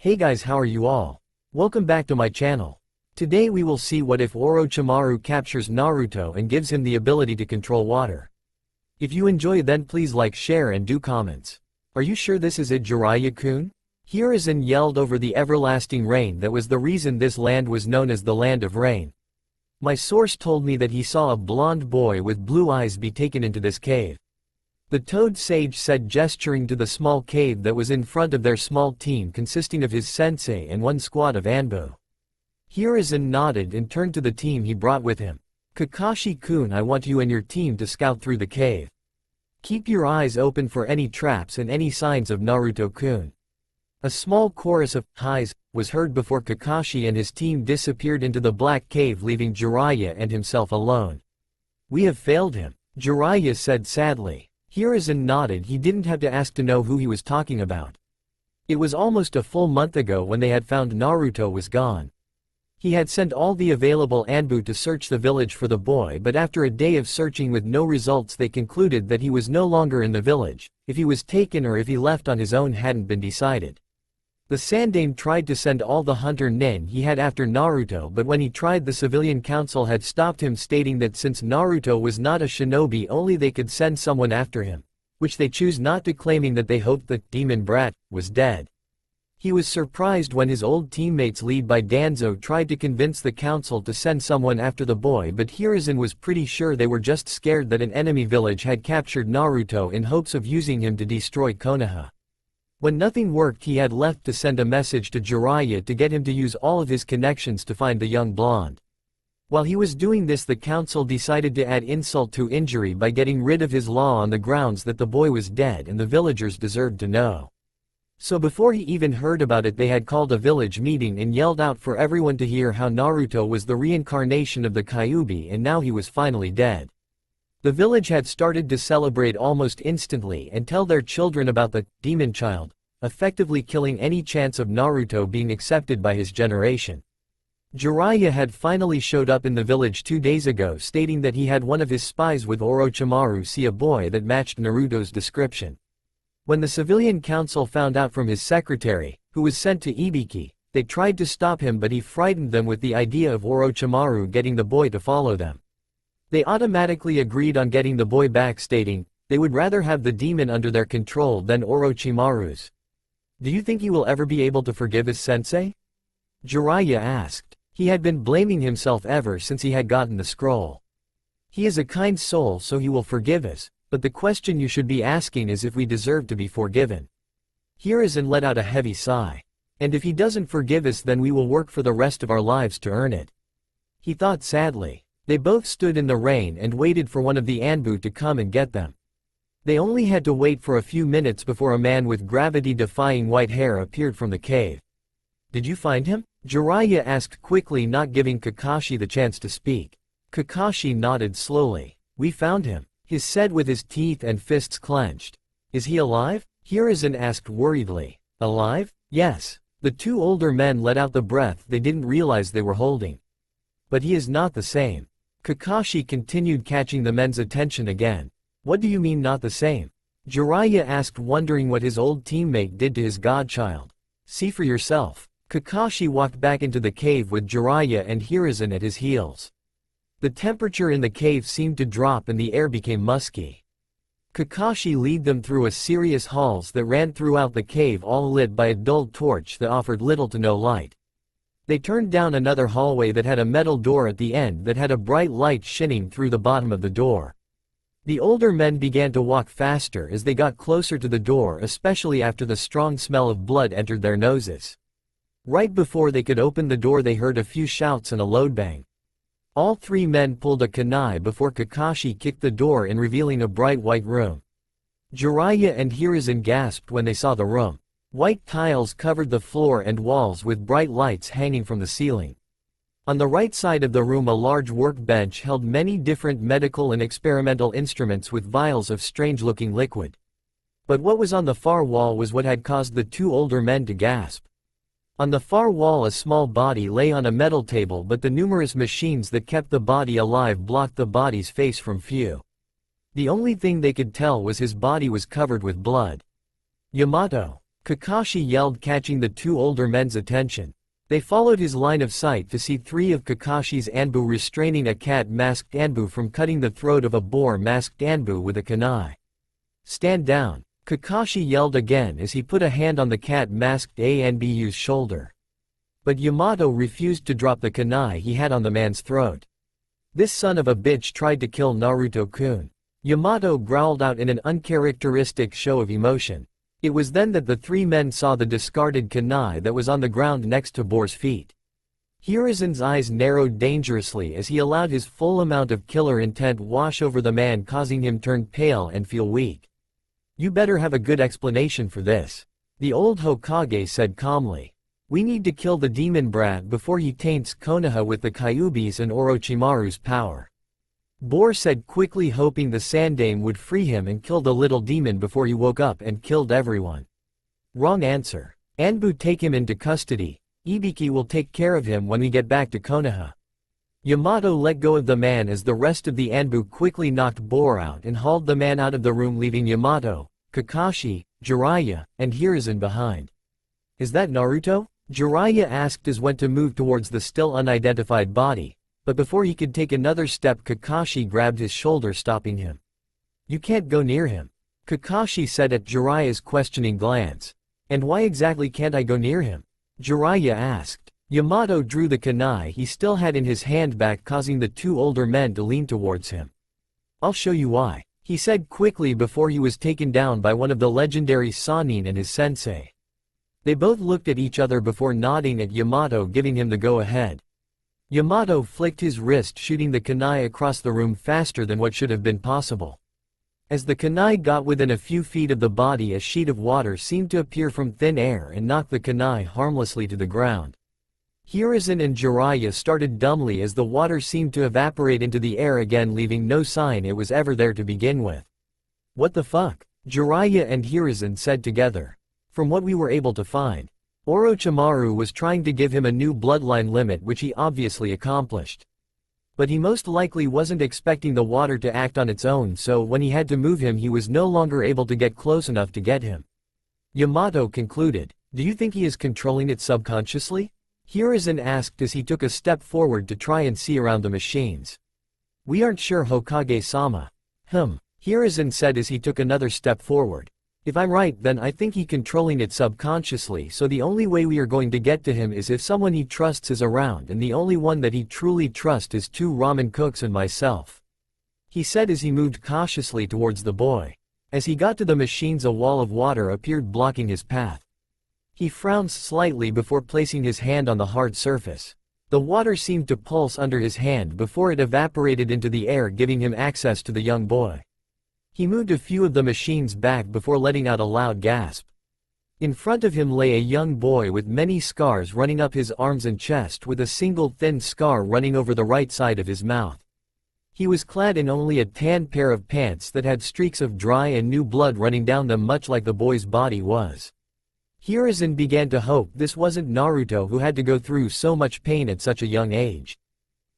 Hey guys, how are you all? Welcome back to my channel. Today we will see what if Orochimaru captures Naruto and gives him the ability to control water. If you enjoy, then please like, share and do comments. Are you sure this is it, Jiraiya-kun? Hiruzen yelled over the everlasting rain that was the reason this land was known as the Land of Rain. My source told me that he saw a blonde boy with blue eyes be taken into this cave. The Toad Sage said, gesturing to the small cave that was in front of their small team consisting of his sensei and one squad of Anbu. Hiruzen nodded and turned to the team he brought with him. Kakashi-kun, I want you and your team to scout through the cave. Keep your eyes open for any traps and any signs of Naruto-kun. A small chorus of highs was heard before Kakashi and his team disappeared into the black cave, leaving Jiraiya and himself alone. We have failed him, Jiraiya said sadly. Hiruzen nodded. He didn't have to ask to know who he was talking about. It was almost a full month ago when they had found Naruto was gone. He had sent all the available Anbu to search the village for the boy, but after a day of searching with no results they concluded that he was no longer in the village. If he was taken or if he left on his own hadn't been decided. The Sandaime tried to send all the hunter nen he had after Naruto, but when he tried, the civilian council had stopped him, stating that since Naruto was not a shinobi, only they could send someone after him, which they choose not to, claiming that they hoped the demon brat was dead. He was surprised when his old teammates led by Danzo tried to convince the council to send someone after the boy, but Hiruzen was pretty sure they were just scared that an enemy village had captured Naruto in hopes of using him to destroy Konoha. When nothing worked, he had left to send a message to Jiraiya to get him to use all of his connections to find the young blonde. While he was doing this, the council decided to add insult to injury by getting rid of his law on the grounds that the boy was dead and the villagers deserved to know. So before he even heard about it, they had called a village meeting and yelled out for everyone to hear how Naruto was the reincarnation of the Kyuubi and now he was finally dead. The village had started to celebrate almost instantly and tell their children about the demon child, effectively killing any chance of Naruto being accepted by his generation. Jiraiya had finally showed up in the village 2 days ago, stating that he had one of his spies with Orochimaru see a boy that matched Naruto's description. When the civilian council found out from his secretary, who was sent to Ibiki, they tried to stop him, but he frightened them with the idea of Orochimaru getting the boy to follow them. They automatically agreed on getting the boy back, stating they would rather have the demon under their control than Orochimaru's. Do you think he will ever be able to forgive his sensei? Jiraiya asked. He had been blaming himself ever since he had gotten the scroll. He is a kind soul, so he will forgive us, but the question you should be asking is if we deserve to be forgiven. Hiruzen let out a heavy sigh. And if he doesn't forgive us, then we will work for the rest of our lives to earn it. He thought sadly. They both stood in the rain and waited for one of the Anbu to come and get them. They only had to wait for a few minutes before a man with gravity-defying white hair appeared from the cave. Did you find him? Jiraiya asked quickly, not giving Kakashi the chance to speak. Kakashi nodded slowly. We found him, he said with his teeth and fists clenched. Is he alive? Hiruzen asked worriedly. Alive? Yes. The two older men let out the breath they didn't realize they were holding. But he is not the same. Kakashi continued, catching the men's attention again. What do you mean not the same? Jiraiya asked, wondering what his old teammate did to his godchild. See for yourself. Kakashi walked back into the cave with Jiraiya and Hiruzen at his heels. The temperature in the cave seemed to drop and the air became musky. Kakashi led them through a series of halls that ran throughout the cave, all lit by a dull torch that offered little to no light. They turned down another hallway that had a metal door at the end that had a bright light shining through the bottom of the door. The older men began to walk faster as they got closer to the door, especially after the strong smell of blood entered their noses. Right before they could open the door, they heard a few shouts and a loud bang. All three men pulled a kunai before Kakashi kicked the door in, revealing a bright white room. Jiraiya and Hiruzen gasped when they saw the room. White tiles covered the floor and walls with bright lights hanging from the ceiling. On the right side of the room, a large workbench held many different medical and experimental instruments with vials of strange-looking liquid. But what was on the far wall was what had caused the two older men to gasp. On the far wall, a small body lay on a metal table, but the numerous machines that kept the body alive blocked the body's face from view. The only thing they could tell was his body was covered with blood. Yamato. Kakashi yelled, catching the two older men's attention. They followed his line of sight to see three of Kakashi's Anbu restraining a cat-masked Anbu from cutting the throat of a boar-masked Anbu with a kunai. "Stand down," Kakashi yelled again as he put a hand on the cat-masked Anbu's shoulder. But Yamato refused to drop the kunai he had on the man's throat. "This son of a bitch tried to kill Naruto-kun," Yamato growled out in an uncharacteristic show of emotion. It was then that the three men saw the discarded kunai that was on the ground next to Boar's feet. Hiruzen's eyes narrowed dangerously as he allowed his full amount of killer intent wash over the man, causing him turn pale and feel weak. "You better have a good explanation for this," the old Hokage said calmly. "We need to kill the demon brat before he taints Konoha with the Kyuubi's and Orochimaru's power," Boar said quickly, hoping the Sandaime would free him and kill the little demon before he woke up and killed everyone. "Wrong answer. Anbu, take him into custody. Ibiki will take care of him when we get back to Konoha." Yamato let go of the man as the rest of the Anbu quickly knocked Boar out and hauled the man out of the room, leaving Yamato, Kakashi, Jiraiya, and Hiruzen behind. "Is that Naruto?" Jiraiya asked as went to move towards the still unidentified body. But before he could take another step, Kakashi grabbed his shoulder, stopping him. "You can't go near him," Kakashi said at Jiraiya's questioning glance. "And why exactly can't I go near him?" Jiraiya asked. Yamato drew the kunai he still had in his hand back, causing the two older men to lean towards him. "I'll show you why," he said quickly before he was taken down by one of the legendary Sannin and his sensei. They both looked at each other before nodding at Yamato, giving him the go-ahead. Yamato flicked his wrist, shooting the kunai across the room faster than what should have been possible. As the kunai got within a few feet of the body, a sheet of water seemed to appear from thin air and knocked the kunai harmlessly to the ground. Hiruzen and Jiraiya started dumbly as the water seemed to evaporate into the air again, leaving no sign it was ever there to begin with. "What the fuck?" Jiraiya and Hiruzen said together. "From what we were able to find, Orochimaru was trying to give him a new bloodline limit, which he obviously accomplished. But he most likely wasn't expecting the water to act on its own, so when he had to move him, he was no longer able to get close enough to get him." Yamato concluded. "Do you think he is controlling it subconsciously?" Hiruzen asked as he took a step forward to try and see around the machines. "We aren't sure, Hokage-sama." Hiruzen said as he took another step forward. "If I'm right, then I think he's controlling it subconsciously, so the only way we are going to get to him is if someone he trusts is around, and the only one that he truly trusts is two ramen cooks and myself," he said as he moved cautiously towards the boy. As he got to the machines, a wall of water appeared, blocking his path. He frowned slightly before placing his hand on the hard surface. The water seemed to pulse under his hand before it evaporated into the air, giving him access to the young boy. He moved a few of the machines back before letting out a loud gasp. In front of him lay a young boy with many scars running up his arms and chest, with a single thin scar running over the right side of his mouth. He was clad in only a tan pair of pants that had streaks of dry and new blood running down them, much like the boy's body was. Hiruzen began to hope this wasn't Naruto, who had to go through so much pain at such a young age.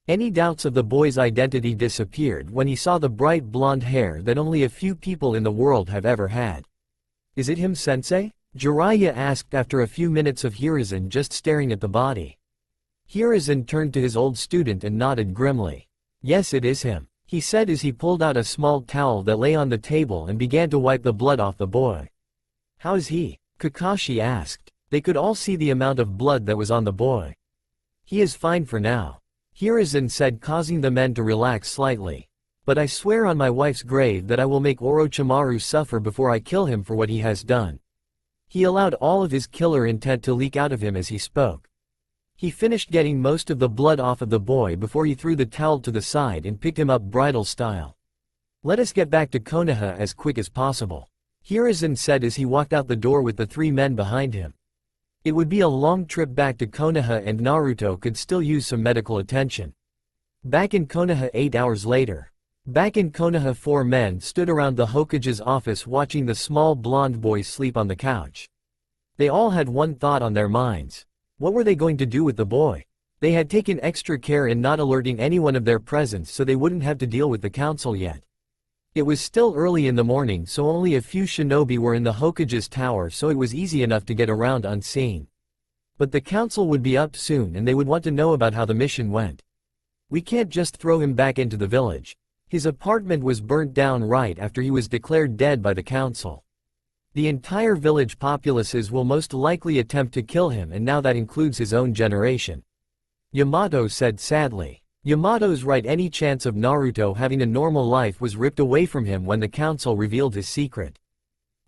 Any doubts of the boy's identity disappeared when he saw the bright blonde hair that only a few people in the world have ever had. "Is it him, sensei?" Jiraiya asked after a few minutes of Hiruzen just staring at the body. Hiruzen turned to his old student and nodded grimly. "Yes, it is him," he said as he pulled out a small towel that lay on the table and began to wipe the blood off the boy. "How is he?" Kakashi asked. They could all see the amount of blood that was on the boy. "He is fine for now," Hiruzen said, causing the men to relax slightly. "But I swear on my wife's grave that I will make Orochimaru suffer before I kill him for what he has done." He allowed all of his killer intent to leak out of him as he spoke. He finished getting most of the blood off of the boy before he threw the towel to the side and picked him up bridal style. "Let us get back to Konoha as quick as possible," Hiruzen said as he walked out the door with the three men behind him. It would be a long trip back to Konoha, and Naruto could still use some medical attention. Back in Konoha 8 hours later. Back in Konoha, 4 men stood around the Hokage's office watching the small blonde boy sleep on the couch. They all had one thought on their minds. What were they going to do with the boy? They had taken extra care in not alerting anyone of their presence so they wouldn't have to deal with the council yet. It was still early in the morning, so only a few shinobi were in the Hokage's tower, so it was easy enough to get around unseen. But the council would be up soon and they would want to know about how the mission went. We can't just throw him back into the village. His apartment was burnt down right after he was declared dead by the council. The entire village populaces will most likely attempt to kill him, and now that includes his own generation. Yamato said sadly. Yamato's right, any chance of Naruto having a normal life was ripped away from him when the council revealed his secret.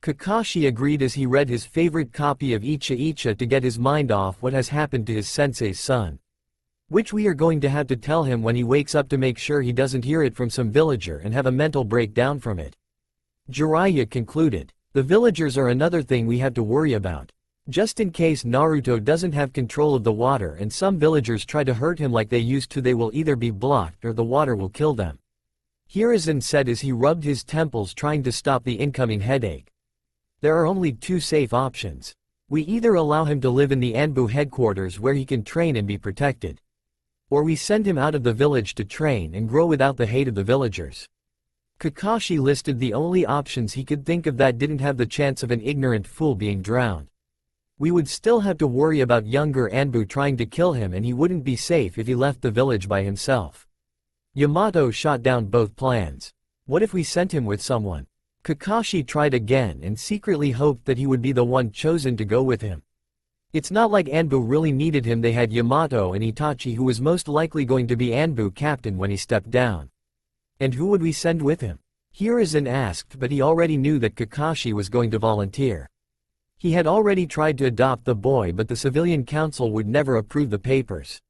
Kakashi agreed as he read his favorite copy of Icha to get his mind off what has happened to his sensei's son. Which we are going to have to tell him when he wakes up to make sure he doesn't hear it from some villager and have a mental breakdown from it. Jiraiya concluded. The villagers are another thing we have to worry about. Just in case Naruto doesn't have control of the water and some villagers try to hurt him like they used to, they will either be blocked or the water will kill them. Hiruzen said as he rubbed his temples trying to stop the incoming headache. There are only two safe options. We either allow him to live in the Anbu headquarters where he can train and be protected. Or we send him out of the village to train and grow without the hate of the villagers. Kakashi listed the only options he could think of that didn't have the chance of an ignorant fool being drowned. We would still have to worry about younger Anbu trying to kill him, and he wouldn't be safe if he left the village by himself. Yamato shot down both plans. What if we sent him with someone? Kakashi tried again and secretly hoped that he would be the one chosen to go with him. It's not like Anbu really needed him, they had Yamato and Itachi, who was most likely going to be Anbu captain when he stepped down. And who would we send with him? Hiruzen asked, but he already knew that Kakashi was going to volunteer. He had already tried to adopt the boy, but the civilian council would never approve the papers.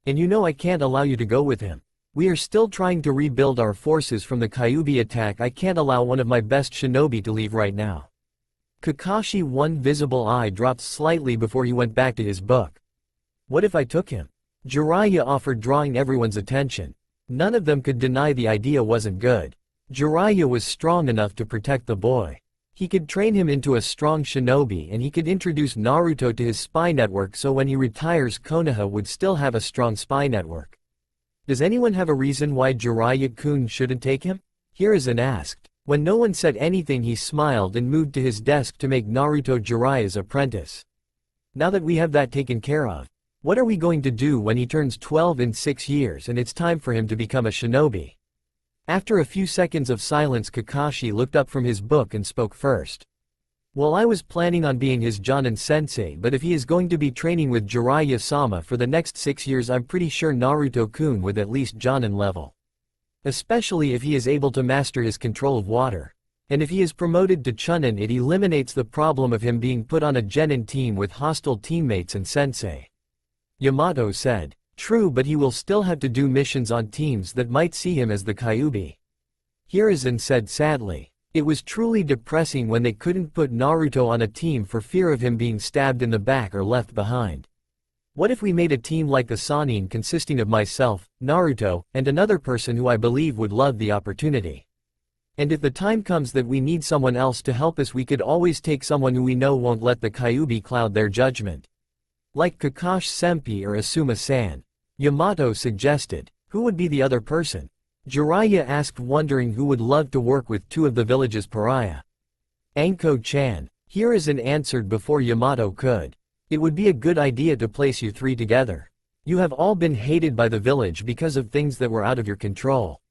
And you know I can't allow you to go with him. We are still trying to rebuild our forces from the Kyuubi attack. I can't allow one of my best shinobi to leave right now. Kakashi, one visible eye dropped slightly before he went back to his book. What if I took him? Jiraiya offered, drawing everyone's attention. None of them could deny the idea wasn't good. Jiraiya was strong enough to protect the boy. He could train him into a strong shinobi, and he could introduce Naruto to his spy network, so when he retires Konoha would still have a strong spy network. Does anyone have a reason why Jiraiya-kun shouldn't take him? Hiruzen asked. When no one said anything, he smiled and moved to his desk to make Naruto Jiraiya's apprentice. Now that we have that taken care of, what are we going to do when he turns 12 in 6 years and it's time for him to become a shinobi? After a few seconds of silence, Kakashi looked up from his book and spoke first. Well, I was planning on being his Jonin sensei, but if he is going to be training with Jiraiya-sama for the next 6 years, I'm pretty sure Naruto-kun with at least Jonin level. Especially if he is able to master his control of water. And if he is promoted to Chunin, it eliminates the problem of him being put on a genin team with hostile teammates and sensei. Yamato said. True, but he will still have to do missions on teams that might see him as the Kyuubi. Hiruzen said sadly. It was truly depressing when they couldn't put Naruto on a team for fear of him being stabbed in the back or left behind. What if we made a team like the Sannin consisting of myself, Naruto, and another person who I believe would love the opportunity? And if the time comes that we need someone else to help us, we could always take someone who we know won't let the Kyuubi cloud their judgment. Like Kakashi Senpai or Asuma-san. Yamato suggested. Who would be the other person? Jiraiya asked, wondering who would love to work with two of the village's pariah. Anko-chan. Hiruzen answered before Yamato could. It would be a good idea to place you three together. You have all been hated by the village because of things that were out of your control.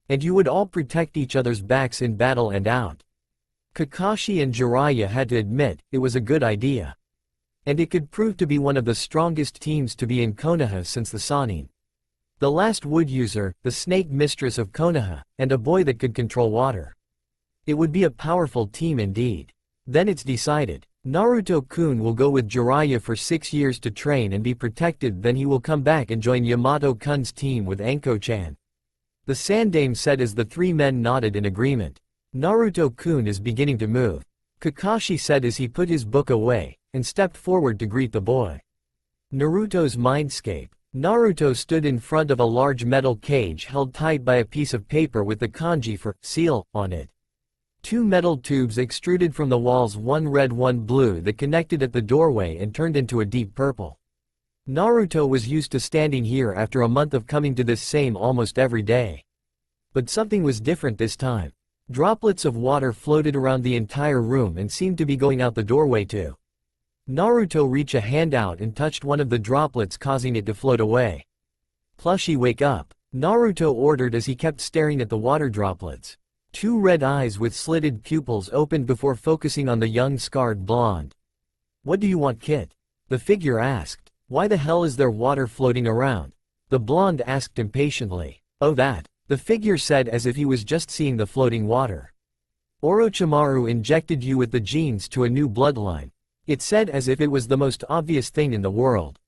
And you would all protect each other's backs in battle and out. Kakashi and Jiraiya had to admit, it was a good idea. And it could prove to be one of the strongest teams to be in Konoha since the Sannin. The last wood user, the snake mistress of Konoha, and a boy that could control water. It would be a powerful team indeed. Then it's decided. Naruto-kun will go with Jiraiya for 6 years to train and be protected, then he will come back and join Yamato-kun's team with Anko-chan. The Sandame said as the three men nodded in agreement. Naruto-kun is beginning to move. Kakashi said as he put his book away, and stepped forward to greet the boy. Naruto's mindscape. Naruto stood in front of a large metal cage held tight by a piece of paper with the kanji for seal on it. 2 metal tubes extruded from the walls, one red, one blue, that connected at the doorway and turned into a deep purple. Naruto was used to standing here after a month of coming to this same almost every day. But something was different this time. Droplets of water floated around the entire room and seemed to be going out the doorway too. Naruto reached a hand out and touched one of the droplets, causing it to float away. "Plushie, wake up," Naruto ordered as he kept staring at the water droplets. Two red eyes with slitted pupils opened before focusing on the young scarred blonde. "What do you want, Kit?" the figure asked. "Why the hell is there water floating around?" the blonde asked impatiently. "Oh, that," the figure said as if he was just seeing the floating water. "Orochimaru injected you with the genes to a new bloodline," it said as if it was the most obvious thing in the world.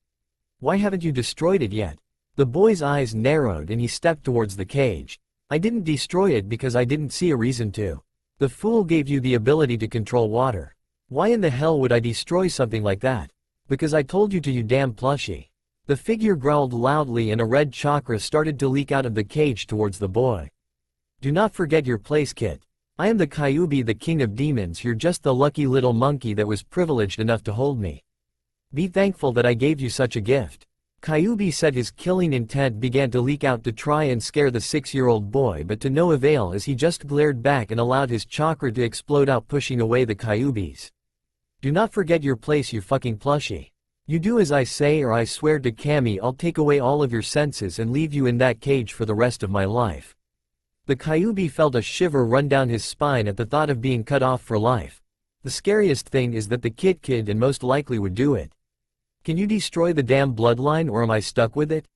"Why haven't you destroyed it yet?" The boy's eyes narrowed and he stepped towards the cage. "I didn't destroy it because I didn't see a reason to. The fool gave you the ability to control water. Why in the hell would I destroy something like that? Because I told you to, you damn plushie." The figure growled loudly and a red chakra started to leak out of the cage towards the boy. "Do not forget your place, Kit. I am the Kyuubi, the king of demons. You're just the lucky little monkey that was privileged enough to hold me. Be thankful that I gave you such a gift." Kyuubi said. His killing intent began to leak out to try and scare the 6-year-old boy, but to no avail as he just glared back and allowed his chakra to explode out, pushing away the Kyuubis. "Do not forget your place, you fucking plushie. You do as I say or I swear to Kami I'll take away all of your senses and leave you in that cage for the rest of my life." The Kyuubi felt a shiver run down his spine at the thought of being cut off for life. The scariest thing is that the kid and most likely would do it. "Can you destroy the damn bloodline or am I stuck with it?"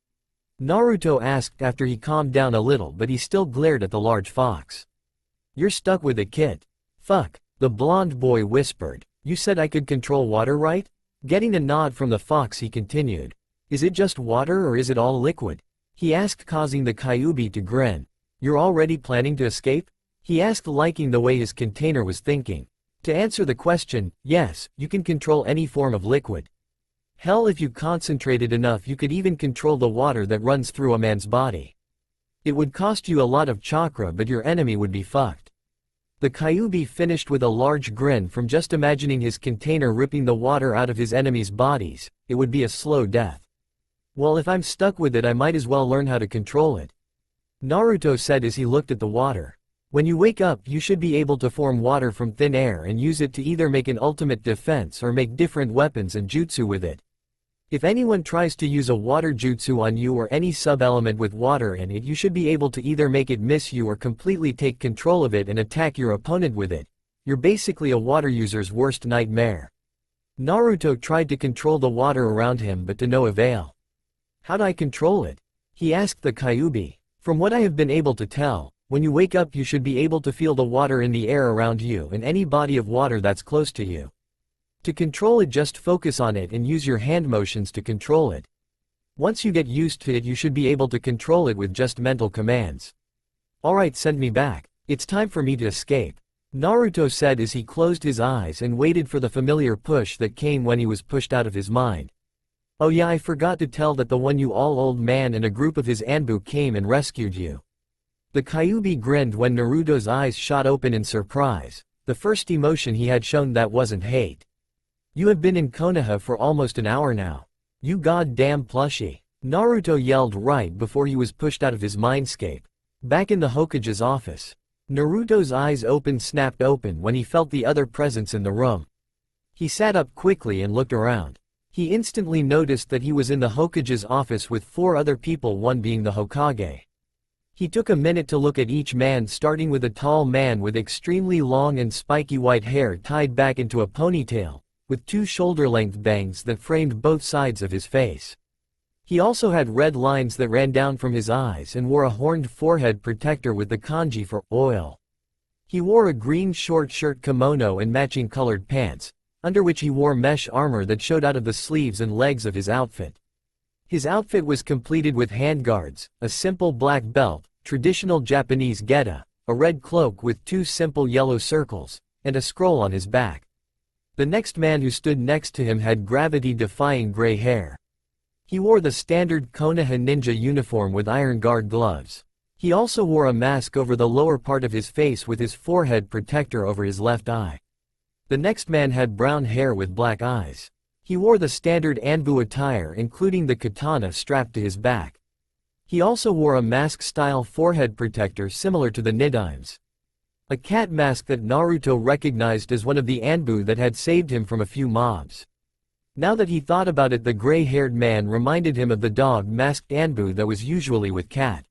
Naruto asked after he calmed down a little, but he still glared at the large fox. "You're stuck with it, Kit." "Fuck," the blonde boy whispered. "You said I could control water, right?" Getting a nod from the fox, he continued. "Is it just water or is it all liquid?" he asked, causing the Kyuubi to grin. "You're already planning to escape?" he asked, liking the way his container was thinking. To answer the question, yes, you can control any form of liquid. Hell, if you concentrated enough you could even control the water that runs through a man's body. It would cost you a lot of chakra, but your enemy would be fucked. The Kyuubi finished with a large grin from just imagining his container ripping the water out of his enemies' bodies. It would be a slow death. "Well, if I'm stuck with it I might as well learn how to control it," Naruto said as he looked at the water. "When you wake up you should be able to form water from thin air and use it to either make an ultimate defense or make different weapons and jutsu with it. If anyone tries to use a water jutsu on you or any sub-element with water in it, you should be able to either make it miss you or completely take control of it and attack your opponent with it. You're basically a water user's worst nightmare." Naruto tried to control the water around him but to no avail. "How do I control it?" he asked the Kyuubi. "From what I have been able to tell, when you wake up you should be able to feel the water in the air around you and any body of water that's close to you. To control it, just focus on it and use your hand motions to control it. Once you get used to it you should be able to control it with just mental commands." "Alright, send me back. It's time for me to escape," Naruto said as he closed his eyes and waited for the familiar push that came when he was pushed out of his mind. "Oh yeah, I forgot to tell that the one you all old man and a group of his Anbu came and rescued you." The Kyuubi grinned when Naruto's eyes shot open in surprise. The first emotion he had shown that wasn't hate. "You have been in Konoha for almost an hour now. You goddamn plushie," Naruto yelled right before he was pushed out of his mindscape. Back in the Hokage's office, Naruto's eyes snapped open when he felt the other presence in the room. He sat up quickly and looked around. He instantly noticed that he was in the Hokage's office with 4 other people, one being the Hokage. He took a minute to look at each man, starting with a tall man with extremely long and spiky white hair tied back into a ponytail, with 2 shoulder-length bangs that framed both sides of his face. He also had red lines that ran down from his eyes and wore a horned forehead protector with the kanji for oil. He wore a green short shirt kimono and matching colored pants, under which he wore mesh armor that showed out of the sleeves and legs of his outfit. His outfit was completed with handguards, a simple black belt, traditional Japanese geta, a red cloak with 2 simple yellow circles, and a scroll on his back. The next man who stood next to him had gravity-defying gray hair. He wore the standard Konoha ninja uniform with iron guard gloves. He also wore a mask over the lower part of his face with his forehead protector over his left eye. The next man had brown hair with black eyes. He wore the standard Anbu attire including the katana strapped to his back. He also wore a mask-style forehead protector similar to the Nidaim's. A cat mask that Naruto recognized as one of the Anbu that had saved him from a few mobs. Now that he thought about it, the gray-haired man reminded him of the dog-masked Anbu that was usually with Cat.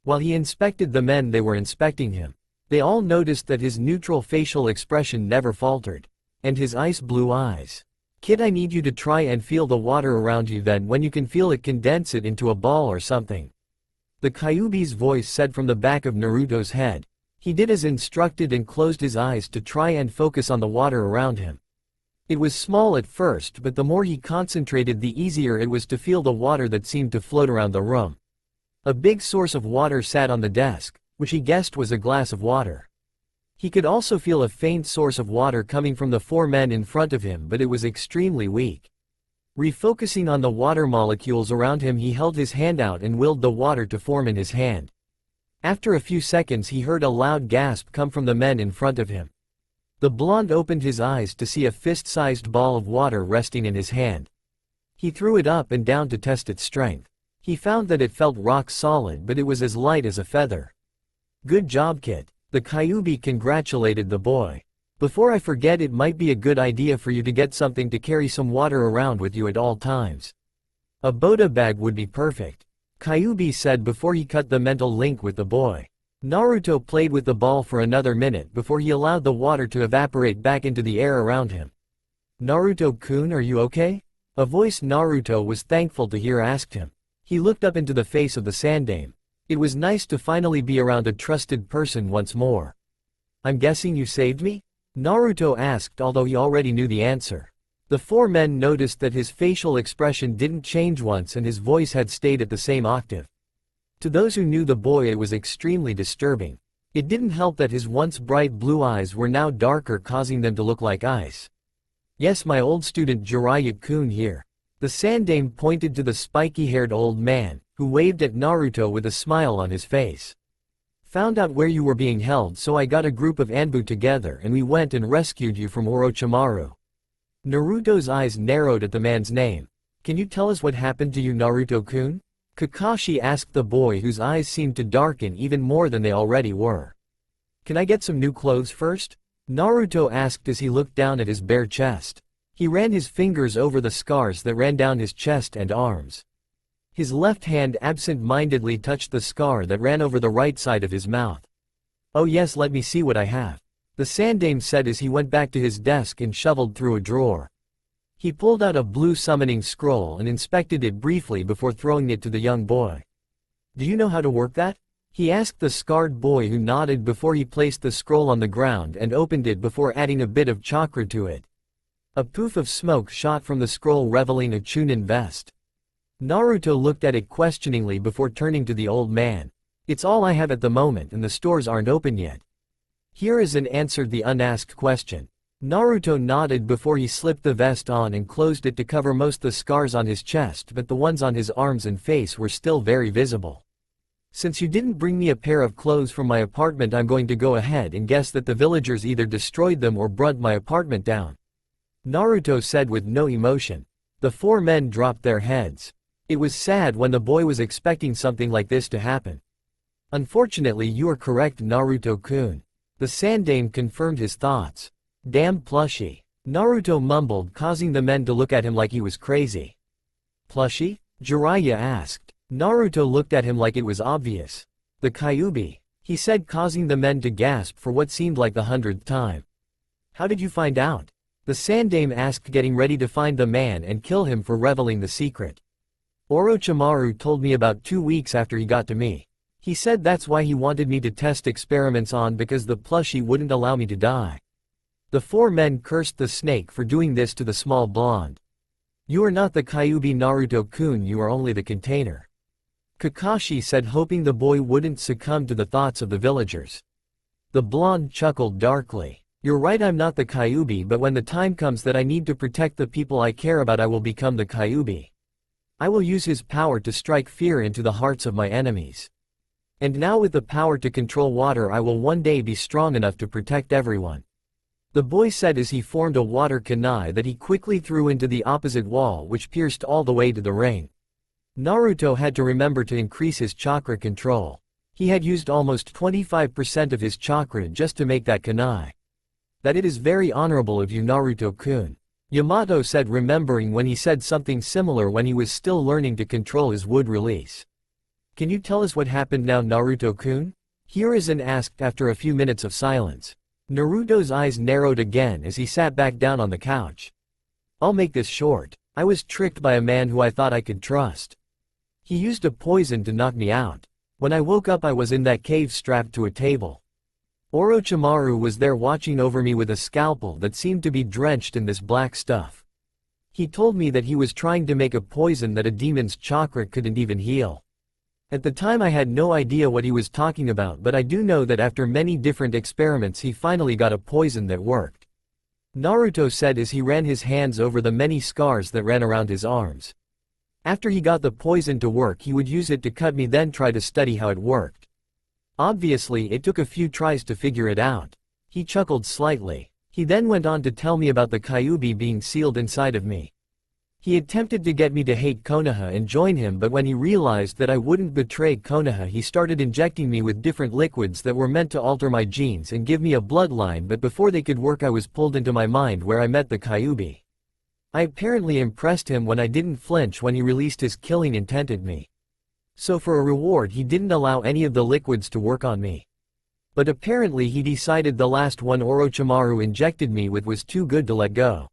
While he inspected the men they were inspecting him, they all noticed that his neutral facial expression never faltered. And his ice blue eyes. Kid, I need you to try and feel the water around you, then when you can feel it, condense it into a ball or something. The Kyuubi's voice said from the back of Naruto's head. He did as instructed and closed his eyes to try and focus on the water around him. It was small at first, but the more he concentrated, the easier it was to feel the water that seemed to float around the room. A big source of water sat on the desk, which he guessed was a glass of water. He could also feel a faint source of water coming from the four men in front of him, but it was extremely weak. Refocusing on the water molecules around him, he held his hand out and willed the water to form in his hand. After a few seconds, he heard a loud gasp come from the men in front of him. The blonde opened his eyes to see a fist-sized ball of water resting in his hand. He threw it up and down to test its strength. He found that it felt rock solid, but it was as light as a feather. Good job, kid. The Kyuubi congratulated the boy. Before I forget, it might be a good idea for you to get something to carry some water around with you at all times. A Boda bag would be perfect, Kyuubi said before he cut the mental link with the boy. Naruto played with the ball for another minute before he allowed the water to evaporate back into the air around him. Naruto-kun, are you okay? A voice Naruto was thankful to hear asked him. He looked up into the face of the Sandame. It was nice to finally be around a trusted person once more. I'm guessing you saved me? Naruto asked, although he already knew the answer. The four men noticed that his facial expression didn't change once and his voice had stayed at the same octave. To those who knew the boy, it was extremely disturbing. It didn't help that his once bright blue eyes were now darker, causing them to look like ice. Yes, my old student Jiraiya-kun here. The Sandame pointed to the spiky-haired old man, who waved at Naruto with a smile on his face. Found out where you were being held, so I got a group of Anbu together and we went and rescued you from Orochimaru. Naruto's eyes narrowed at the man's name. Can you tell us what happened to you, Naruto-kun? Kakashi asked the boy, whose eyes seemed to darken even more than they already were. Can I get some new clothes first? Naruto asked as he looked down at his bare chest. He ran his fingers over the scars that ran down his chest and arms. His left hand absent-mindedly touched the scar that ran over the right side of his mouth. Oh yes, let me see what I have, the Sandame said as he went back to his desk and shoveled through a drawer. He pulled out a blue summoning scroll and inspected it briefly before throwing it to the young boy. Do you know how to work that? He asked the scarred boy, who nodded before he placed the scroll on the ground and opened it before adding a bit of chakra to it. A poof of smoke shot from the scroll, revealing a Chunin vest. Naruto looked at it questioningly before turning to the old man. It's all I have at the moment and the stores aren't open yet. Here is an answered the unasked question. Naruto nodded before he slipped the vest on and closed it to cover most the scars on his chest, but the ones on his arms and face were still very visible. Since you didn't bring me a pair of clothes from my apartment, I'm going to go ahead and guess that the villagers either destroyed them or burnt my apartment down, Naruto said with no emotion. The four men dropped their heads. It was sad when the boy was expecting something like this to happen. Unfortunately, you are correct, Naruto-kun. The Sandame confirmed his thoughts. Damn plushie, Naruto mumbled, causing the men to look at him like he was crazy. Plushie? Jiraiya asked. Naruto looked at him like it was obvious. The Kyuubi, he said, causing the men to gasp for what seemed like the 100th time. How did you find out? The Sandame asked, getting ready to find the man and kill him for revealing the secret. Orochimaru told me about 2 weeks after he got to me. He said that's why he wanted me to test experiments on, because the plushie wouldn't allow me to die. The four men cursed the snake for doing this to the small blonde. You are not the Kyuubi, Naruto-kun, you are only the container, Kakashi said, hoping the boy wouldn't succumb to the thoughts of the villagers. The blonde chuckled darkly. You're right, I'm not the Kyuubi, but when the time comes that I need to protect the people I care about, I will become the Kyuubi. I will use his power to strike fear into the hearts of my enemies. And now with the power to control water, I will one day be strong enough to protect everyone, the boy said as he formed a water kunai that he quickly threw into the opposite wall, which pierced all the way to the ring. Naruto had to remember to increase his chakra control. He had used almost 25% of his chakra just to make that kunai. That it is very honorable of you, Naruto-kun. Yamato said, remembering when he said something similar when he was still learning to control his wood release. Can you tell us what happened now, Naruto-kun? Hiruzen asked after a few minutes of silence. Naruto's eyes narrowed again as he sat back down on the couch. I'll make this short. I was tricked by a man who I thought I could trust. He used a poison to knock me out. When I woke up I was in that cave strapped to a table. Orochimaru was there watching over me with a scalpel that seemed to be drenched in this black stuff. He told me that he was trying to make a poison that a demon's chakra couldn't even heal. At the time I had no idea what he was talking about, but I do know that after many different experiments he finally got a poison that worked. Naruto said as he ran his hands over the many scars that ran around his arms. After he got the poison to work he would use it to cut me, then try to study how it worked. Obviously it took a few tries to figure it out. He chuckled slightly. He then went on to tell me about the Kyuubi being sealed inside of me. He attempted to get me to hate Konoha and join him, but when he realized that I wouldn't betray Konoha he started injecting me with different liquids that were meant to alter my genes and give me a bloodline, but before they could work I was pulled into my mind where I met the Kyuubi. I apparently impressed him when I didn't flinch when he released his killing intent at me. So for a reward he didn't allow any of the liquids to work on me. But apparently he decided the last one Orochimaru injected me with was too good to let go.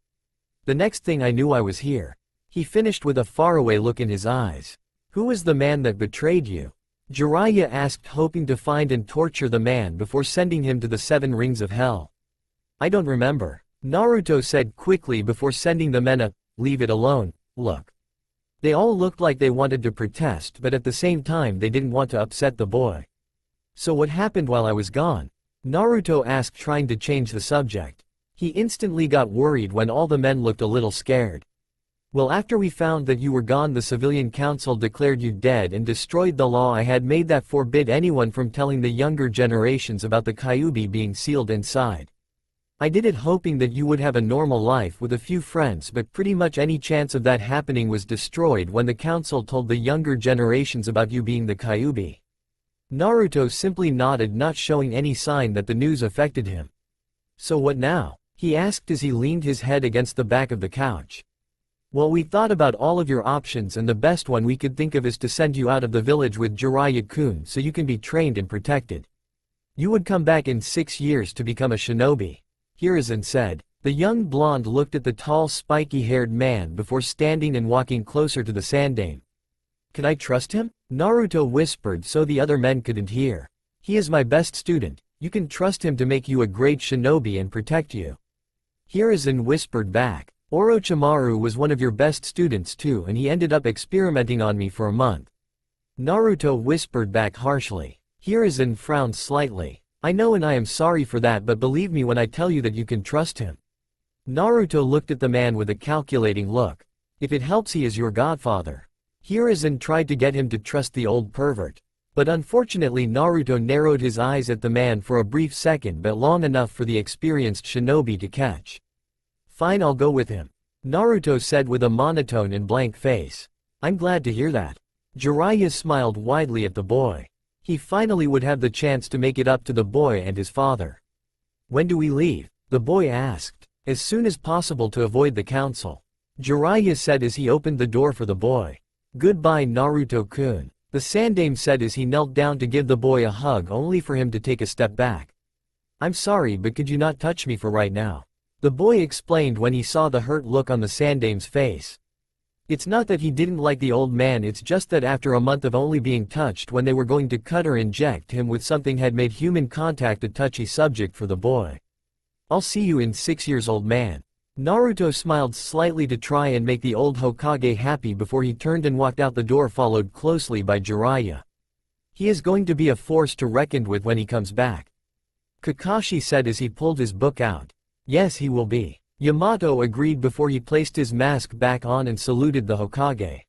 The next thing I knew I was here. He finished with a faraway look in his eyes. Who was the man that betrayed you? Jiraiya asked, hoping to find and torture the man before sending him to the 7 rings of hell. I don't remember. Naruto said quickly before sending the men a, leave it alone, look. They all looked like they wanted to protest, but at the same time they didn't want to upset the boy. So what happened while I was gone? Naruto asked, trying to change the subject. He instantly got worried when all the men looked a little scared. Well, after we found that you were gone the civilian council declared you dead and destroyed the law I had made that forbid anyone from telling the younger generations about the Kyuubi being sealed inside. I did it hoping that you would have a normal life with a few friends, but pretty much any chance of that happening was destroyed when the council told the younger generations about you being the Kyuubi. Naruto simply nodded, not showing any sign that the news affected him. So what now? He asked as he leaned his head against the back of the couch. Well, we thought about all of your options and the best one we could think of is to send you out of the village with Jiraiya-kun so you can be trained and protected. You would come back in 6 years to become a shinobi. Hiruzen said. The young blonde looked at the tall spiky-haired man before standing and walking closer to the Sandaime. Can I trust him? Naruto whispered so the other men couldn't hear. He is my best student. You can trust him to make you a great shinobi and protect you. Hiruzen whispered back. Orochimaru was one of your best students too, and he ended up experimenting on me for a month. Naruto whispered back harshly. Hiruzen frowned slightly. I know and I am sorry for that, but believe me when I tell you that you can trust him. Naruto looked at the man with a calculating look. If it helps, he is your godfather. Hiruzen tried to get him to trust the old pervert. But unfortunately Naruto narrowed his eyes at the man for a brief second, but long enough for the experienced shinobi to catch. Fine, I'll go with him. Naruto said with a monotone and blank face. I'm glad to hear that. Jiraiya smiled widely at the boy. He finally would have the chance to make it up to the boy and his father. When do we leave? The boy asked. As soon as possible to avoid the council. Jiraiya said as he opened the door for the boy. Goodbye, Naruto-kun. The Sandaime said as he knelt down to give the boy a hug, only for him to take a step back. I'm sorry, but could you not touch me for right now? The boy explained when he saw the hurt look on the Sandaime's face. It's not that he didn't like the old man, it's just that after a month of only being touched when they were going to cut or inject him with something had made human contact a touchy subject for the boy. I'll see you in 6 years, old man. Naruto smiled slightly to try and make the old Hokage happy before he turned and walked out the door, followed closely by Jiraiya. He is going to be a force to reckon with when he comes back. Kakashi said as he pulled his book out. Yes, he will be. Yamato agreed before he placed his mask back on and saluted the Hokage.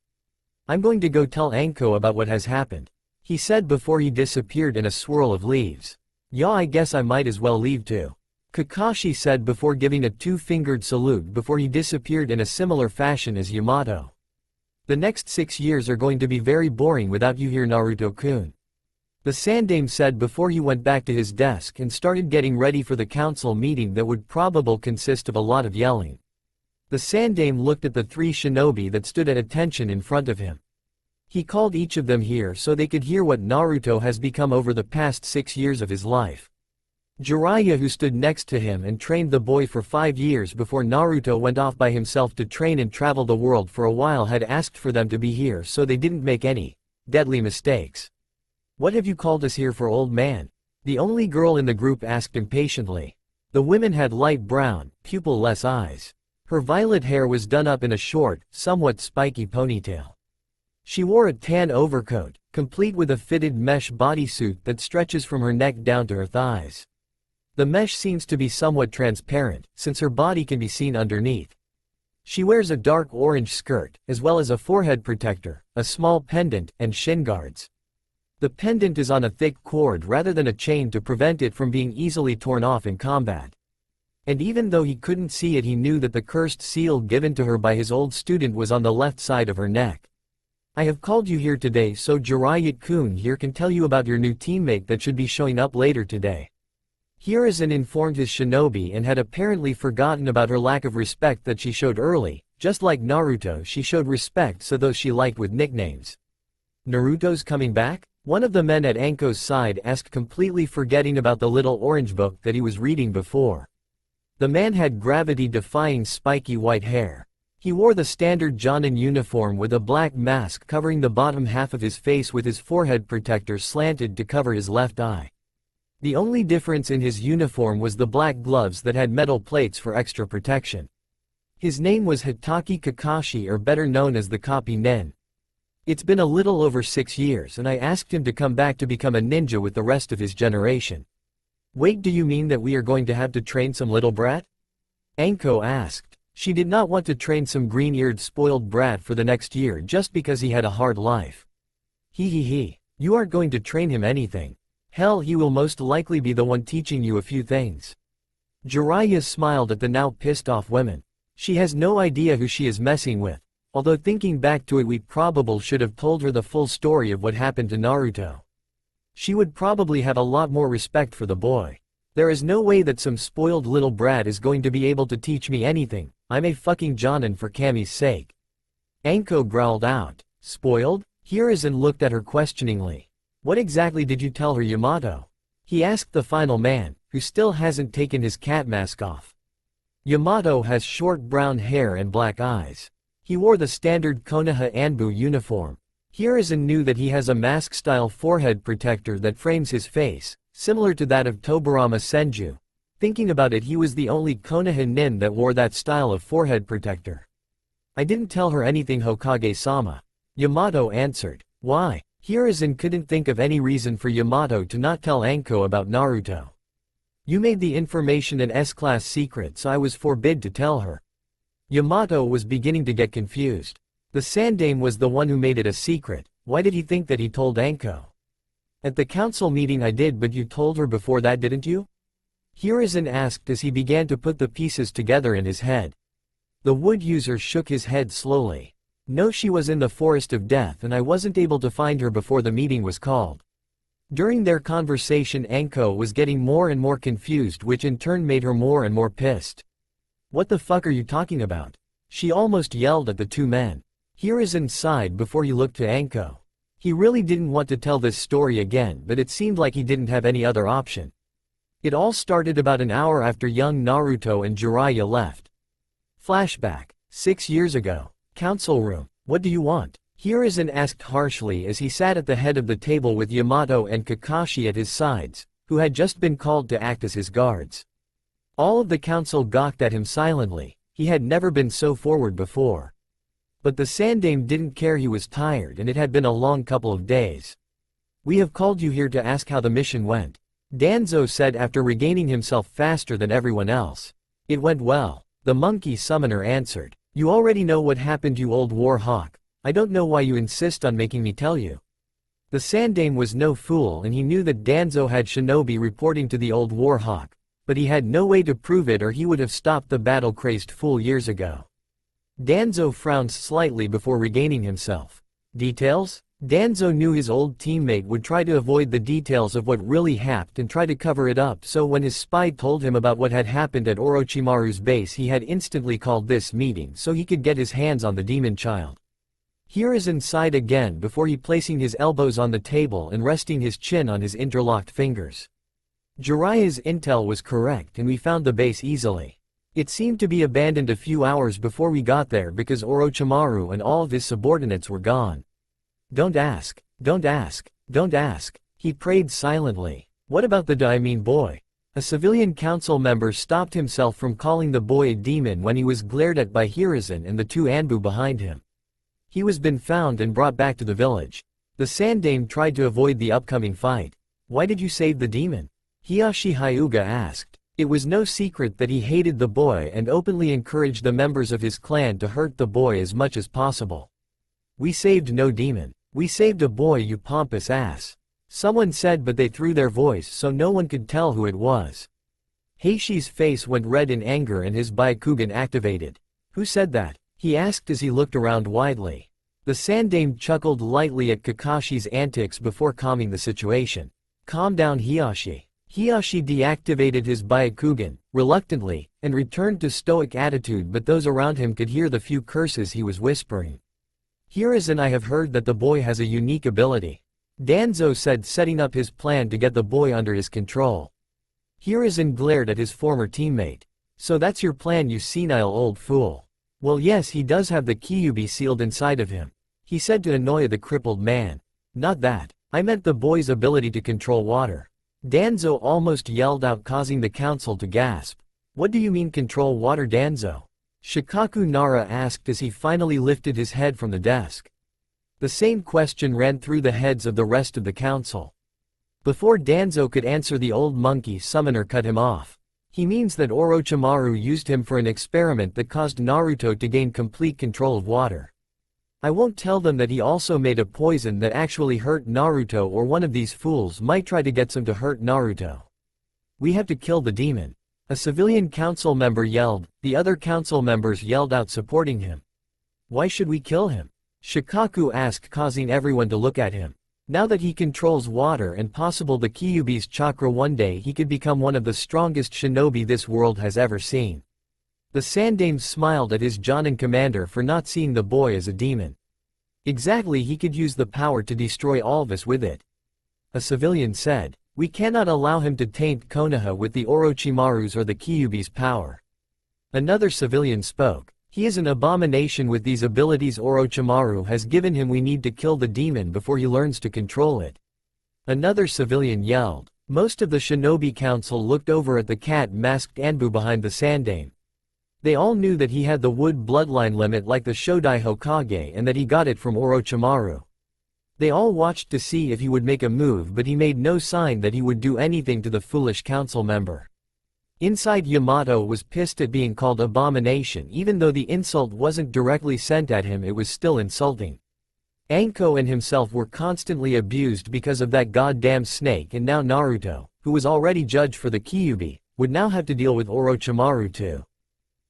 I'm going to go tell Anko about what has happened, he said before he disappeared in a swirl of leaves. Yeah, I guess I might as well leave too, Kakashi said before giving a 2-fingered salute before he disappeared in a similar fashion as Yamato. The next 6 years are going to be very boring without you here, Naruto-kun. the Sandame said before he went back to his desk and started getting ready for the council meeting that would probably consist of a lot of yelling. The Sandame looked at the 3 shinobi that stood at attention in front of him. He called each of them here so they could hear what Naruto has become over the past 6 years of his life. Jiraiya, who stood next to him and trained the boy for 5 years before Naruto went off by himself to train and travel the world for a while, had asked for them to be here so they didn't make any deadly mistakes. "What have you called us here for, old man?" the only girl in the group asked impatiently. The woman had light brown, pupil-less eyes. Her violet hair was done up in a short, somewhat spiky ponytail. She wore a tan overcoat, complete with a fitted mesh bodysuit that stretches from her neck down to her thighs. The mesh seems to be somewhat transparent, since her body can be seen underneath. She wears a dark orange skirt, as well as a forehead protector, a small pendant, and shin guards. The pendant is on a thick cord rather than a chain to prevent it from being easily torn off in combat. And even though he couldn't see it, he knew that the cursed seal given to her by his old student was on the left side of her neck. "I have called you here today so Jiraiya-kun here can tell you about your new teammate that should be showing up later today." Hiruzen informed his shinobi and had apparently forgotten about her lack of respect that she showed early. Just like Naruto, she showed respect to those she liked with nicknames. "Naruto's coming back?" one of the men at Anko's side asked, completely forgetting about the little orange book that he was reading before. The man had gravity-defying spiky white hair. He wore the standard Jonin uniform with a black mask covering the bottom half of his face, with his forehead protector slanted to cover his left eye. The only difference in his uniform was the black gloves that had metal plates for extra protection. His name was Hitaki Kakashi, or better known as the Copy Nen. "It's been a little over 6 years and I asked him to come back to become a ninja with the rest of his generation." "Wait, do you mean that we are going to have to train some little brat?" Anko asked. She did not want to train some green-eared spoiled brat for the next year just because he had a hard life. He. You aren't going to train him anything. Hell, he will most likely be the one teaching you a few things. Jiraiya smiled at the now pissed-off women. She has no idea who she is messing with. Although thinking back to it, we probably should have told her the full story of what happened to Naruto. She would probably have a lot more respect for the boy. "There is no way that some spoiled little brat is going to be able to teach me anything. I'm a fucking Jonin for Kami's sake." Anko growled out. "Spoiled?" Hiruzen looked at her questioningly. "What exactly did you tell her, Yamato?" he asked the final man, who still hasn't taken his cat mask off. Yamato has short brown hair and black eyes. He wore the standard Konoha Anbu uniform. Hiruzen knew that he has a mask-style forehead protector that frames his face, similar to that of Tobirama Senju. Thinking about it, he was the only Konoha nin that wore that style of forehead protector. "I didn't tell her anything, Hokage-sama," Yamato answered. "Why?" Hiruzen couldn't think of any reason for Yamato to not tell Anko about Naruto. "You made the information an S-class secret, so I was forbid to tell her." Yamato was beginning to get confused. The Sandame was the one who made it a secret. Why did he think that he told Anko? "At the council meeting I did, but you told her before that, didn't you?" Hiruzen asked as he began to put the pieces together in his head. The wood user shook his head slowly. "No, she was in the Forest of Death and I wasn't able to find her before the meeting was called." During their conversation, Anko was getting more and more confused, which in turn made her more and more pissed. "What the fuck are you talking about?" she almost yelled at the two men. Hiruzen sighed before he looked to Anko. He really didn't want to tell this story again, but it seemed like he didn't have any other option. It all started about an hour after young Naruto and Jiraiya left. Flashback. 6 years ago. Council room. "What do you want?" Hiruzen asked harshly as he sat at the head of the table with Yamato and Kakashi at his sides, who had just been called to act as his guards. All of the council gawked at him silently. He had never been so forward before. But the Sandame didn't care. He was tired and it had been a long couple of days. "We have called you here to ask how the mission went," Danzo said after regaining himself faster than everyone else. "It went well," the monkey summoner answered. "You already know what happened, you old war hawk. I don't know why you insist on making me tell you." The Sandame was no fool and he knew that Danzo had shinobi reporting to the old war hawk. But he had no way to prove it or he would have stopped the battle-crazed fool years ago. Danzo frowned slightly before regaining himself. "Details?" Danzo knew his old teammate would try to avoid the details of what really happened and try to cover it up, so when his spy told him about what had happened at Orochimaru's base, he had instantly called this meeting so he could get his hands on the demon child. Hiruzen sighed again before he placing his elbows on the table and resting his chin on his interlocked fingers. Jiraiya's intel was correct and we found the base easily. It seemed to be abandoned a few hours before we got there because Orochimaru and all of his subordinates were gone. Don't ask, don't ask, don't ask, he prayed silently. What about the boy? A civilian council member stopped himself from calling the boy a demon when he was glared at by Hiruzen and the two Anbu behind him. He was been found and brought back to the village. The Sandaime tried to avoid the upcoming fight. Why did you save the demon? Hiashi Hyuga asked. It was no secret that he hated the boy and openly encouraged the members of his clan to hurt the boy as much as possible. We saved no demon. We saved a boy, you pompous ass. Someone said, but they threw their voice so no one could tell who it was. Heishi's face went red in anger and his Byakugan activated. Who said that? He asked as he looked around widely. The Sandaime chuckled lightly at Kakashi's antics before calming the situation. Calm down, Hiashi. Hiashi deactivated his Byakugan, reluctantly, and returned to stoic attitude, but those around him could hear the few curses he was whispering. Hiruzen, I have heard that the boy has a unique ability. Danzo said, setting up his plan to get the boy under his control. Hiruzen glared at his former teammate. So that's your plan, you senile old fool. Well yes, he does have the Kyuubi sealed inside of him, he said to annoy the crippled man. Not that. I meant the boy's ability to control water. Danzo almost yelled out, causing the council to gasp. What do you mean control water, Danzo? Shikaku Nara asked as he finally lifted his head from the desk. The same question ran through the heads of the rest of the council. Before Danzo could answer, the old monkey summoner cut him off. He means that Orochimaru used him for an experiment that caused Naruto to gain complete control of water. I won't tell them that he also made a poison that actually hurt Naruto, or one of these fools might try to get some to hurt Naruto. We have to kill the demon. A civilian council member yelled. The other council members yelled out, supporting him. Why should we kill him? Shikaku asked, causing everyone to look at him. Now that he controls water and possible the Kyuubi's chakra, one day he could become one of the strongest shinobi this world has ever seen. The Sandaime smiled at his Jonin commander for not seeing the boy as a demon. Exactly, he could use the power to destroy all of us with it. A civilian said. We cannot allow him to taint Konoha with the Orochimaru's or the Kyuubi's power. Another civilian spoke. He is an abomination with these abilities Orochimaru has given him. We need to kill the demon before he learns to control it. Another civilian yelled. Most of the shinobi council looked over at the cat-masked Anbu behind the Sandaime. They all knew that he had the wood bloodline limit like the Shodai Hokage and that he got it from Orochimaru. They all watched to see if he would make a move, but he made no sign that he would do anything to the foolish council member. Inside, Yamato was pissed at being called abomination. Even though the insult wasn't directly sent at him, it was still insulting. Anko and himself were constantly abused because of that goddamn snake, and now Naruto, who was already judged for the Kyuubi, would now have to deal with Orochimaru too.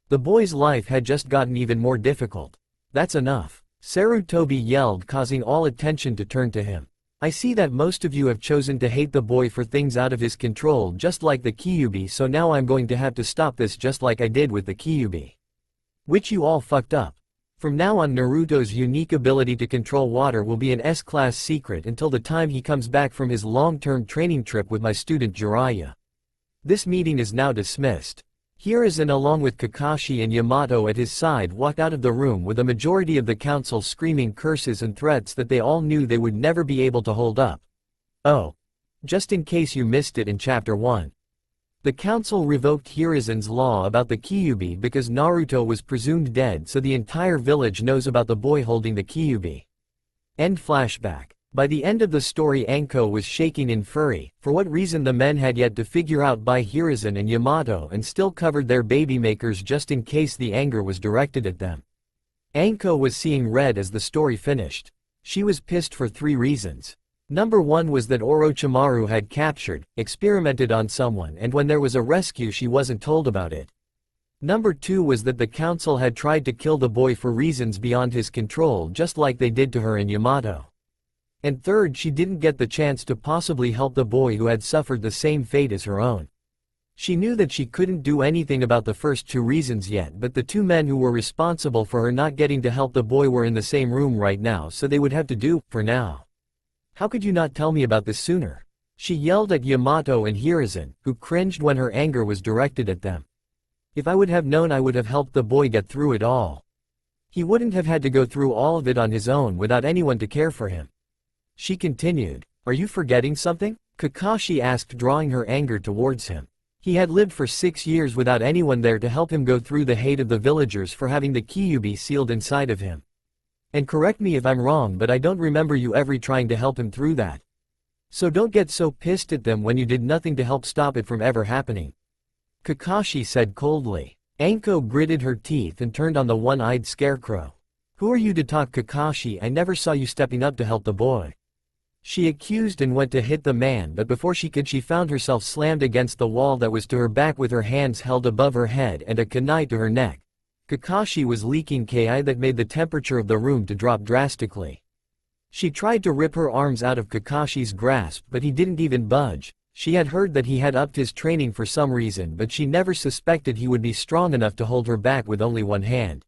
The boy's life had just gotten even more difficult. That's enough. Sarutobi yelled, causing all attention to turn to him. I see that most of you have chosen to hate the boy for things out of his control, just like the Kyuubi, so now I'm going to have to stop this just like I did with the Kyuubi. Which you all fucked up. From now on, Naruto's unique ability to control water will be an S-class secret until the time he comes back from his long-term training trip with my student Jiraiya. This meeting is now dismissed. Hiruzen, along with Kakashi and Yamato at his side, walked out of the room with a majority of the council screaming curses and threats that they all knew they would never be able to hold up. Oh. Just in case you missed it in Chapter 1. The council revoked Hiruzen's law about the Kyuubi because Naruto was presumed dead, so the entire village knows about the boy holding the Kyuubi. End flashback. By the end of the story, Anko was shaking in fury, for what reason the men had yet to figure out by Hiruzen and Yamato, and still covered their baby makers just in case the anger was directed at them. Anko was seeing red as the story finished. She was pissed for 3 reasons. Number 1 was that Orochimaru had captured, experimented on someone, and when there was a rescue she wasn't told about it. Number 2 was that the council had tried to kill the boy for reasons beyond his control, just like they did to her and Yamato. And third, she didn't get the chance to possibly help the boy who had suffered the same fate as her own. She knew that she couldn't do anything about the first two reasons yet, but the two men who were responsible for her not getting to help the boy were in the same room right now, so they would have to do, for now. How could you not tell me about this sooner? She yelled at Yamato and Hiruzen, who cringed when her anger was directed at them. If I would have known, I would have helped the boy get through it all. He wouldn't have had to go through all of it on his own without anyone to care for him. She continued. Are you forgetting something? Kakashi asked, drawing her anger towards him. He had lived for 6 years without anyone there to help him go through the hate of the villagers for having the Kyuubi sealed inside of him. And correct me if I'm wrong, but I don't remember you ever trying to help him through that. So don't get so pissed at them when you did nothing to help stop it from ever happening. Kakashi said coldly. Anko gritted her teeth and turned on the one-eyed scarecrow. Who are you to talk, Kakashi? I never saw you stepping up to help the boy. She accused and went to hit the man, but before she could, she found herself slammed against the wall that was to her back with her hands held above her head and a kunai to her neck. Kakashi was leaking ki that made the temperature of the room to drop drastically. She tried to rip her arms out of Kakashi's grasp, but he didn't even budge. She had heard that he had upped his training for some reason, but she never suspected he would be strong enough to hold her back with only one hand.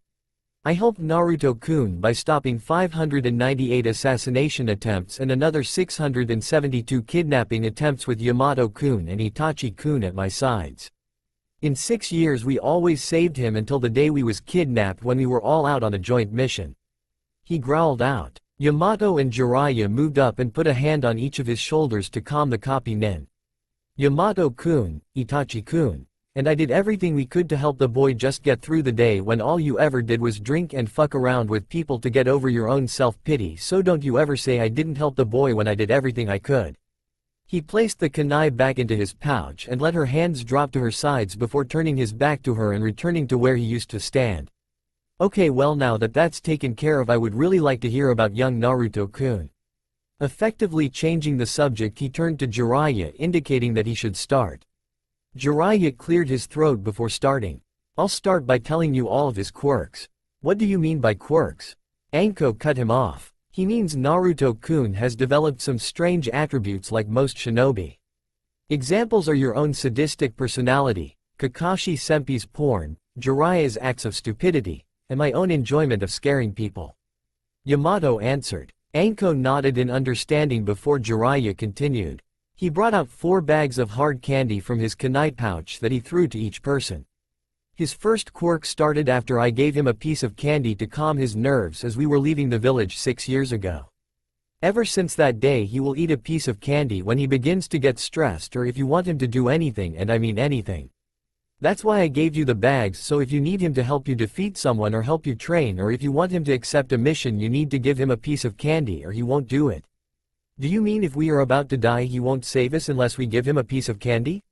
I helped Naruto-kun by stopping 598 assassination attempts and another 672 kidnapping attempts with Yamato-kun and Itachi-kun at my sides. In 6 years we always saved him until the day we was kidnapped, when we were all out on a joint mission. He growled out. Yamato and Jiraiya moved up and put a hand on each of his shoulders to calm the copy nin. Yamato-kun, Itachi-kun, and I did everything we could to help the boy just get through the day when all you ever did was drink and fuck around with people to get over your own self-pity, so don't you ever say I didn't help the boy when I did everything I could. He placed the kunai back into his pouch and let her hands drop to her sides before turning his back to her and returning to where he used to stand. Okay, well, now that that's taken care of, I would really like to hear about young Naruto-kun. Effectively changing the subject, he turned to Jiraiya, indicating that he should start. Jiraiya cleared his throat before starting. I'll start by telling you all of his quirks. What do you mean by quirks? Anko cut him off. He means Naruto-kun has developed some strange attributes like most shinobi. Examples are your own sadistic personality, Kakashi Senpai's porn, Jiraiya's acts of stupidity, and my own enjoyment of scaring people. Yamato answered. Anko nodded in understanding before Jiraiya continued. He brought out 4 bags of hard candy from his kunai pouch that he threw to each person. His first quirk started after I gave him a piece of candy to calm his nerves as we were leaving the village 6 years ago. Ever since that day he will eat a piece of candy when he begins to get stressed or if you want him to do anything, and I mean anything. That's why I gave you the bags, so if you need him to help you defeat someone or help you train, or if you want him to accept a mission, you need to give him a piece of candy or he won't do it. Do you mean if we are about to die he won't save us unless we give him a piece of candy?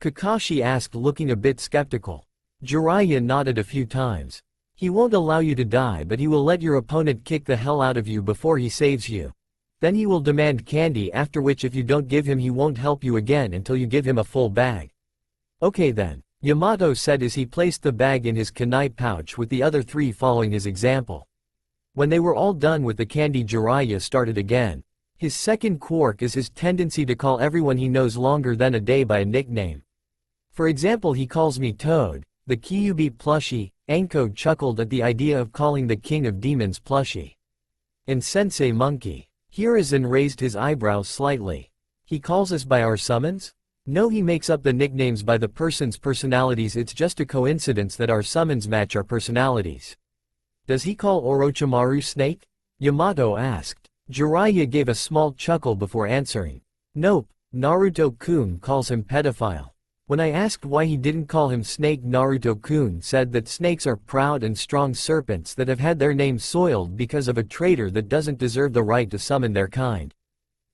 Kakashi asked, looking a bit skeptical. Jiraiya nodded a few times. He won't allow you to die, but he will let your opponent kick the hell out of you before he saves you. Then he will demand candy, after which if you don't give him he won't help you again until you give him a full bag. Okay then, Yamato said as he placed the bag in his kunai pouch with the other 3 following his example. When they were all done with the candy, Jiraiya started again. His second quirk is his tendency to call everyone he knows longer than a day by a nickname. For example, he calls me Toad, the Kyuubi plushie. Anko chuckled at the idea of calling the King of Demons plushie. And Sensei Monkey. Hiruzen raised his eyebrows slightly. He calls us by our summons? No, he makes up the nicknames by the person's personalities. It's just a coincidence that our summons match our personalities. Does he call Orochimaru Snake? Yamato asked. Jiraiya gave a small chuckle before answering. Nope, Naruto-kun calls him pedophile. When I asked why he didn't call him Snake, Naruto-kun said that snakes are proud and strong serpents that have had their names soiled because of a traitor that doesn't deserve the right to summon their kind.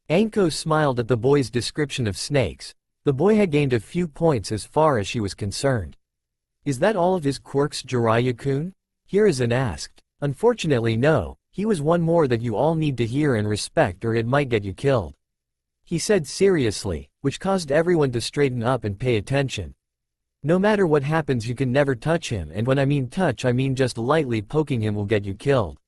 Anko smiled at the boy's description of snakes. The boy had gained a few points as far as she was concerned. Is that all of his quirks, Jiraiya-kun? Hiruzen asked. Unfortunately no, he was one more that you all need to hear and respect or it might get you killed. He said seriously, which caused everyone to straighten up and pay attention. No matter what happens you can never touch him, and when I mean touch I mean just lightly poking him will get you killed.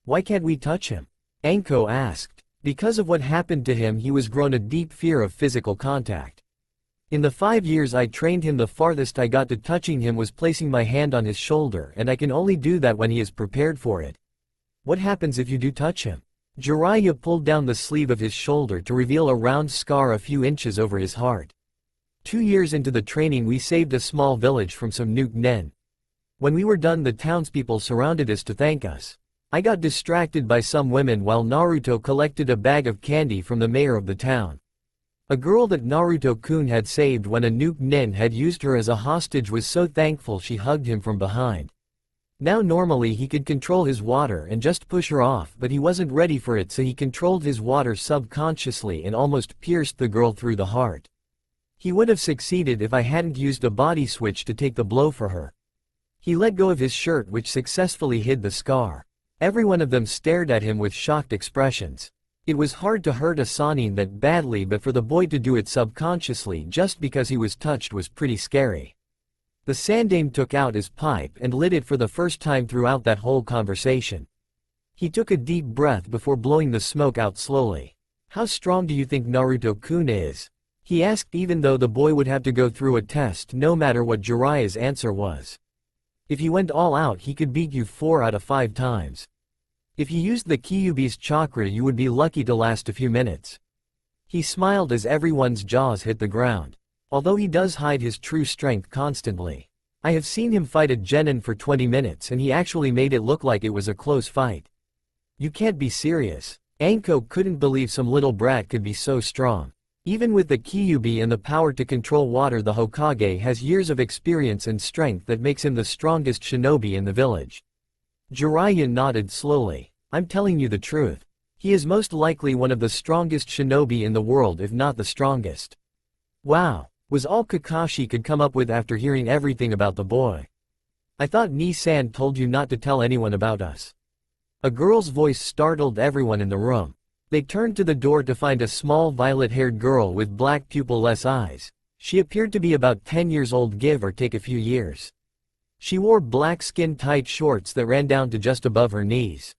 Why can't we touch him? Anko asked. Because of what happened to him, he was grown a deep fear of physical contact. In the 5 years I trained him, the farthest I got to touching him was placing my hand on his shoulder, and I can only do that when he is prepared for it. What happens if you do touch him? Jiraiya pulled down the sleeve of his shoulder to reveal a round scar a few inches over his heart. 2 years into the training we saved a small village from some nuke nen. When we were done, the townspeople surrounded us to thank us. I got distracted by some women while Naruto collected a bag of candy from the mayor of the town. A girl that Naruto-kun had saved when a nuke nen had used her as a hostage was so thankful she hugged him from behind. Now normally he could control his water and just push her off, but he wasn't ready for it, so he controlled his water subconsciously and almost pierced the girl through the heart. He would have succeeded if I hadn't used a body switch to take the blow for her. He let go of his shirt, which successfully hid the scar. Every one of them stared at him with shocked expressions. It was hard to hurt a Sannin that badly, but for the boy to do it subconsciously just because he was touched was pretty scary. The Sandaime took out his pipe and lit it for the first time throughout that whole conversation. He took a deep breath before blowing the smoke out slowly. "How strong do you think Naruto-kun is?" he asked, even though the boy would have to go through a test no matter what Jiraiya's answer was. "If he went all out, he could beat you 4 out of 5 times. If you used the Kyuubi's chakra, you would be lucky to last a few minutes." He smiled as everyone's jaws hit the ground. Although he does hide his true strength constantly. I have seen him fight a genin for 20 minutes and he actually made it look like it was a close fight. You can't be serious. Anko couldn't believe some little brat could be so strong. Even with the Kyuubi and the power to control water, the Hokage has years of experience and strength that makes him the strongest shinobi in the village. Jiraiya nodded slowly. "I'm telling you the truth. He is most likely one of the strongest shinobi in the world, if not the strongest." Wow, was all Kakashi could come up with after hearing everything about the boy. "I thought Ni-san told you not to tell anyone about us." A girl's voice startled everyone in the room. They turned to the door to find a small violet-haired girl with black pupil-less eyes. She appeared to be about 10 years old, give or take a few years. She wore black skin-tight shorts that ran down to just above her knees.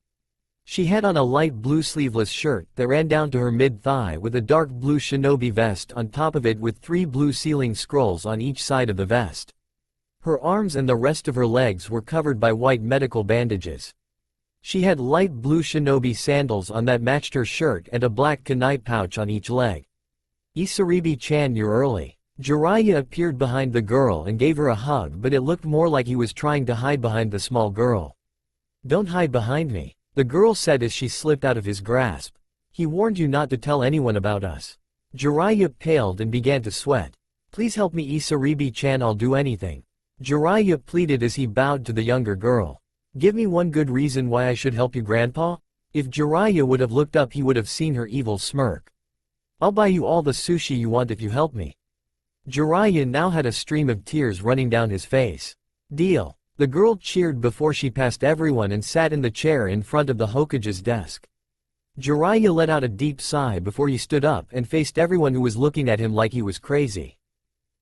She had on a light blue sleeveless shirt that ran down to her mid-thigh with a dark blue shinobi vest on top of it with 3 blue sealing scrolls on each side of the vest. Her arms and the rest of her legs were covered by white medical bandages. She had light blue shinobi sandals on that matched her shirt and a black kunai pouch on each leg. "Isaribi-chan, you're early." Jiraiya appeared behind the girl and gave her a hug, but it looked more like he was trying to hide behind the small girl. "Don't hide behind me," the girl said as she slipped out of his grasp. "He warned you not to tell anyone about us." Jiraiya paled and began to sweat. "Please help me, Isaribi-chan, I'll do anything." Jiraiya pleaded as he bowed to the younger girl. "Give me one good reason why I should help you, Grandpa?" If Jiraiya would have looked up, he would have seen her evil smirk. "I'll buy you all the sushi you want if you help me." Jiraiya now had a stream of tears running down his face. "Deal." The girl cheered before she passed everyone and sat in the chair in front of the Hokage's desk. Jiraiya let out a deep sigh before he stood up and faced everyone who was looking at him like he was crazy.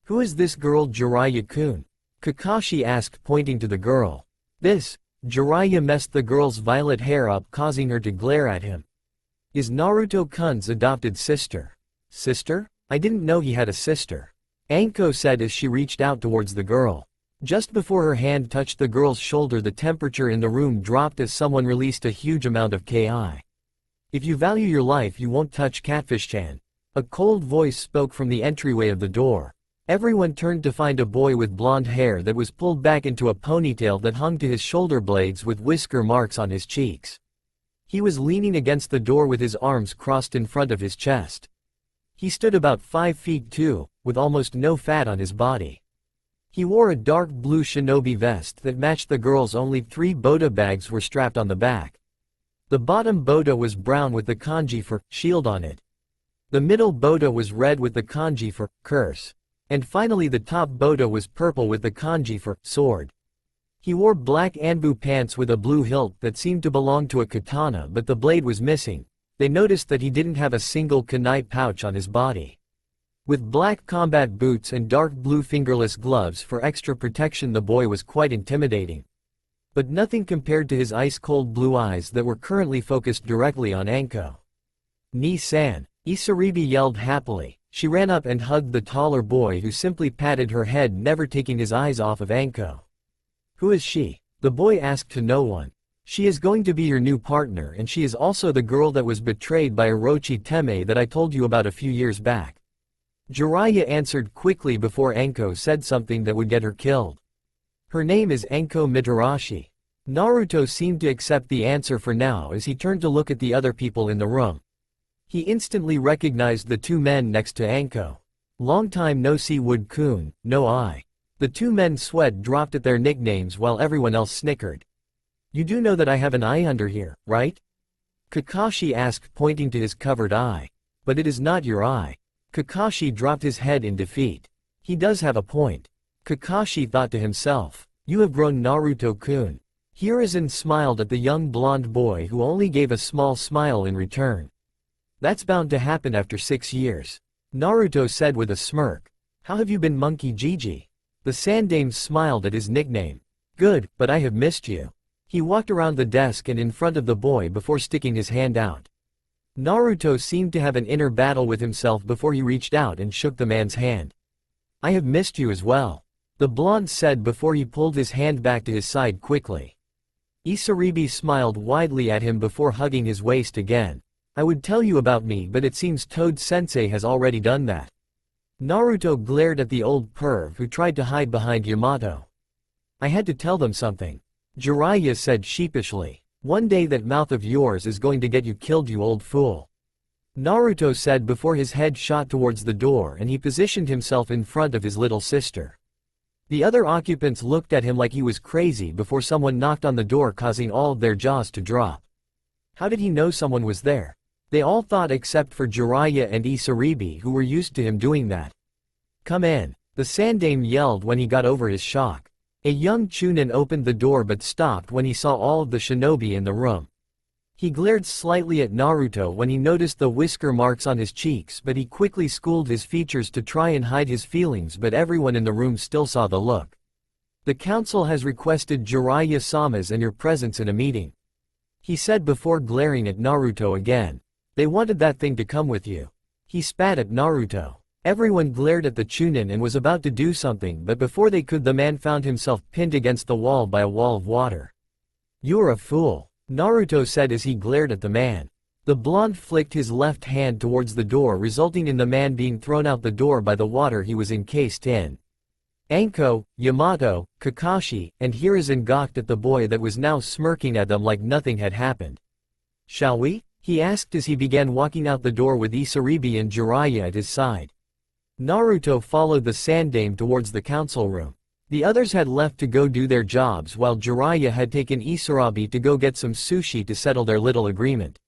"Who is this girl, Jiraiya-kun?" Kakashi asked, pointing to the girl. "This." Jiraiya messed the girl's violet hair up, causing her to glare at him. "Is Naruto-kun's adopted sister." "Sister? I didn't know he had a sister." Anko said as she reached out towards the girl. Just before her hand touched the girl's shoulder, the temperature in the room dropped as someone released a huge amount of Ki. "If you value your life, you won't touch Catfish-chan." A cold voice spoke from the entryway of the door. Everyone turned to find a boy with blonde hair that was pulled back into a ponytail that hung to his shoulder blades with whisker marks on his cheeks. He was leaning against the door with his arms crossed in front of his chest. He stood about 5 feet 2, with almost no fat on his body. He wore a dark blue shinobi vest that matched the girl's. Only 3 boda bags were strapped on the back. The bottom boda was brown with the kanji for shield on it. The middle boda was red with the kanji for curse. And finally the top boda was purple with the kanji for sword. He wore black anbu pants with a blue hilt that seemed to belong to a katana, but the blade was missing. They noticed that he didn't have a single kunai pouch on his body. With black combat boots and dark blue fingerless gloves for extra protection, the boy was quite intimidating. But nothing compared to his ice-cold blue eyes that were currently focused directly on Anko. Ni-san. Isaribi yelled happily. She ran up and hugged the taller boy who simply patted her head, never taking his eyes off of Anko. Who is she? The boy asked to no one. She is going to be your new partner, and she is also the girl that was betrayed by Orochimaru that I told you about a few years back. Jiraiya answered quickly before Anko said something that would get her killed. Her name is Anko Mitarashi. Naruto seemed to accept the answer for now as he turned to look at the other people in the room. He instantly recognized the two men next to Anko. Long time no see, Wood-kun, no eye. The two men sweat dropped at their nicknames while everyone else snickered. You do know that I have an eye under here, right? Kakashi asked, pointing to his covered eye. But it is not your eye. Kakashi dropped his head in defeat. He does have a point. Kakashi thought to himself. You have grown, Naruto-kun. Hiruzen smiled at the young blonde boy who only gave a small smile in return. That's bound to happen after 6 years. Naruto said with a smirk. How have you been, Monkey Gigi? The Sandame smiled at his nickname. Good, but I have missed you. He walked around the desk and in front of the boy before sticking his hand out. Naruto seemed to have an inner battle with himself before he reached out and shook the man's hand. I have missed you as well. The blonde said before he pulled his hand back to his side quickly. Isaribi smiled widely at him before hugging his waist again. I would tell you about me, but it seems Toad-sensei has already done that. Naruto glared at the old perv who tried to hide behind Yamato. I had to tell them something. Jiraiya said sheepishly. One day that mouth of yours is going to get you killed, you old fool. Naruto said before his head shot towards the door and he positioned himself in front of his little sister. The other occupants looked at him like he was crazy before someone knocked on the door, causing all of their jaws to drop. How did he know someone was there? They all thought except for Jiraiya and Isaribi, who were used to him doing that. Come in, the Sandame yelled when he got over his shock. A young Chunin opened the door but stopped when he saw all of the shinobi in the room. He glared slightly at Naruto when he noticed the whisker marks on his cheeks, but he quickly schooled his features to try and hide his feelings, but everyone in the room still saw the look. The council has requested Jiraiya-sama's and your presence in a meeting. He said before glaring at Naruto again. They wanted that thing to come with you. He spat at Naruto. Everyone glared at the Chunin and was about to do something, but before they could, the man found himself pinned against the wall by a wall of water. You're a fool, Naruto said as he glared at the man. The blonde flicked his left hand towards the door, resulting in the man being thrown out the door by the water he was encased in. Anko, Yamato, Kakashi, and Hiruzen gawked at the boy that was now smirking at them like nothing had happened. Shall we? He asked as he began walking out the door with Isaribi and Jiraiya at his side. Naruto followed the Sandame towards the council room. The others had left to go do their jobs while Jiraiya had taken Isaribi to go get some sushi to settle their little agreement.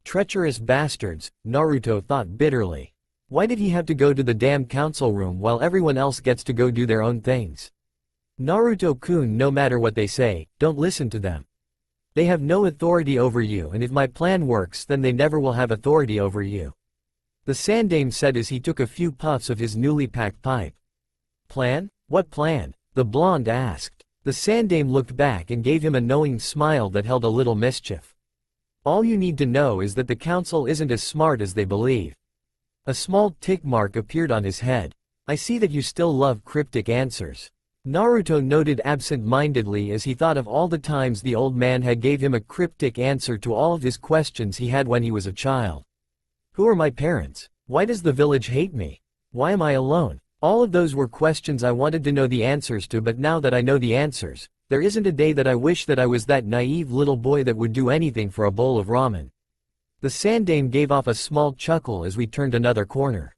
Treacherous bastards, Naruto thought bitterly. Why did he have to go to the damn council room while everyone else gets to go do their own things? Naruto-kun, no matter what they say, don't listen to them. They have no authority over you, and if my plan works then they never will have authority over you. The Sandame said as he took a few puffs of his newly packed pipe. Plan? What plan? The blonde asked. The Sandame looked back and gave him a knowing smile that held a little mischief. All you need to know is that the council isn't as smart as they believe. A small tick mark appeared on his head. I see that you still love cryptic answers. Naruto noted absent-mindedly as he thought of all the times the old man had gave him a cryptic answer to all of his questions he had when he was a child. Who are my parents? Why does the village hate me? Why am I alone? All of those were questions I wanted to know the answers to, but now that I know the answers, there isn't a day that I wish that I was that naive little boy that would do anything for a bowl of ramen. The Sandame gave off a small chuckle as we turned another corner.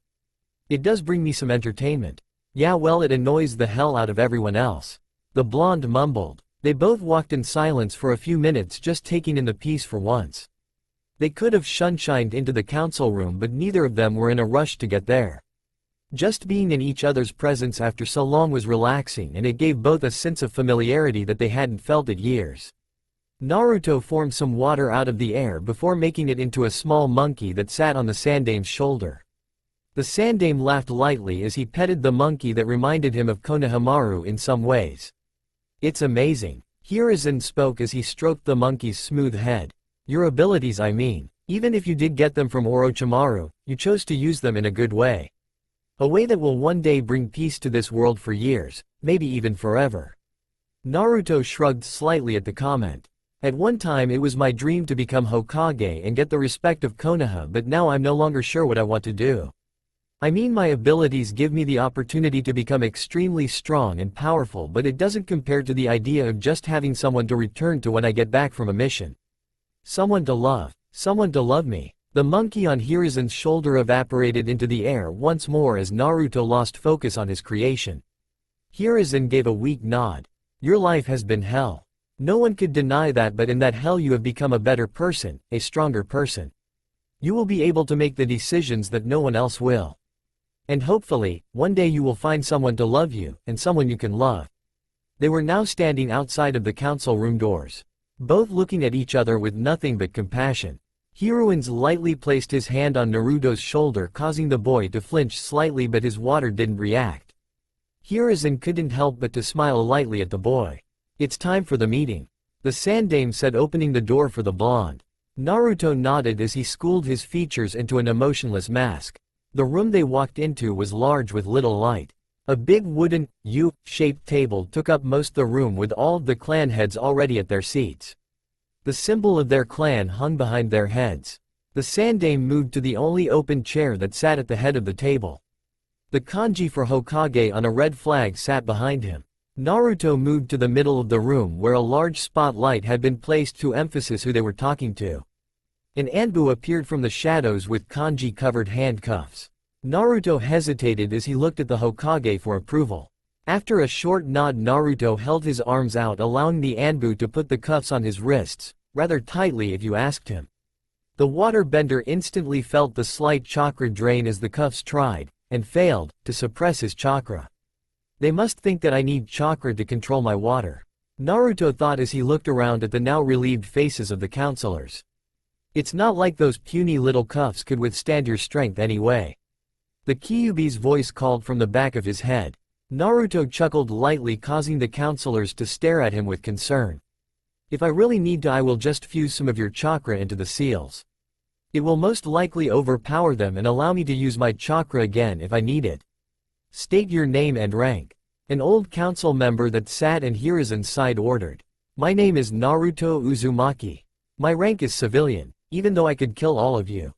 It does bring me some entertainment. Yeah, well, it annoys the hell out of everyone else. The blonde mumbled. They both walked in silence for a few minutes, just taking in the peace for once. They could have shunshined into the council room, but neither of them were in a rush to get there. Just being in each other's presence after so long was relaxing, and it gave both a sense of familiarity that they hadn't felt in years. Naruto formed some water out of the air before making it into a small monkey that sat on the Sandame's shoulder. The Sandame laughed lightly as he petted the monkey that reminded him of Konohamaru in some ways. It's amazing, Hiruzen spoke as he stroked the monkey's smooth head. Your abilities, I mean. Even if you did get them from Orochimaru, you chose to use them in a good way. A way that will one day bring peace to this world for years, maybe even forever. Naruto shrugged slightly at the comment. At one time it was my dream to become Hokage and get the respect of Konoha, but now I'm no longer sure what I want to do. I mean, my abilities give me the opportunity to become extremely strong and powerful, but it doesn't compare to the idea of just having someone to return to when I get back from a mission. Someone to love me. The monkey on Hiruzen's shoulder evaporated into the air once more as Naruto lost focus on his creation. Hiruzen gave a weak nod. Your life has been hell. No one could deny that, but in that hell you have become a better person, a stronger person. You will be able to make the decisions that no one else will. And hopefully, one day you will find someone to love you, and someone you can love. They were now standing outside of the council room doors, both looking at each other with nothing but compassion. Hiruzen lightly placed his hand on Naruto's shoulder, causing the boy to flinch slightly, but his water didn't react. Hiruzen couldn't help but to smile lightly at the boy. It's time for the meeting, the Sandaime said, opening the door for the blonde. Naruto nodded as he schooled his features into an emotionless mask. The room they walked into was large with little light. A big wooden, U-shaped table took up most of the room, with all of the clan heads already at their seats. The symbol of their clan hung behind their heads. The Sandaime moved to the only open chair that sat at the head of the table. The kanji for Hokage on a red flag sat behind him. Naruto moved to the middle of the room, where a large spotlight had been placed to emphasize who they were talking to. An Anbu appeared from the shadows with kanji-covered handcuffs. Naruto hesitated as he looked at the Hokage for approval. After a short nod, Naruto held his arms out, allowing the Anbu to put the cuffs on his wrists, rather tightly if you asked him. The waterbender instantly felt the slight chakra drain as the cuffs tried, and failed, to suppress his chakra. They must think that I need chakra to control my water, Naruto thought as he looked around at the now relieved faces of the counselors. It's not like those puny little cuffs could withstand your strength anyway. The Kyuubi's voice called from the back of his head. Naruto chuckled lightly, causing the counselors to stare at him with concern. If I really need to, I will just fuse some of your chakra into the seals. It will most likely overpower them and allow me to use my chakra again if I need it. State your name and rank. An old council member that sat and Hiruzen's side ordered. My name is Naruto Uzumaki. My rank is civilian, even though I could kill all of you.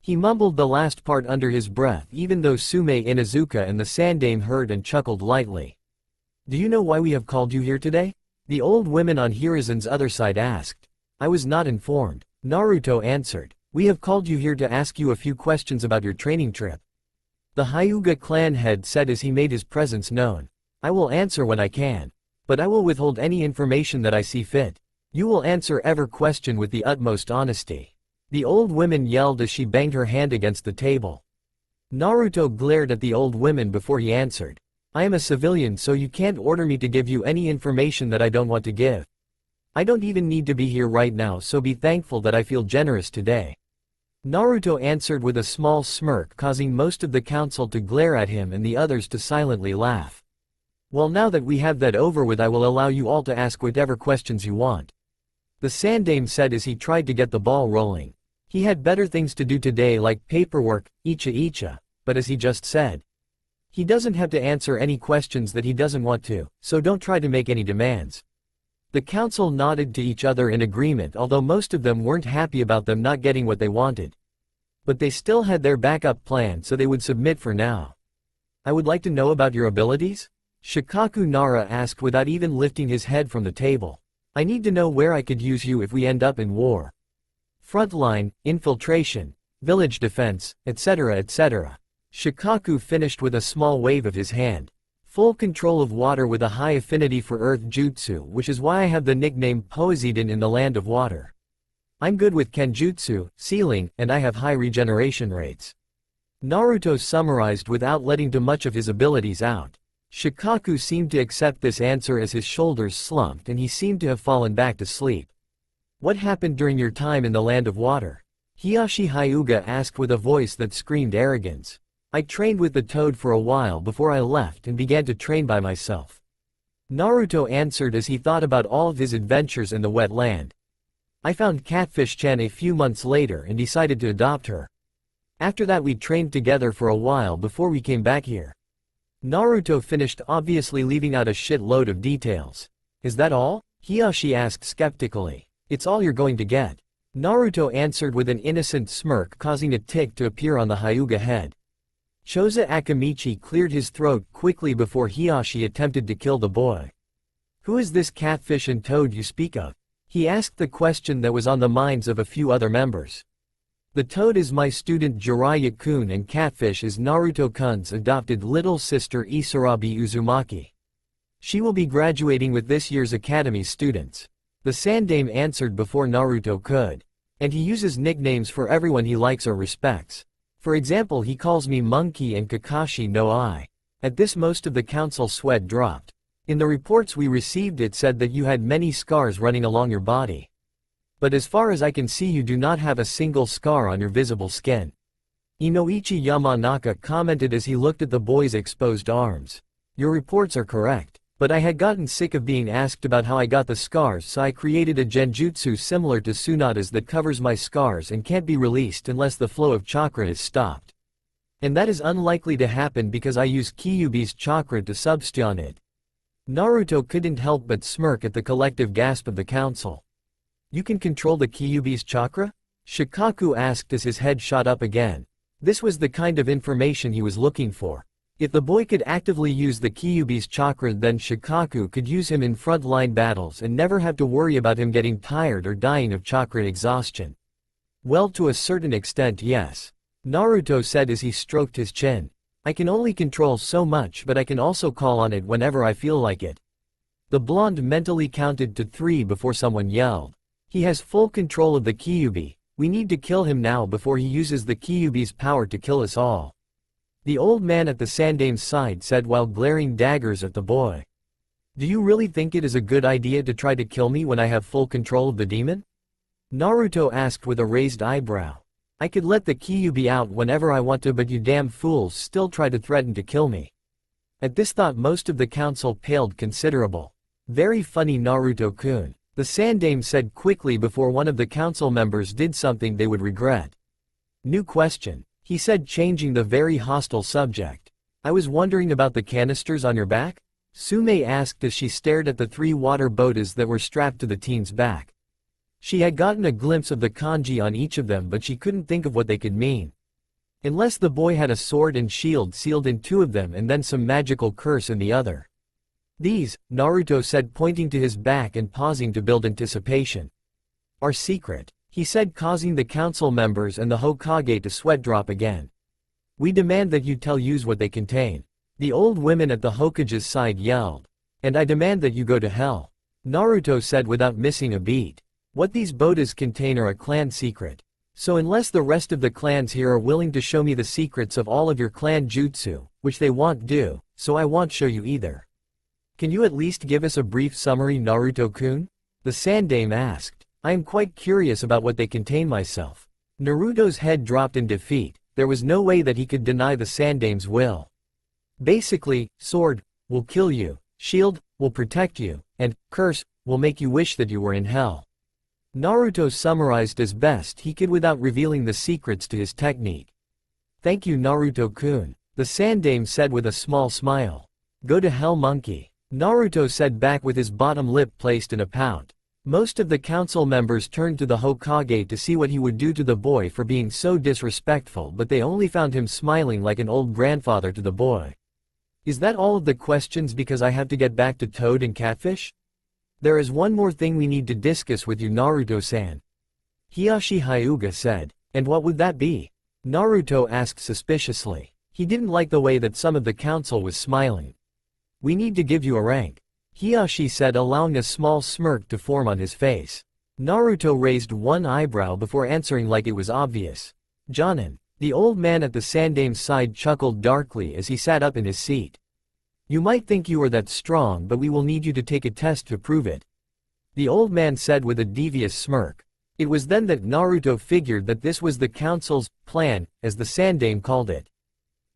He mumbled the last part under his breath, even though Sume Inuzuka and the Sandaime heard and chuckled lightly. Do you know why we have called you here today? The old woman on Hiruzen's other side asked. I was not informed, Naruto answered. We have called you here to ask you a few questions about your training trip. The Hyuga clan head said as he made his presence known. I will answer when I can. But I will withhold any information that I see fit. You will answer every question with the utmost honesty. The old woman yelled as she banged her hand against the table. Naruto glared at the old woman before he answered. I am a civilian, so you can't order me to give you any information that I don't want to give. I don't even need to be here right now, so be thankful that I feel generous today. Naruto answered with a small smirk, causing most of the council to glare at him and the others to silently laugh. Well, now that we have that over with, I will allow you all to ask whatever questions you want. The Sandaime said as he tried to get the ball rolling. He had better things to do today, like paperwork, icha, but as he just said, he doesn't have to answer any questions that he doesn't want to, so don't try to make any demands. The council nodded to each other in agreement, although most of them weren't happy about them not getting what they wanted. But they still had their backup plan, so they would submit for now. I would like to know about your abilities? Shikaku Nara asked without even lifting his head from the table. I need to know where I could use you if we end up in war. Frontline, infiltration, village defense, etc., etc. Shikaku finished with a small wave of his hand. Full control of water with a high affinity for earth jutsu, which is why I have the nickname Poseidon in the land of water. I'm good with kenjutsu, sealing, and I have high regeneration rates. Naruto summarized without letting too much of his abilities out. Shikaku seemed to accept this answer as his shoulders slumped and he seemed to have fallen back to sleep. What happened during your time in the land of water? Hiyashi Hyuga asked with a voice that screamed arrogance. I trained with the toad for a while before I left and began to train by myself. Naruto answered as he thought about all of his adventures in the wet land. I found Catfish-chan a few months later and decided to adopt her. After that we trained together for a while before we came back here." Naruto finished, obviously leaving out a shitload of details. "Is that all?" Hiyashi asked skeptically. "It's all you're going to get." Naruto answered with an innocent smirk, causing a tick to appear on the Hyuga head. Choza Akamichi cleared his throat quickly before Hiyashi attempted to kill the boy. "Who is this Catfish and Toad you speak of?" He asked the question that was on the minds of a few other members. "The Toad is my student Jiraiya-kun and Catfish is Naruto-kun's adopted little sister Isarabi Uzumaki. She will be graduating with this year's academy students." The Sandaime answered before Naruto could. "And he uses nicknames for everyone he likes or respects. For example, he calls me Monkey and Kakashi no I." At this most of the council sweat dropped. "In the reports we received it said that you had many scars running along your body. But as far as I can see you do not have a single scar on your visible skin." Inoichi Yamanaka commented as he looked at the boy's exposed arms. "Your reports are correct. But I had gotten sick of being asked about how I got the scars, so I created a genjutsu similar to Tsunada's that covers my scars and can't be released unless the flow of chakra is stopped. And that is unlikely to happen because I use Kyuubi's chakra to substitute it." Naruto couldn't help but smirk at the collective gasp of the council. "You can control the Kyuubi's chakra?" Shikaku asked as his head shot up again. This was the kind of information he was looking for. If the boy could actively use the Kyuubi's chakra, then Shikaku could use him in front-line battles and never have to worry about him getting tired or dying of chakra exhaustion. "Well, to a certain extent, yes," Naruto said as he stroked his chin. "I can only control so much, but I can also call on it whenever I feel like it." The blonde mentally counted to 3 before someone yelled. "He has full control of the Kyuubi. We need to kill him now before he uses the Kyuubi's power to kill us all." The old man at the Sandaime's side said while glaring daggers at the boy. "Do you really think it is a good idea to try to kill me when I have full control of the demon?" Naruto asked with a raised eyebrow. "I could let the Kyuubi out whenever I want to, but you damn fools still try to threaten to kill me." At this thought most of the council paled considerable. "Very funny, Naruto-kun," the Sandaime said quickly before one of the council members did something they would regret. "New question," he said, changing the very hostile subject. "I was wondering about the canisters on your back?" Sume asked as she stared at the 3 water botas that were strapped to the teen's back. She had gotten a glimpse of the kanji on each of them, but she couldn't think of what they could mean. Unless the boy had a sword and shield sealed in 2 of them and then some magical curse in the other. "These," Naruto said, pointing to his back and pausing to build anticipation, "are secret," he said, causing the council members and the Hokage to sweat drop again. "We demand that you tell us what they contain." The old women at the Hokage's side yelled. "And I demand that you go to hell," Naruto said without missing a beat. "What these botas contain are a clan secret. So unless the rest of the clans here are willing to show me the secrets of all of your clan jutsu, which they won't do, so I won't show you either." "Can you at least give us a brief summary, Naruto-kun?" the Sandaime asked. "I am quite curious about what they contain myself." Naruto's head dropped in defeat. There was no way that he could deny the Sandaime's will. "Basically, sword will kill you, shield will protect you, and curse will make you wish that you were in hell." Naruto summarized as best he could without revealing the secrets to his technique. "Thank you, Naruto-kun," the Sandaime said with a small smile. "Go to hell, monkey," Naruto said back with his bottom lip placed in a pout. Most of the council members turned to the Hokage to see what he would do to the boy for being so disrespectful, but they only found him smiling like an old grandfather to the boy. "Is that all of the questions because I have to get back to Toad and Catfish?" "There is one more thing we need to discuss with you, Naruto-san," Hiyashi Hyuga said. "And what would that be?" Naruto asked suspiciously. He didn't like the way that some of the council was smiling. "We need to give you a rank," Hiyashi said, allowing a small smirk to form on his face. Naruto raised one eyebrow before answering like it was obvious. "Jonin." The old man at the Sandaime's side chuckled darkly as he sat up in his seat. "You might think you are that strong, but we will need you to take a test to prove it," the old man said with a devious smirk. It was then that Naruto figured that this was the council's plan, as the Sandaime called it.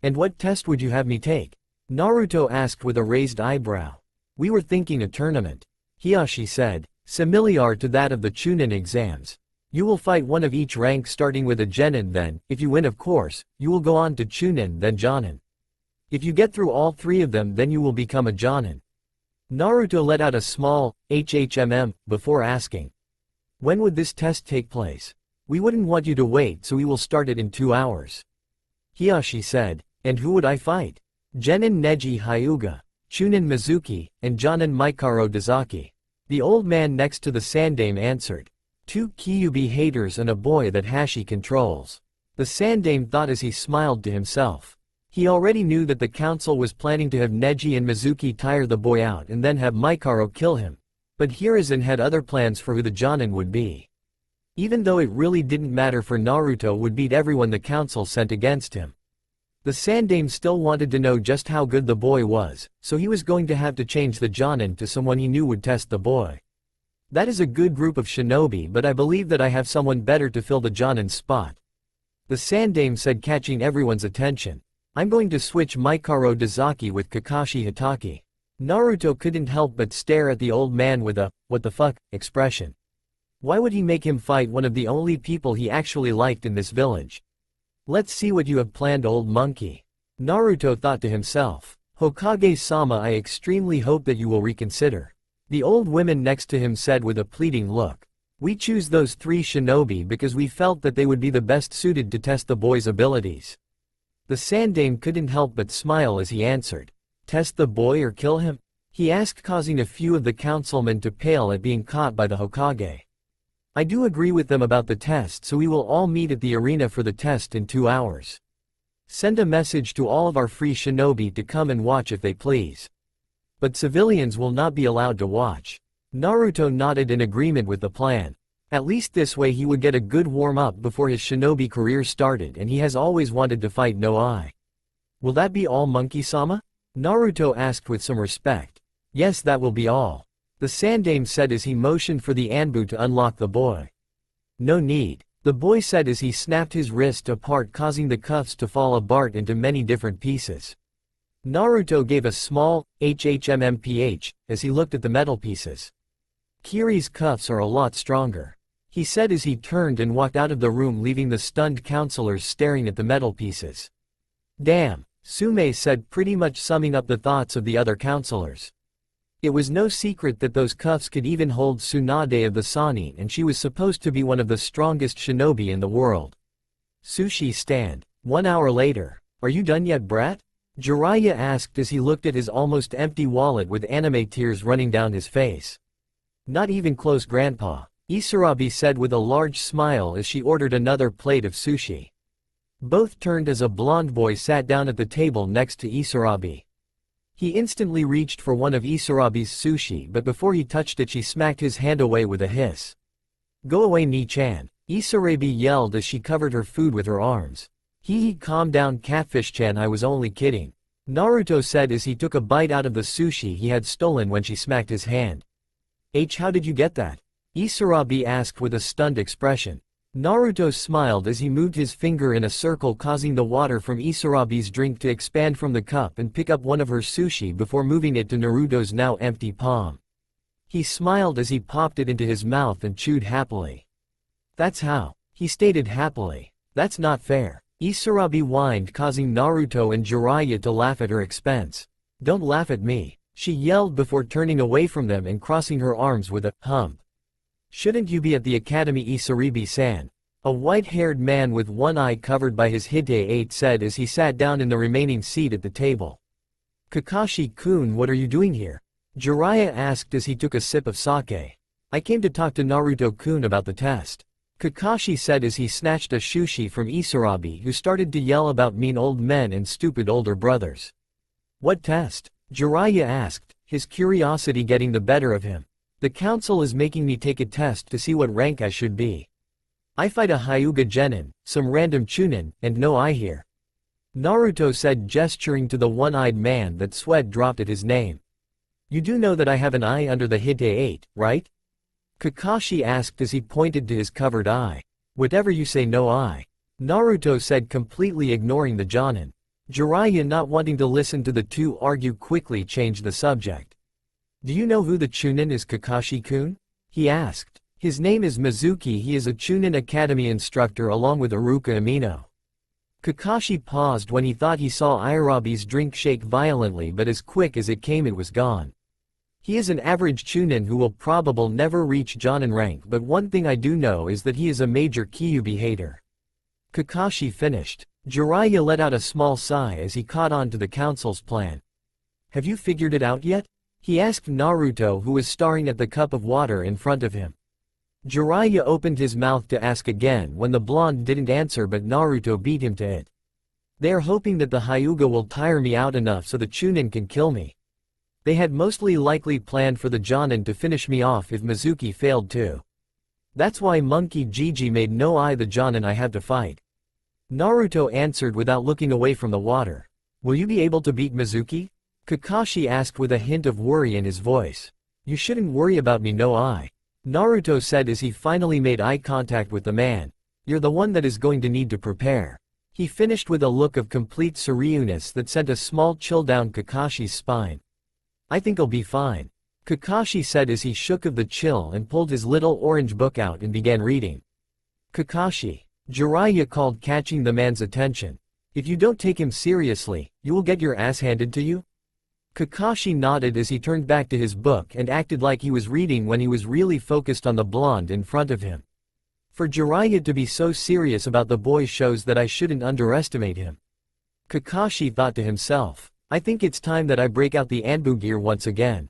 "And what test would you have me take?" Naruto asked with a raised eyebrow. "We were thinking a tournament," Hiyashi said. similar to that of the Chunin exams. You will fight one of each rank starting with a Genin, then, if you win of course, you will go on to Chunin then Jonin. If you get through all 3 of them then you will become a Jonin. Naruto let out a small, HHMM, before asking. When would this test take place? We wouldn't want you to wait so we will start it in 2 hours. Hiyashi said. And who would I fight? Genin Neji Hyuga, Chunin Mizuki, and Jonin Mikaro Dazaki. The old man next to the Sandame answered. 2 Kyuubi haters and a boy that Hashi controls. The Sandame thought as he smiled to himself. He already knew that the council was planning to have Neji and Mizuki tire the boy out and then have Mikaro kill him. But Hiruzen had other plans for who the Jonin would be. Even though it really didn't matter for Naruto would beat everyone the council sent against him. The Sandame still wanted to know just how good the boy was, so he was going to have to change the Jonin to someone he knew would test the boy. That is a good group of shinobi, but I believe that I have someone better to fill the Jonin's spot. The Sandame said, catching everyone's attention. I'm going to switch Mikaro Dazaki with Kakashi Hatake. Naruto couldn't help but stare at the old man with a, what the fuck, expression. Why would he make him fight one of the only people he actually liked in this village? Let's see what you have planned, old monkey. Naruto thought to himself. Hokage-sama, I extremely hope that you will reconsider. The old woman next to him said with a pleading look. We choose those 3 shinobi because we felt that they would be the best suited to test the boy's abilities. The Sandame couldn't help but smile as he answered. Test the boy or kill him? He asked, causing a few of the councilmen to pale at being caught by the Hokage. I do agree with them about the test, so we will all meet at the arena for the test in 2 hours. Send a message to all of our free shinobi to come and watch if they please. But civilians will not be allowed to watch. Naruto nodded in agreement with the plan. At least this way he would get a good warm-up before his shinobi career started, and he has always wanted to fight No-Ai. Will that be all, Monkey-sama? Naruto asked with some respect. Yes, that will be all. The Sandame said as he motioned for the Anbu to unlock the boy. No need, the boy said as he snapped his wrist apart, causing the cuffs to fall apart into many different pieces. Naruto gave a small, HHMMPH, as he looked at the metal pieces. Kiri's cuffs are a lot stronger, he said as he turned and walked out of the room, leaving the stunned counselors staring at the metal pieces. Damn, Sume said, pretty much summing up the thoughts of the other counselors. It was no secret that those cuffs could even hold Tsunade of the Sanin, and she was supposed to be one of the strongest shinobi in the world. Sushi stand. 1 hour later. Are you done yet, brat? Jiraiya asked as he looked at his almost empty wallet with anime tears running down his face. Not even close, grandpa, Isarabi said with a large smile as she ordered another plate of sushi. Both turned as a blonde boy sat down at the table next to Isarabi. He instantly reached for one of Isarabi's sushi, but before he touched it she smacked his hand away with a hiss. Go away, Ni-chan, Isarabi yelled as she covered her food with her arms. Hee, calm down, Catfish-chan, I was only kidding, Naruto said as he took a bite out of the sushi he had stolen when she smacked his hand. How did you get that? Isarabi asked with a stunned expression. Naruto smiled as he moved his finger in a circle, causing the water from Isarabi's drink to expand from the cup and pick up one of her sushi before moving it to Naruto's now empty palm. He smiled as he popped it into his mouth and chewed happily. That's how, he stated happily. That's not fair, Isarabi whined, causing Naruto and Jiraiya to laugh at her expense. Don't laugh at me, she yelled before turning away from them and crossing her arms with a hump. Shouldn't you be at the academy, Isaribi-san? A white-haired man with one eye covered by his hite said as he sat down in the remaining seat at the table. Kakashi-kun, what are you doing here? Jiraiya asked as he took a sip of sake. I came to talk to Naruto-kun about the test, Kakashi said as he snatched a sushi from Isarabi, who started to yell about mean old men and stupid older brothers. What test? Jiraiya asked, his curiosity getting the better of him. The council is making me take a test to see what rank I should be. I fight a Hyuga Genin, some random Chunin, and no I here, Naruto said, gesturing to the one-eyed man that sweat dropped at his name. You do know that I have an eye under the hite, right? Kakashi asked as he pointed to his covered eye. Whatever you say, no I, Naruto said, completely ignoring the Jonin. Jiraiya, not wanting to listen to the two argue, quickly changed the subject. Do you know who the Chunin is, Kakashi-kun? he asked. His name is Mizuki. He is a Chunin Academy instructor along with Iruka Amino. Kakashi paused when he thought he saw Irabi's drink shake violently, but as quick as it came it was gone. He is an average Chunin who will probably never reach Jonin rank, but one thing I do know is that he is a major Kyuubi hater. Kakashi finished. Jiraiya let out a small sigh as he caught on to the council's plan. Have you figured it out yet? He asked Naruto, who was staring at the cup of water in front of him. Jiraiya opened his mouth to ask again when the blonde didn't answer, but Naruto beat him to it. They are hoping that the Hyuga will tire me out enough so the Chunin can kill me. They had mostly likely planned for the Jonin to finish me off if Mizuki failed too. That's why Monkey Gigi made no eye the Jonin I have to fight. Naruto answered without looking away from the water. Will you be able to beat Mizuki? Kakashi asked with a hint of worry in his voice. You shouldn't worry about me, no eye. Naruto said as he finally made eye contact with the man. You're the one that is going to need to prepare. He finished with a look of complete seriousness that sent a small chill down Kakashi's spine. I think I'll be fine, Kakashi said as he shook of the chill and pulled his little orange book out and began reading. Kakashi, Jiraiya called, catching the man's attention. If you don't take him seriously, you will get your ass handed to you? Kakashi nodded as he turned back to his book and acted like he was reading when he was really focused on the blonde in front of him. For Jiraiya to be so serious about the boy shows that I shouldn't underestimate him. Kakashi thought to himself. I think it's time that I break out the Anbu gear once again.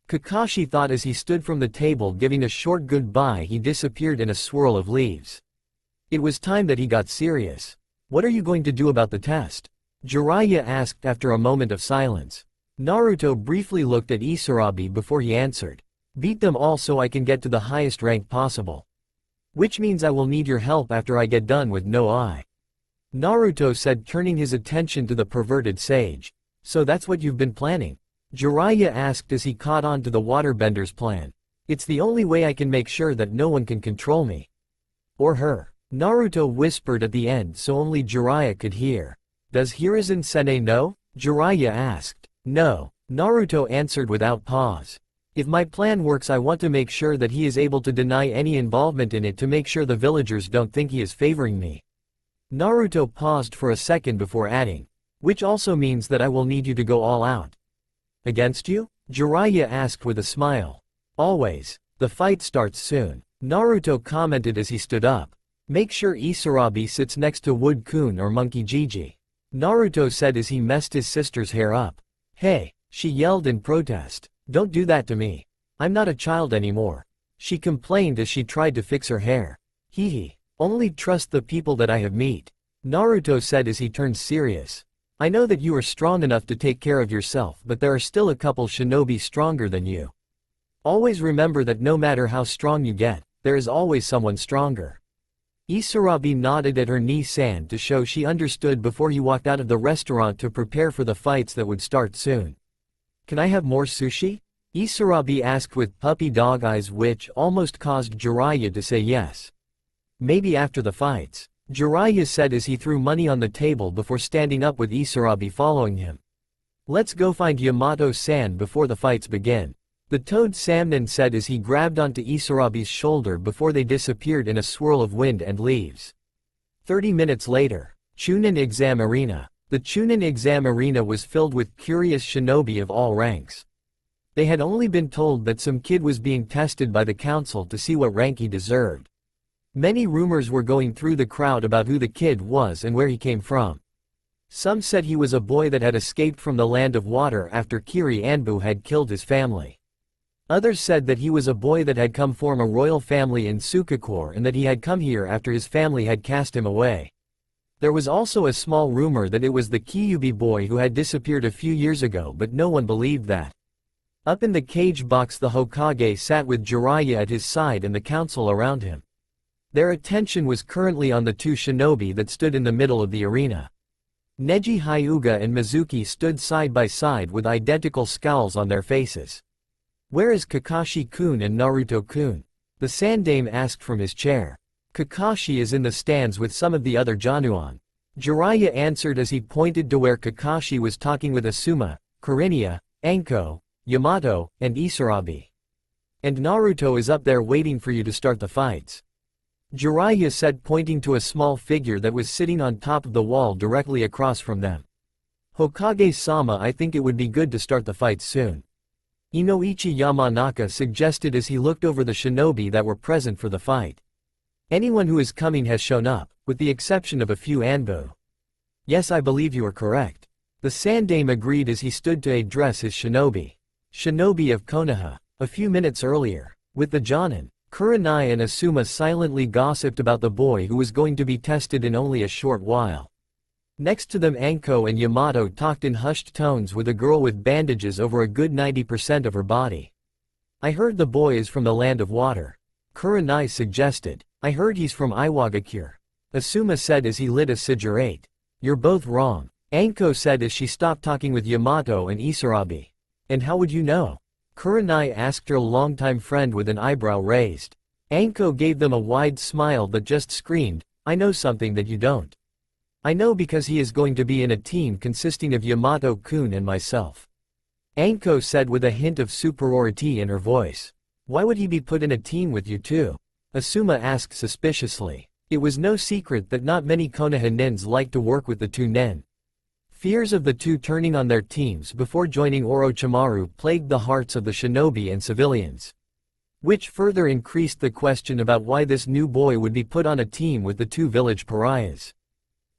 Kakashi thought as he stood from the table giving a short goodbye. He disappeared in a swirl of leaves. It was time that he got serious. What are you going to do about the test? Jiraiya asked after a moment of silence. Naruto briefly looked at Isarabi before he answered. Beat them all so I can get to the highest rank possible. Which means I will need your help after I get done with No Eye. Naruto said, turning his attention to the perverted sage. So that's what you've been planning? Jiraiya asked as he caught on to the waterbender's plan. It's the only way I can make sure that no one can control me. Or her. Naruto whispered at the end so only Jiraiya could hear. Does Hiruzen-sensei know? Jiraiya asked. No, Naruto answered without pause. If my plan works, I want to make sure that he is able to deny any involvement in it to make sure the villagers don't think he is favoring me. Naruto paused for a second before adding. Which also means that I will need you to go all out. Against you? Jiraiya asked with a smile. Always. The fight starts soon. Naruto commented as he stood up. Make sure Isarabi sits next to Wood-kun or Monkey Gigi. Naruto said as he messed his sister's hair up. Hey, she yelled in protest. Don't do that to me. I'm not a child anymore. She complained as she tried to fix her hair. Hee. Only trust the people that I have met. Naruto said as he turned serious. I know that you are strong enough to take care of yourself, but there are still a couple shinobi stronger than you. Always remember that no matter how strong you get, there is always someone stronger. Isarabi nodded at her knee-san to show she understood before he walked out of the restaurant to prepare for the fights that would start soon. Can I have more sushi? Isarabi asked with puppy dog eyes, which almost caused Jiraiya to say yes. Maybe after the fights. Jiraiya said as he threw money on the table before standing up with Isarabi following him. Let's go find Yamato-san before the fights begin. The Toad Samnin said as he grabbed onto Isarabi's shoulder before they disappeared in a swirl of wind and leaves. 30 minutes later. Chunin Exam Arena. The Chunin Exam Arena was filled with curious shinobi of all ranks. They had only been told that some kid was being tested by the council to see what rank he deserved. Many rumors were going through the crowd about who the kid was and where he came from. Some said he was a boy that had escaped from the land of water after Kiri Anbu had killed his family. Others said that he was a boy that had come from a royal family in Sukakor and that he had come here after his family had cast him away. There was also a small rumor that it was the Kyuubi boy who had disappeared a few years ago, but no one believed that. Up in the cage box, the Hokage sat with Jiraiya at his side and the council around him. Their attention was currently on the two shinobi that stood in the middle of the arena. Neji Hyuga and Mizuki stood side by side with identical scowls on their faces. Where is Kakashi-kun and Naruto-kun? The Sandame asked from his chair. Kakashi is in the stands with some of the other Januan. Jiraiya answered as he pointed to where Kakashi was talking with Asuma, Karinia, Anko, Yamato, and Isarabi. And Naruto is up there waiting for you to start the fights. Jiraiya said, pointing to a small figure that was sitting on top of the wall directly across from them. Hokage-sama, I think it would be good to start the fights soon. Inoichi Yamanaka suggested as he looked over the shinobi that were present for the fight. Anyone who is coming has shown up, with the exception of a few Anbu. Yes, I believe you are correct. The Sandaime agreed as he stood to address his shinobi. Shinobi of Konoha. A few minutes earlier, with the Jonin, Kurenai and Asuma silently gossiped about the boy who was going to be tested in only a short while. Next to them, Anko and Yamato talked in hushed tones with a girl with bandages over a good 90% of her body. I heard the boy is from the land of water. Kurenai suggested. I heard he's from Iwagakure. Asuma said as he lit a cigarette. You're both wrong, Anko said as she stopped talking with Yamato and Isarabi. And how would you know? Kurenai asked her longtime friend with an eyebrow raised. Anko gave them a wide smile that just screamed, I know something that you don't. I know because he is going to be in a team consisting of Yamato-kun and myself. Anko said with a hint of superiority in her voice. Why would he be put in a team with you two? Asuma asked suspiciously. It was no secret that not many Konoha nins liked to work with the two nen. Fears of the two turning on their teams before joining Orochimaru plagued the hearts of the shinobi and civilians. Which further increased the question about why this new boy would be put on a team with the two village pariahs.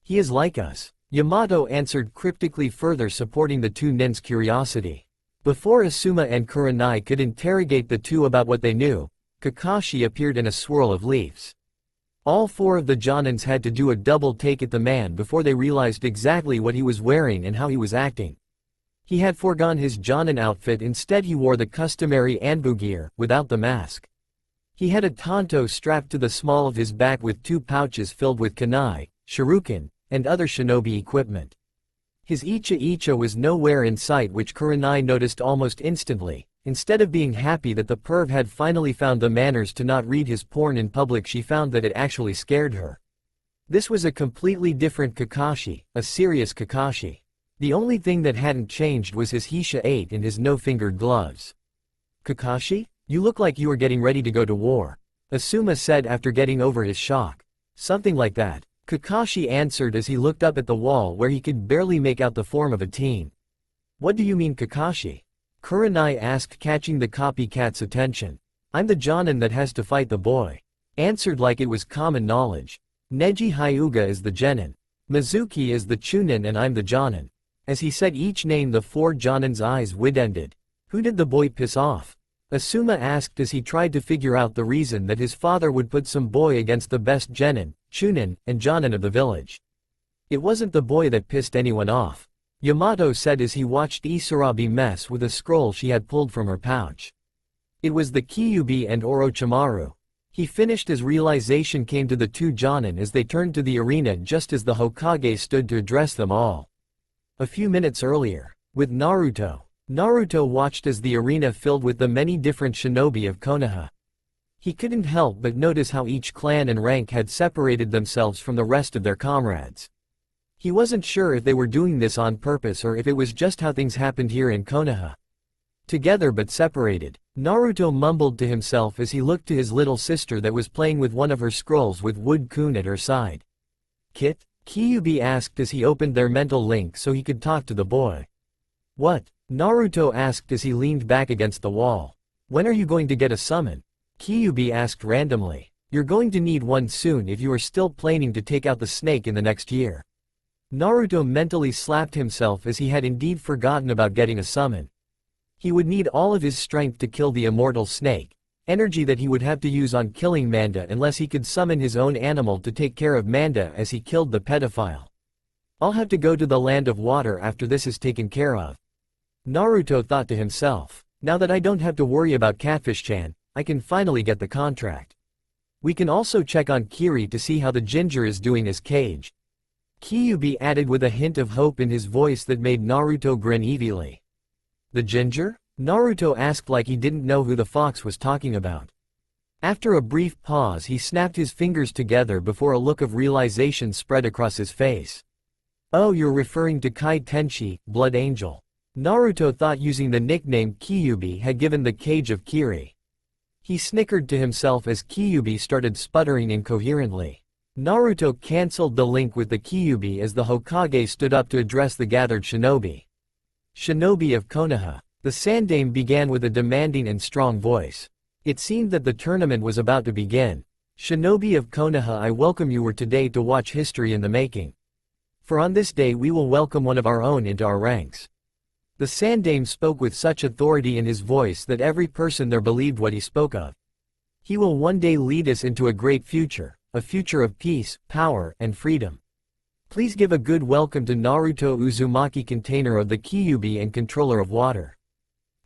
He is like us, Yamato answered cryptically, further supporting the two nins' curiosity. Before Asuma and Kurenai could interrogate the two about what they knew, Kakashi appeared in a swirl of leaves. All four of the Jonins had to do a double take at the man before they realized exactly what he was wearing and how he was acting. He had foregone his Jonin outfit, instead he wore the customary Anbu gear, without the mask. He had a tanto strapped to the small of his back with two pouches filled with kunai, shuriken, and other shinobi equipment. His icha was nowhere in sight, which Kurenai noticed almost instantly. Instead of being happy that the perv had finally found the manners to not read his porn in public, she found that it actually scared her. This was a completely different Kakashi, a serious Kakashi. The only thing that hadn't changed was his Hisha 8 and his no-fingered gloves. Kakashi? You look like you were getting ready to go to war, Asuma said after getting over his shock. Something like that, Kakashi answered as he looked up at the wall where he could barely make out the form of a team. What do you mean, Kakashi? Kurenai asked, catching the copycat's attention. I'm the Jonin that has to fight the boy. Answered like it was common knowledge. Neji Hyuga is the Genin. Mizuki is the Chunin and I'm the Jonin. As he said each name, the four Jonin's eyes widened. Who did the boy piss off? Asuma asked as he tried to figure out the reason that his father would put some boy against the best Genin, Chunin, and Jonin of the village. It wasn't the boy that pissed anyone off, Yamato said as he watched Isarabi mess with a scroll she had pulled from her pouch. It was the Kyuubi and Orochimaru. He finished as realization came to the two Jonin as they turned to the arena just as the Hokage stood to address them all. A few minutes earlier, with Naruto. Naruto watched as the arena filled with the many different shinobi of Konoha. He couldn't help but notice how each clan and rank had separated themselves from the rest of their comrades. He wasn't sure if they were doing this on purpose or if it was just how things happened here in Konoha. Together but separated, Naruto mumbled to himself as he looked to his little sister that was playing with one of her scrolls with Wood-kun at her side. Kit? Kyuubi asked as he opened their mental link so he could talk to the boy. What? Naruto asked as he leaned back against the wall. When are you going to get a summon? Kyuubi asked randomly. You're going to need one soon if you are still planning to take out the snake in the next year. Naruto mentally slapped himself as he had indeed forgotten about getting a summon. He would need all of his strength to kill the immortal snake, energy that he would have to use on killing Manda unless he could summon his own animal to take care of Manda as he killed the pedophile. I'll have to go to the land of water after this is taken care of. Naruto thought to himself, now that I don't have to worry about Catfish-chan, I can finally get the contract. We can also check on Kiri to see how the ginger is doing his cage. Kyuubi added with a hint of hope in his voice that made Naruto grin evilly. The ginger? Naruto asked like he didn't know who the fox was talking about. After a brief pause he snapped his fingers together before a look of realization spread across his face. Oh, you're referring to Kai Tenshi, Blood Angel. Naruto thought using the nickname Kyuubi had given the cage of Kiri. He snickered to himself as Kyuubi started sputtering incoherently. Naruto cancelled the link with the Kyuubi as the Hokage stood up to address the gathered shinobi. Shinobi of Konoha. The Sandaime began with a demanding and strong voice. It seemed that the tournament was about to begin. Shinobi of Konoha, I welcome you here today to watch history in the making. For on this day we will welcome one of our own into our ranks. The Sandaime spoke with such authority in his voice that every person there believed what he spoke of. He will one day lead us into a great future, a future of peace, power, and freedom. Please give a good welcome to Naruto Uzumaki, container of the Kyuubi and controller of water.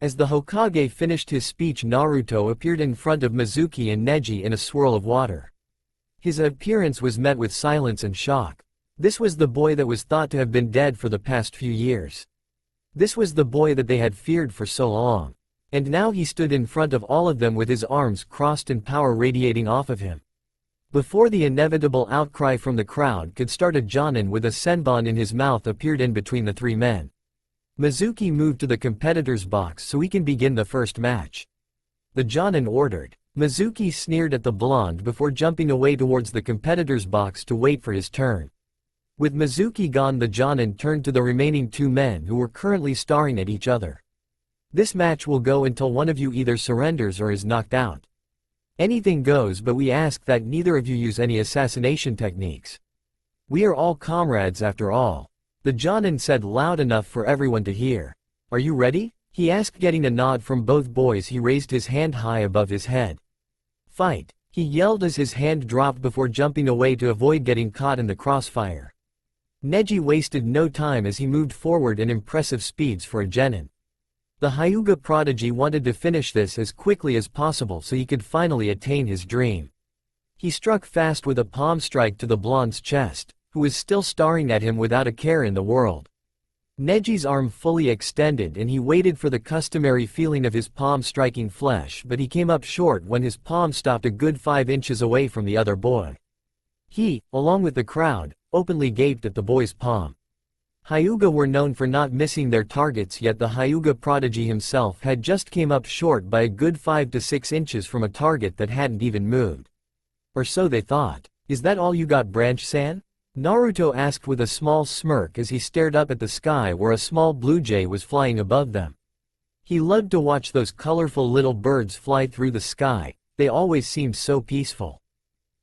As the Hokage finished his speech, Naruto appeared in front of Mizuki and Neji in a swirl of water. His appearance was met with silence and shock. This was the boy that was thought to have been dead for the past few years. This was the boy that they had feared for so long. And now he stood in front of all of them with his arms crossed and power radiating off of him. Before the inevitable outcry from the crowd could start, a Jonin with a senbon in his mouth appeared in between the three men. Mizuki moved to the competitor's box so we can begin the first match. The Jonin ordered. Mizuki sneered at the blonde before jumping away towards the competitor's box to wait for his turn. With Mizuki gone, the Jonin turned to the remaining two men who were currently staring at each other. This match will go until one of you either surrenders or is knocked out. Anything goes, but we ask that neither of you use any assassination techniques. We are all comrades after all. The Jonin said loud enough for everyone to hear. Are you ready? He asked, getting a nod from both boys. He raised his hand high above his head. Fight! He yelled as his hand dropped before jumping away to avoid getting caught in the crossfire. Neji wasted no time as he moved forward in impressive speeds for a genin. The Hyuga prodigy wanted to finish this as quickly as possible so he could finally attain his dream. He struck fast with a palm strike to the blonde's chest, who was still staring at him without a care in the world. Neji's arm fully extended and he waited for the customary feeling of his palm striking flesh, but he came up short when his palm stopped a good 5 inches away from the other boy. He, along with the crowd, openly gaped at the boy's palm. Hyuga were known for not missing their targets, yet the Hyuga prodigy himself had just came up short by a good 5 to 6 inches from a target that hadn't even moved. Or so they thought. Is that all you got, Branch-san? Naruto asked with a small smirk as he stared up at the sky where a small blue jay was flying above them. He loved to watch those colorful little birds fly through the sky, they always seemed so peaceful.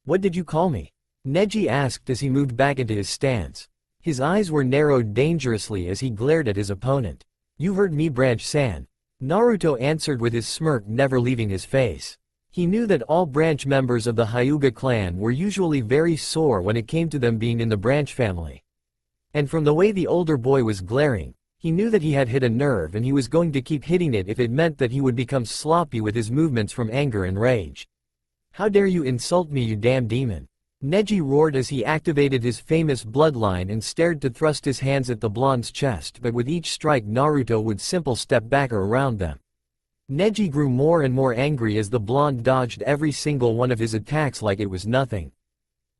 What did you call me? Neji asked as he moved back into his stance. His eyes were narrowed dangerously as he glared at his opponent. You heard me, Branch-san. Naruto answered with his smirk never leaving his face. He knew that all branch members of the Hyuga clan were usually very sore when it came to them being in the branch family. And from the way the older boy was glaring, he knew that he had hit a nerve and he was going to keep hitting it if it meant that he would become sloppy with his movements from anger and rage. How dare you insult me, you damn demon! Neji roared as he activated his famous bloodline and stared to thrust his hands at the blonde's chest, but with each strike Naruto would simply step back or around them. Neji grew more and more angry as the blonde dodged every single one of his attacks like it was nothing.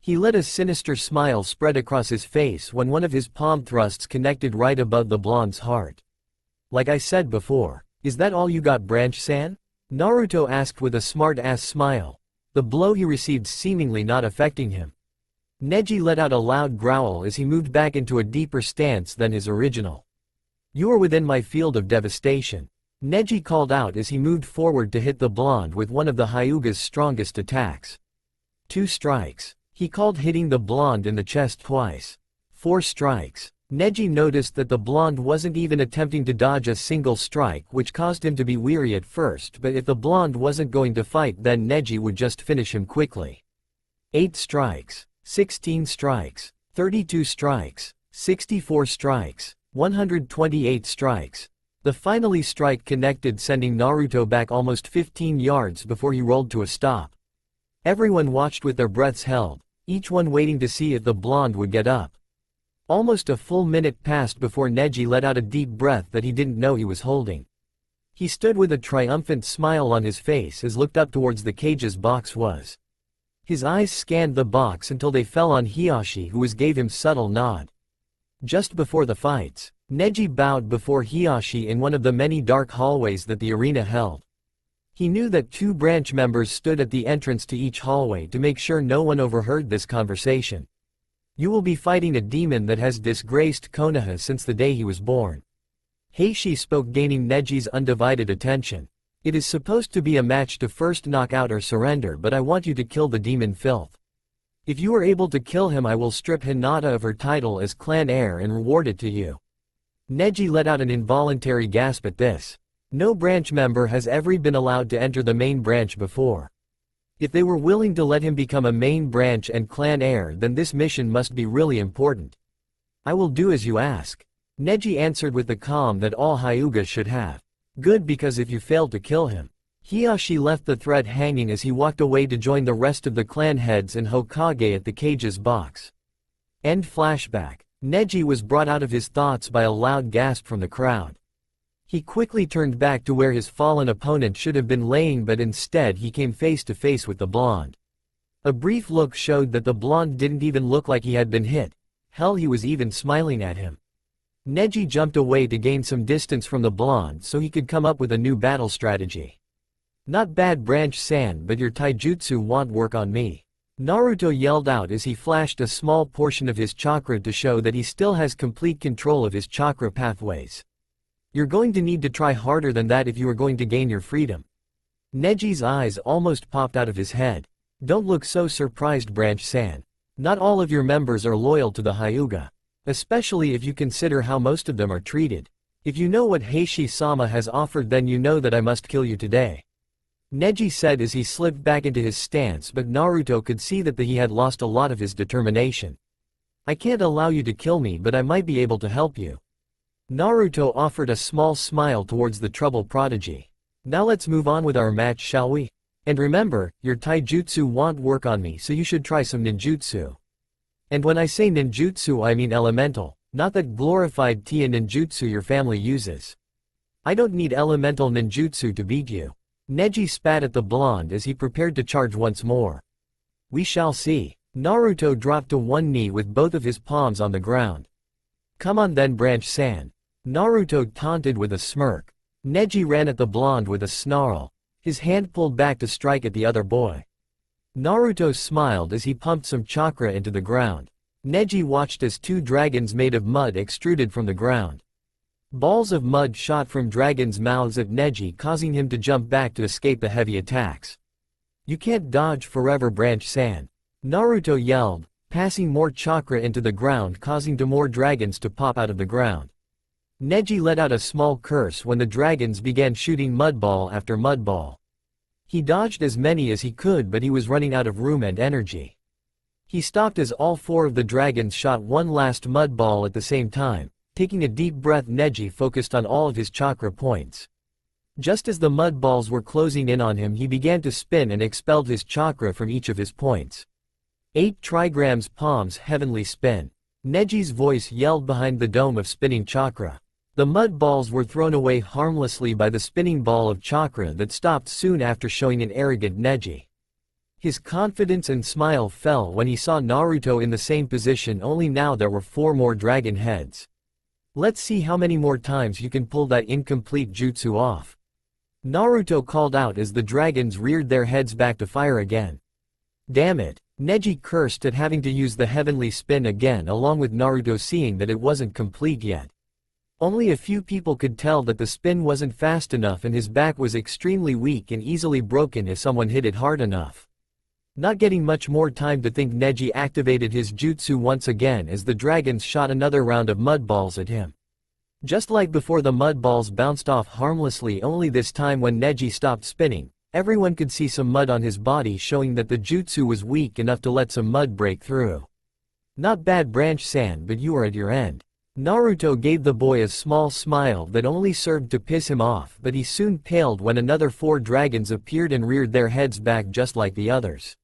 He let a sinister smile spread across his face when one of his palm thrusts connected right above the blonde's heart. Like I said before, is that all you got, Branch-san? Naruto asked with a smart-ass smile, the blow he received seemingly not affecting him. Neji let out a loud growl as he moved back into a deeper stance than his original. You are within my field of devastation. Neji called out as he moved forward to hit the blonde with one of the Hyuga's strongest attacks. 2 strikes. He called, hitting the blonde in the chest twice. 4 strikes. Neji noticed that the blonde wasn't even attempting to dodge a single strike, which caused him to be weary at first, but if the blonde wasn't going to fight, then Neji would just finish him quickly. 8 strikes. 16 strikes. 32 strikes. 64 strikes. 128 strikes. The finally strike connected, sending Naruto back almost 15 yards before he rolled to a stop. Everyone watched with their breaths held, each one waiting to see if the blonde would get up. Almost a full minute passed before Neji let out a deep breath that he didn't know he was holding. He stood with a triumphant smile on his face as looked up towards the cage's box was. His eyes scanned the box until they fell on Hiyashi, who gave him subtle nod. Just before the fights, Neji bowed before Hiyashi in one of the many dark hallways that the arena held. He knew that 2 branch members stood at the entrance to each hallway to make sure no one overheard this conversation. You will be fighting a demon that has disgraced Konoha since the day he was born. Heishi spoke, gaining Neji's undivided attention. It is supposed to be a match to first knock out or surrender, but I want you to kill the demon filth. If you are able to kill him, I will strip Hinata of her title as clan heir and reward it to you. Neji let out an involuntary gasp at this. No branch member has ever been allowed to enter the main branch before. If they were willing to let him become a main branch and clan heir, then this mission must be really important. I will do as you ask. Neji answered with the calm that all Hyuga should have. Good, because if you failed to kill him. Hiyashi left the thread hanging as he walked away to join the rest of the clan heads and Hokage at the cage's box. End flashback. Neji was brought out of his thoughts by a loud gasp from the crowd. He quickly turned back to where his fallen opponent should have been laying, but instead he came face to face with the blonde. A brief look showed that the blonde didn't even look like he had been hit. Hell, he was even smiling at him. Neji jumped away to gain some distance from the blonde so he could come up with a new battle strategy. Not bad, Branch-san, but your taijutsu won't work on me. Naruto yelled out as he flashed a small portion of his chakra to show that he still has complete control of his chakra pathways. You're going to need to try harder than that if you are going to gain your freedom. Neji's eyes almost popped out of his head. Don't look so surprised, Branch-san. Not all of your members are loyal to the Hyuga. Especially if you consider how most of them are treated. If you know what Heishi-sama has offered, then you know that I must kill you today. Neji said as he slipped back into his stance, but Naruto could see that he had lost a lot of his determination. I can't allow you to kill me, but I might be able to help you. Naruto offered a small smile towards the trouble prodigy. Now let's move on with our match, shall we? And remember, your taijutsu won't work on me, so you should try some ninjutsu. And when I say ninjutsu, I mean elemental, not that glorified tea ninjutsu your family uses. I don't need elemental ninjutsu to beat you. Neji spat at the blonde as he prepared to charge once more. We shall see. Naruto dropped to one knee with both of his palms on the ground. Come on then, Branch-san. Naruto taunted with a smirk. Neji ran at the blonde with a snarl. His hand pulled back to strike at the other boy. Naruto smiled as he pumped some chakra into the ground. Neji watched as 2 dragons made of mud extruded from the ground. Balls of mud shot from dragons' mouths at Neji, causing him to jump back to escape the heavy attacks. You can't dodge forever, Branch-san. Naruto yelled, passing more chakra into the ground, causing more dragons to pop out of the ground. Neji let out a small curse when the dragons began shooting mudball after mudball. He dodged as many as he could, but he was running out of room and energy. He stopped as all 4 of the dragons shot one last mudball at the same time. Taking a deep breath, Neji focused on all of his chakra points. Just as the mudballs were closing in on him, he began to spin and expelled his chakra from each of his points. 8 trigrams palms heavenly spin. Neji's voice yelled behind the dome of spinning chakra. The mud balls were thrown away harmlessly by the spinning ball of chakra that stopped soon after, showing an arrogant Neji. His confidence and smile fell when he saw Naruto in the same position, only now there were 4 more dragon heads. Let's see how many more times you can pull that incomplete jutsu off. Naruto called out as the dragons reared their heads back to fire again. Damn it. Neji cursed at having to use the heavenly spin again, along with Naruto seeing that it wasn't complete yet. Only a few people could tell that the spin wasn't fast enough and his back was extremely weak and easily broken if someone hit it hard enough. Not getting much more time to think, Neji activated his jutsu once again as the dragons shot another round of mud balls at him. Just like before, the mud balls bounced off harmlessly, only this time when Neji stopped spinning, everyone could see some mud on his body, showing that the jutsu was weak enough to let some mud break through. Not bad, Branch-san, but you are at your end. Naruto gave the boy a small smile that only served to piss him off, but he soon paled when another 4 dragons appeared and reared their heads back just like the others.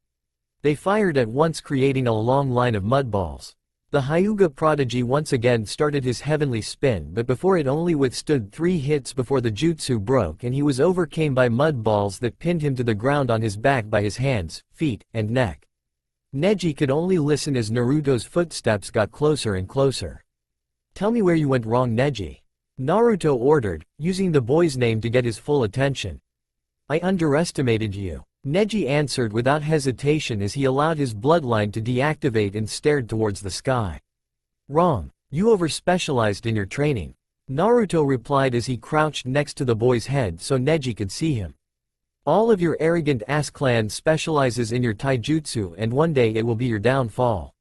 They fired at once, creating a long line of mudballs. The Hyuga prodigy once again started his heavenly spin, but before it only withstood 3 hits before the jutsu broke and he was overcome by mudballs that pinned him to the ground on his back by his hands, feet, and neck. Neji could only listen as Naruto's footsteps got closer and closer. Tell me where you went wrong, Neji. Naruto ordered, using the boy's name to get his full attention. I underestimated you. Neji answered without hesitation as he allowed his bloodline to deactivate and stared towards the sky. Wrong. You over-specialized in your training. Naruto replied as he crouched next to the boy's head so Neji could see him. All of your arrogant ass clan specializes in your taijutsu and one day it will be your downfall.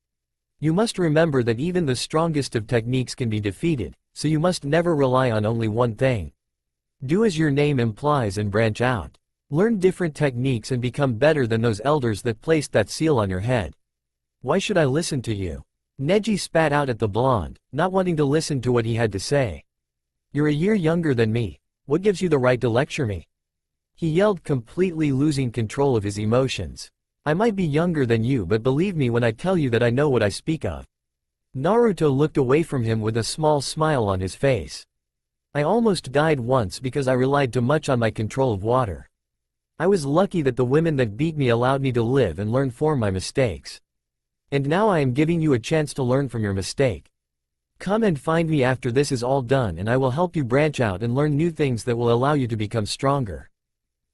You must remember that even the strongest of techniques can be defeated, so you must never rely on only one thing. Do as your name implies and branch out. Learn different techniques and become better than those elders that placed that seal on your head. Why should I listen to you? Neji spat out at the blonde, not wanting to listen to what he had to say. You're a year younger than me. What gives you the right to lecture me? He yelled, completely losing control of his emotions. I might be younger than you, but believe me when I tell you that I know what I speak of. Naruto looked away from him with a small smile on his face. I almost died once because I relied too much on my control of water. I was lucky that the women that beat me allowed me to live and learn from my mistakes. And now I am giving you a chance to learn from your mistake. Come and find me after this is all done and I will help you branch out and learn new things that will allow you to become stronger.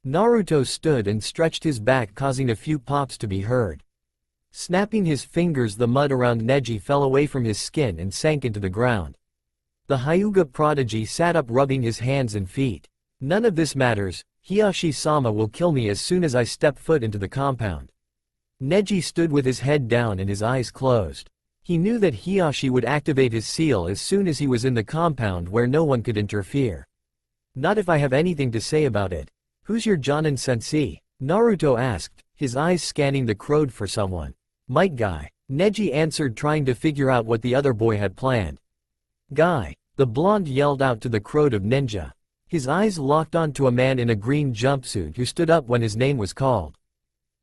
Naruto stood and stretched his back, causing a few pops to be heard. Snapping his fingers, the mud around Neji fell away from his skin and sank into the ground. The Hyuga prodigy sat up, rubbing his hands and feet. None of this matters. Hiyashi-sama will kill me as soon as I step foot into the compound. Neji stood with his head down and his eyes closed. He knew that Hiyashi would activate his seal as soon as he was in the compound where no one could interfere. Not if I have anything to say about it. Who's your Jonin sensei? Naruto asked, his eyes scanning the crowd for someone. Might Guy. Neji answered, trying to figure out what the other boy had planned. Guy. The blonde yelled out to the crowd of ninja. His eyes locked onto a man in a green jumpsuit who stood up when his name was called.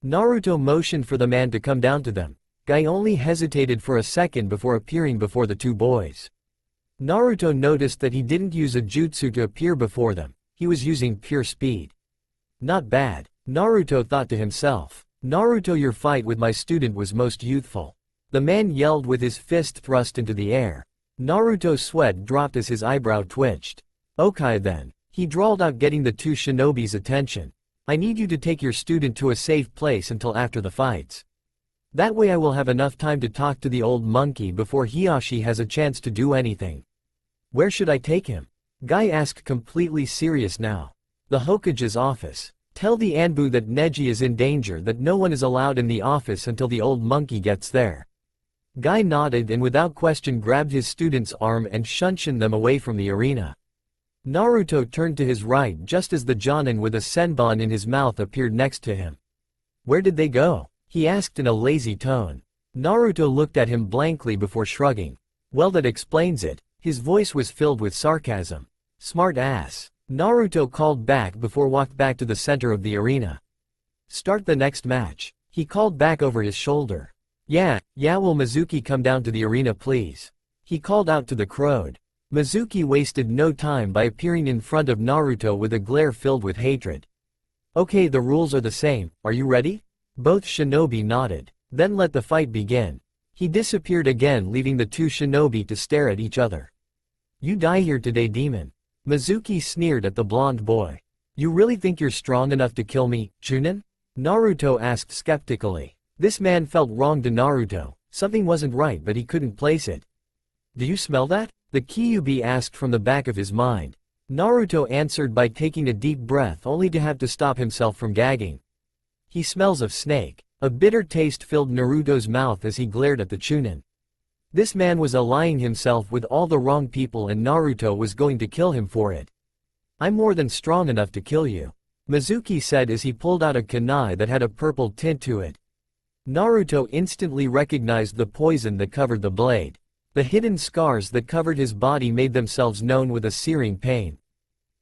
Naruto motioned for the man to come down to them. Guy only hesitated for a second before appearing before the two boys. Naruto noticed that he didn't use a jutsu to appear before them, he was using pure speed. Not bad, Naruto thought to himself. Naruto, your fight with my student was most youthful. The man yelled with his fist thrust into the air. Naruto's sweat dropped as his eyebrow twitched. Okay then. He drawled out, getting the two shinobi's attention. I need you to take your student to a safe place until after the fights. That way I will have enough time to talk to the old monkey before Hiyashi has a chance to do anything. Where should I take him? Guy asked, completely serious now. The Hokage's office. Tell the Anbu that Neji is in danger, that no one is allowed in the office until the old monkey gets there. Guy nodded and without question grabbed his student's arm and shunshined them away from the arena. Naruto turned to his right just as the Jonin with a senbon in his mouth appeared next to him. Where did they go? He asked in a lazy tone. Naruto looked at him blankly before shrugging. Well, that explains it. His voice was filled with sarcasm. Smart ass. Naruto called back before walked back to the center of the arena. Start the next match. He called back over his shoulder. Yeah, will Mizuki come down to the arena please? He called out to the crowd. Mizuki wasted no time by appearing in front of Naruto with a glare filled with hatred. Okay, the rules are the same, are you ready? Both shinobi nodded. Then let the fight begin. He disappeared again, leaving the two shinobi to stare at each other. You die here today, demon. Mizuki sneered at the blonde boy. You really think you're strong enough to kill me, Chunin? Naruto asked skeptically. This man felt wrong to Naruto. Something wasn't right, but he couldn't place it. Do you smell that? The Kyuubi asked from the back of his mind. Naruto answered by taking a deep breath, only to have to stop himself from gagging. He smells of snake. A bitter taste filled Naruto's mouth as he glared at the Chunin. This man was allying himself with all the wrong people and Naruto was going to kill him for it. I'm more than strong enough to kill you, Mizuki said as he pulled out a kunai that had a purple tint to it. Naruto instantly recognized the poison that covered the blade. The hidden scars that covered his body made themselves known with a searing pain.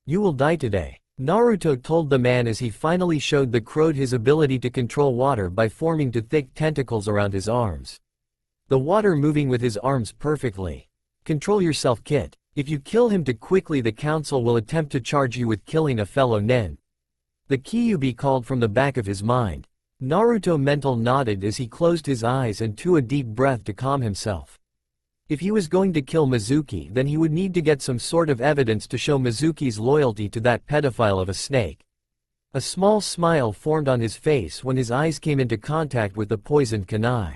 You will die today, Naruto told the man as he finally showed the crowd his ability to control water by forming to thick tentacles around his arms. The water moving with his arms perfectly. Control yourself, kid. If you kill him too quickly, the council will attempt to charge you with killing a fellow nin. The Kyuubi called from the back of his mind. Naruto mental nodded as he closed his eyes and took a deep breath to calm himself. If he was going to kill Mizuki, then he would need to get some sort of evidence to show Mizuki's loyalty to that pedophile of a snake. A small smile formed on his face when his eyes came into contact with the poisoned kunai.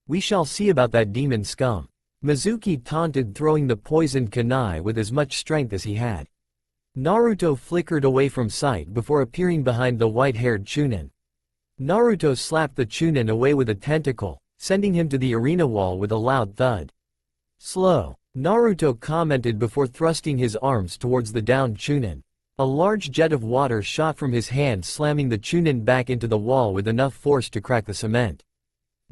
"We shall see about that demon scum," Mizuki taunted, throwing the poisoned kunai with as much strength as he had. Naruto flickered away from sight before appearing behind the white-haired Chunin. Naruto slapped the Chunin away with a tentacle, sending him to the arena wall with a loud thud. "Slow," Naruto commented before thrusting his arms towards the downed Chunin. A large jet of water shot from his hand, slamming the Chunin back into the wall with enough force to crack the cement.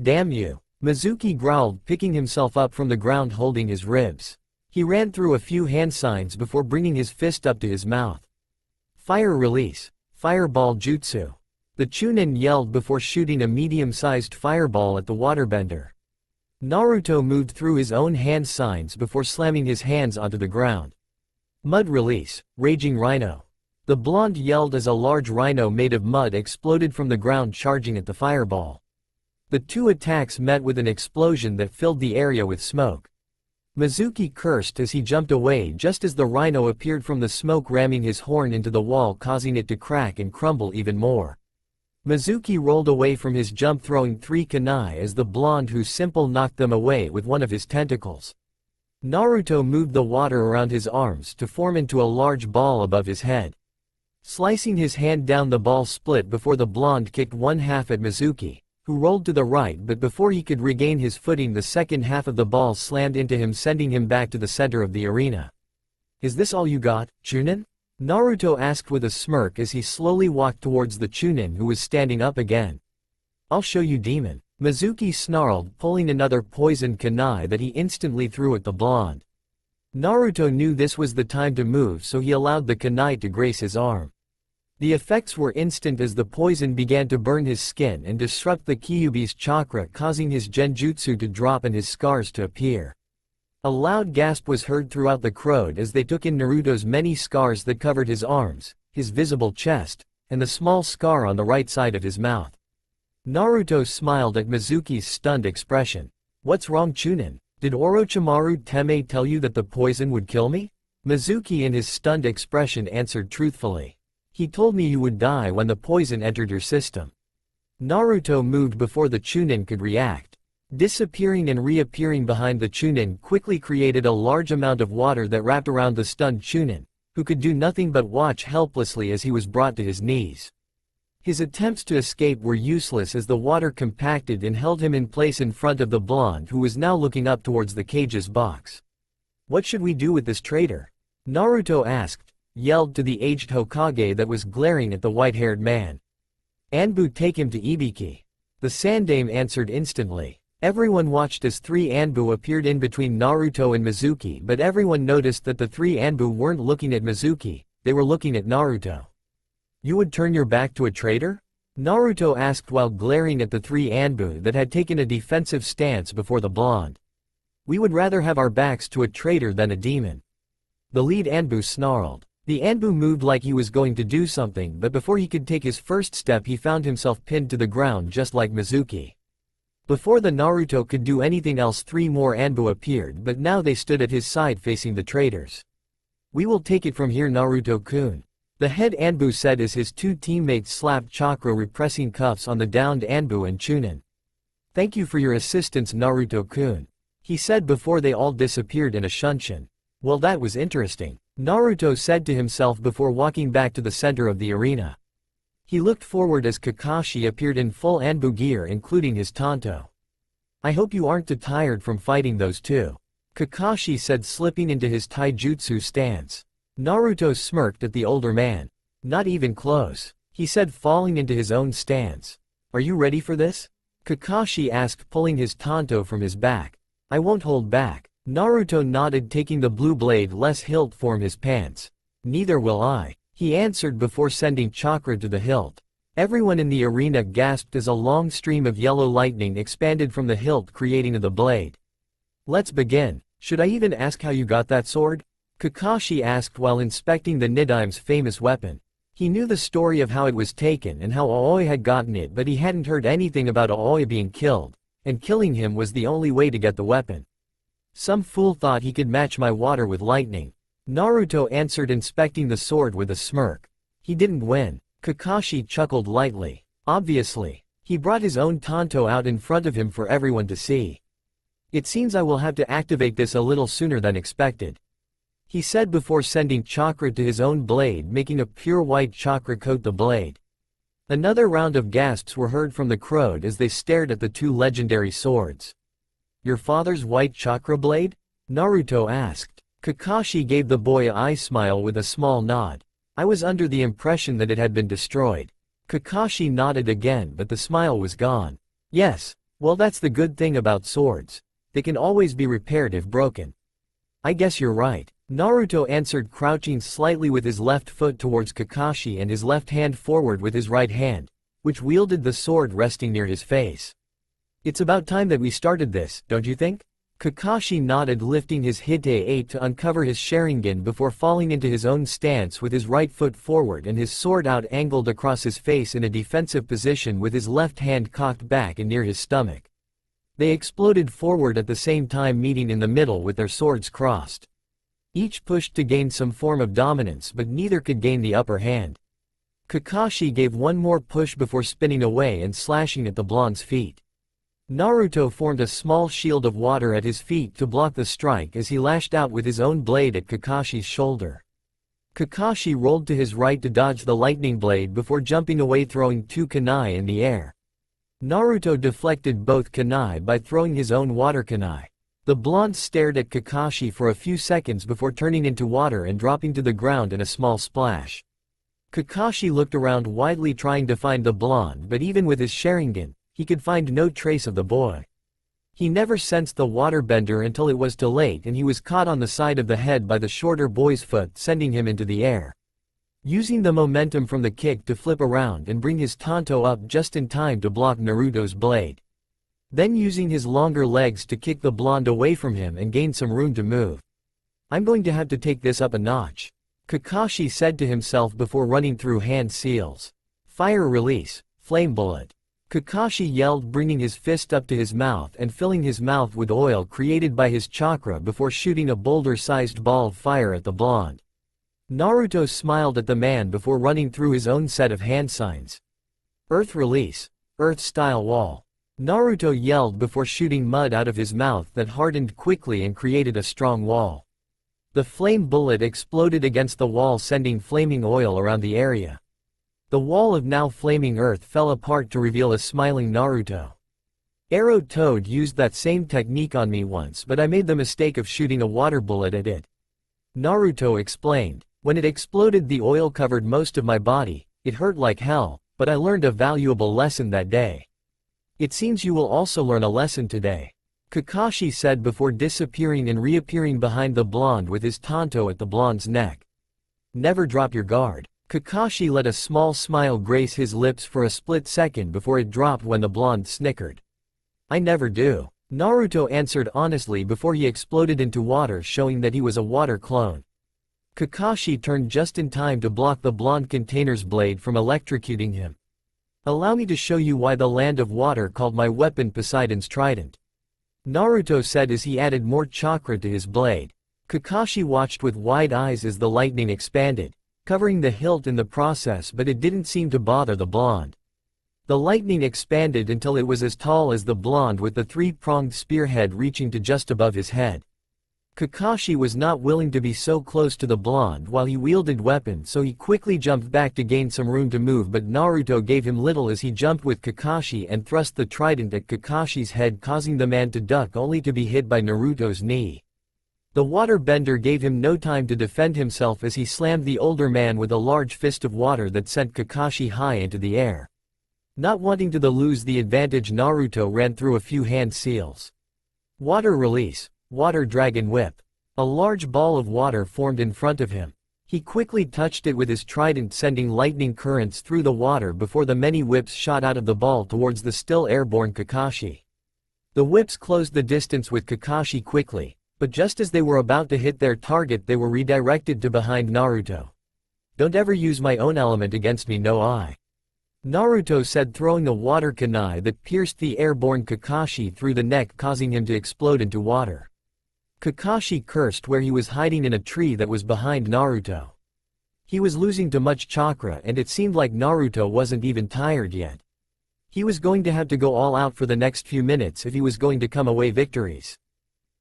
"Damn you," Mizuki growled, picking himself up from the ground holding his ribs. He ran through a few hand signs before bringing his fist up to his mouth. "Fire release. Fireball jutsu," the Chunin yelled before shooting a medium-sized fireball at the waterbender. Naruto moved through his own hand signs before slamming his hands onto the ground. "Mud release. Raging rhino," the blonde yelled as a large rhino made of mud exploded from the ground, charging at the fireball. The two attacks met with an explosion that filled the area with smoke. Mizuki cursed as he jumped away just as the rhino appeared from the smoke, ramming his horn into the wall, causing it to crack and crumble even more. Mizuki rolled away from his jump, throwing 3 kunai as the blonde who simple knocked them away with one of his tentacles. Naruto moved the water around his arms to form into a large ball above his head. Slicing his hand down, the ball split before the blonde kicked one half at Mizuki, who rolled to the right, but before he could regain his footing, the second half of the ball slammed into him, sending him back to the center of the arena. "Is this all you got, Chunin?" Naruto asked with a smirk as he slowly walked towards the Chunin who was standing up again. "I'll show you, demon," Mizuki snarled, pulling another poisoned kunai that he instantly threw at the blonde. Naruto knew this was the time to move, so he allowed the kunai to graze his arm. The effects were instant as the poison began to burn his skin and disrupt the Kyuubi's chakra, causing his genjutsu to drop and his scars to appear. A loud gasp was heard throughout the crowd as they took in Naruto's many scars that covered his arms, his visible chest, and the small scar on the right side of his mouth. Naruto smiled at Mizuki's stunned expression. "What's wrong, Chunin? Did Orochimaru Teme tell you that the poison would kill me?" Mizuki, in his stunned expression, answered truthfully. "He told me you would die when the poison entered your system." Naruto moved before the Chunin could react. Disappearing and reappearing behind the Chunin quickly created a large amount of water that wrapped around the stunned Chunin, who could do nothing but watch helplessly as he was brought to his knees. His attempts to escape were useless as the water compacted and held him in place in front of the blonde, who was now looking up towards the cage's box. "What should we do with this traitor?" Naruto yelled to the aged Hokage that was glaring at the white-haired man. "Anbu, take him to Ibiki." The Sandame answered instantly. Everyone watched as 3 Anbu appeared in between Naruto and Mizuki, but everyone noticed that the 3 Anbu weren't looking at Mizuki, they were looking at Naruto. "You would turn your back to a traitor?" Naruto asked while glaring at the 3 Anbu that had taken a defensive stance before the blonde. "We would rather have our backs to a traitor than a demon." The lead Anbu snarled. The Anbu moved like he was going to do something, but before he could take his first step he found himself pinned to the ground just like Mizuki. Before the Naruto could do anything else, 3 more Anbu appeared, but now they stood at his side facing the traitors. "We will take it from here, Naruto-kun," the head Anbu said as his 2 teammates slapped chakra repressing cuffs on the downed Anbu and Chunin. "Thank you for your assistance, Naruto-kun," he said before they all disappeared in a shunshin. "Well, that was interesting," Naruto said to himself before walking back to the center of the arena. He looked forward as Kakashi appeared in full Anbu gear including his Tanto. "I hope you aren't too tired from fighting those 2. Kakashi said, slipping into his taijutsu stance. Naruto smirked at the older man. "Not even close," he said, falling into his own stance. "Are you ready for this?" Kakashi asked, pulling his Tanto from his back. "I won't hold back." Naruto nodded, taking the blue blade less hilt from his pants. "Neither will I," he answered before sending chakra to the hilt. Everyone in the arena gasped as a long stream of yellow lightning expanded from the hilt, creating the blade. "Let's begin. Should I even ask how you got that sword?" Kakashi asked while inspecting the Nidaim's famous weapon. He knew the story of how it was taken and how Aoi had gotten it, but he hadn't heard anything about Aoi being killed, and killing him was the only way to get the weapon. "Some fool thought he could match my water with lightning," Naruto answered, inspecting the sword with a smirk. "He didn't win." Kakashi chuckled lightly. Obviously. He brought his own Tanto out in front of him for everyone to see. It seems I will have to activate this a little sooner than expected, he said before sending chakra to his own blade, making a pure white chakra coat the blade. Another round of gasps were heard from the crowd as they stared at the two legendary swords. Your father's white chakra blade? Naruto asked. Kakashi gave the boy an eye smile with a small nod. I was under the impression that it had been destroyed. Kakashi nodded again, but the smile was gone. Yes, well, that's the good thing about swords. They can always be repaired if broken. I guess you're right, Naruto answered, crouching slightly with his left foot towards Kakashi and his left hand forward with his right hand, which wielded the sword resting near his face. It's about time that we started this, don't you think? Kakashi nodded, lifting his Hite-8 to uncover his Sharingan before falling into his own stance with his right foot forward and his sword out angled across his face in a defensive position with his left hand cocked back and near his stomach. They exploded forward at the same time, meeting in the middle with their swords crossed. Each pushed to gain some form of dominance, but neither could gain the upper hand. Kakashi gave one more push before spinning away and slashing at the blonde's feet. Naruto formed a small shield of water at his feet to block the strike as he lashed out with his own blade at Kakashi's shoulder. Kakashi rolled to his right to dodge the lightning blade before jumping away, throwing two kunai in the air. Naruto deflected both kunai by throwing his own water kunai. The blonde stared at Kakashi for a few seconds before turning into water and dropping to the ground in a small splash. Kakashi looked around widely, trying to find the blonde, but even with his Sharingan, he could find no trace of the boy. He never sensed the waterbender until it was too late and he was caught on the side of the head by the shorter boy's foot, sending him into the air. Using the momentum from the kick to flip around and bring his Tanto up just in time to block Naruto's blade. Then using his longer legs to kick the blonde away from him and gain some room to move. I'm going to have to take this up a notch, Kakashi said to himself before running through hand seals. Fire release, flame bullet. Kakashi yelled, bringing his fist up to his mouth and filling his mouth with oil created by his chakra before shooting a boulder-sized ball of fire at the blonde. Naruto smiled at the man before running through his own set of hand signs. Earth release, earth-style wall. Naruto yelled before shooting mud out of his mouth that hardened quickly and created a strong wall. The flame bullet exploded against the wall, sending flaming oil around the area. The wall of now flaming earth fell apart to reveal a smiling Naruto. Arrow Toad used that same technique on me once, but I made the mistake of shooting a water bullet at it, Naruto explained. When it exploded, the oil covered most of my body. It hurt like hell, but I learned a valuable lesson that day. It seems you will also learn a lesson today, Kakashi said before disappearing and reappearing behind the blonde with his Tanto at the blonde's neck. Never drop your guard. Kakashi let a small smile grace his lips for a split second before it dropped when the blonde snickered. I never do, Naruto answered honestly before he exploded into water, showing that he was a water clone. Kakashi turned just in time to block the blonde container's blade from electrocuting him. Allow me to show you why the land of water called my weapon Poseidon's Trident, Naruto said as he added more chakra to his blade. Kakashi watched with wide eyes as the lightning expanded, covering the hilt in the process, but it didn't seem to bother the blonde. The lightning expanded until it was as tall as the blonde, with the three-pronged spearhead reaching to just above his head. Kakashi was not willing to be so close to the blonde while he wielded weapon, so he quickly jumped back to gain some room to move, but Naruto gave him little as he jumped with Kakashi and thrust the trident at Kakashi's head, causing the man to duck only to be hit by Naruto's knee. The waterbender gave him no time to defend himself as he slammed the older man with a large fist of water that sent Kakashi high into the air. Not wanting to lose the advantage, Naruto ran through a few hand seals. Water release, water dragon whip. A large ball of water formed in front of him. He quickly touched it with his trident, sending lightning currents through the water before the many whips shot out of the ball towards the still airborne Kakashi. The whips closed the distance with Kakashi quickly, but just as they were about to hit their target, they were redirected to behind Naruto. Don't ever use my own element against me, no I, Naruto said, throwing a water kunai that pierced the airborne Kakashi through the neck, causing him to explode into water. Kakashi cursed where he was hiding in a tree that was behind Naruto. He was losing too much chakra and it seemed like Naruto wasn't even tired yet. He was going to have to go all out for the next few minutes if he was going to come away victories.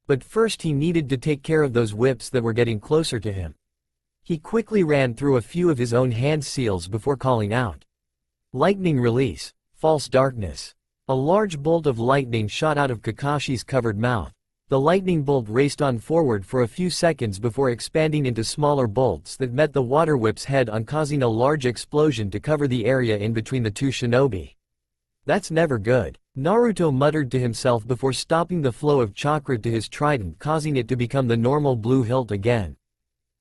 But first he needed to take care of those whips that were getting closer to him. He quickly ran through a few of his own hand seals before calling out. Lightning release, false darkness. A large bolt of lightning shot out of Kakashi's covered mouth. The lightning bolt raced on forward for a few seconds before expanding into smaller bolts that met the water whip's head on, causing a large explosion to cover the area in between the two shinobi. That's never good, Naruto muttered to himself before stopping the flow of chakra to his trident, causing it to become the normal blue hilt again.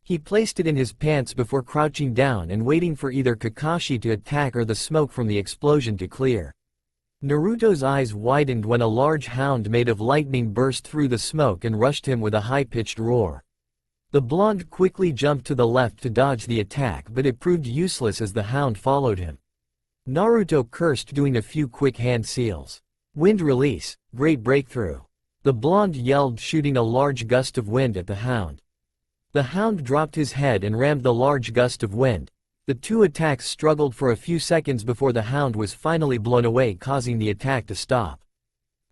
He placed it in his pants before crouching down and waiting for either Kakashi to attack or the smoke from the explosion to clear. Naruto's eyes widened when a large hound made of lightning burst through the smoke and rushed him with a high-pitched roar. The blonde quickly jumped to the left to dodge the attack, but it proved useless as the hound followed him. Naruto cursed, doing a few quick hand seals. Wind release, great breakthrough. The blonde yelled, shooting a large gust of wind at the hound. The hound dropped his head and rammed the large gust of wind. The two attacks struggled for a few seconds before the hound was finally blown away, causing the attack to stop.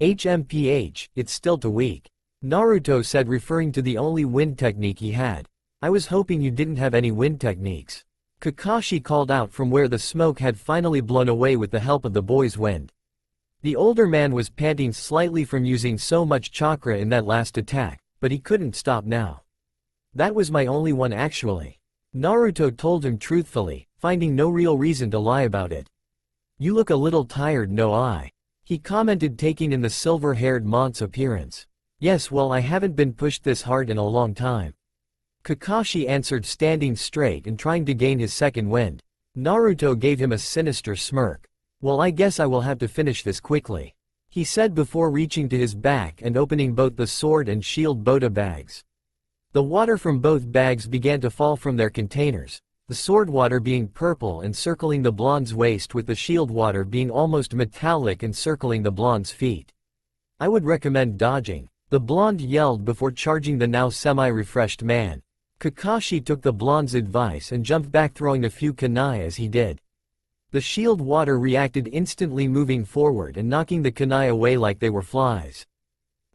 HMPH, it's still too weak, Naruto said, referring to the only wind technique he had. I was hoping you didn't have any wind techniques. Kakashi called out from where the smoke had finally blown away with the help of the boy's wind. The older man was panting slightly from using so much chakra in that last attack, but he couldn't stop now. That was my only one actually, Naruto told him truthfully, finding no real reason to lie about it. You look a little tired, no I? He commented, taking in the silver-haired mont's appearance. Yes, well, I haven't been pushed this hard in a long time, Kakashi answered, standing straight and trying to gain his second wind. Naruto gave him a sinister smirk. Well, I guess I will have to finish this quickly, he said before reaching to his back and opening both the sword and shield Bota bags. The water from both bags began to fall from their containers, the sword water being purple and circling the blonde's waist, with the shield water being almost metallic and circling the blonde's feet. I would recommend dodging, the blonde yelled before charging the now semi-refreshed man. Kakashi took the blonde's advice and jumped back, throwing a few kunai as he did. The shield water reacted instantly, moving forward and knocking the kunai away like they were flies.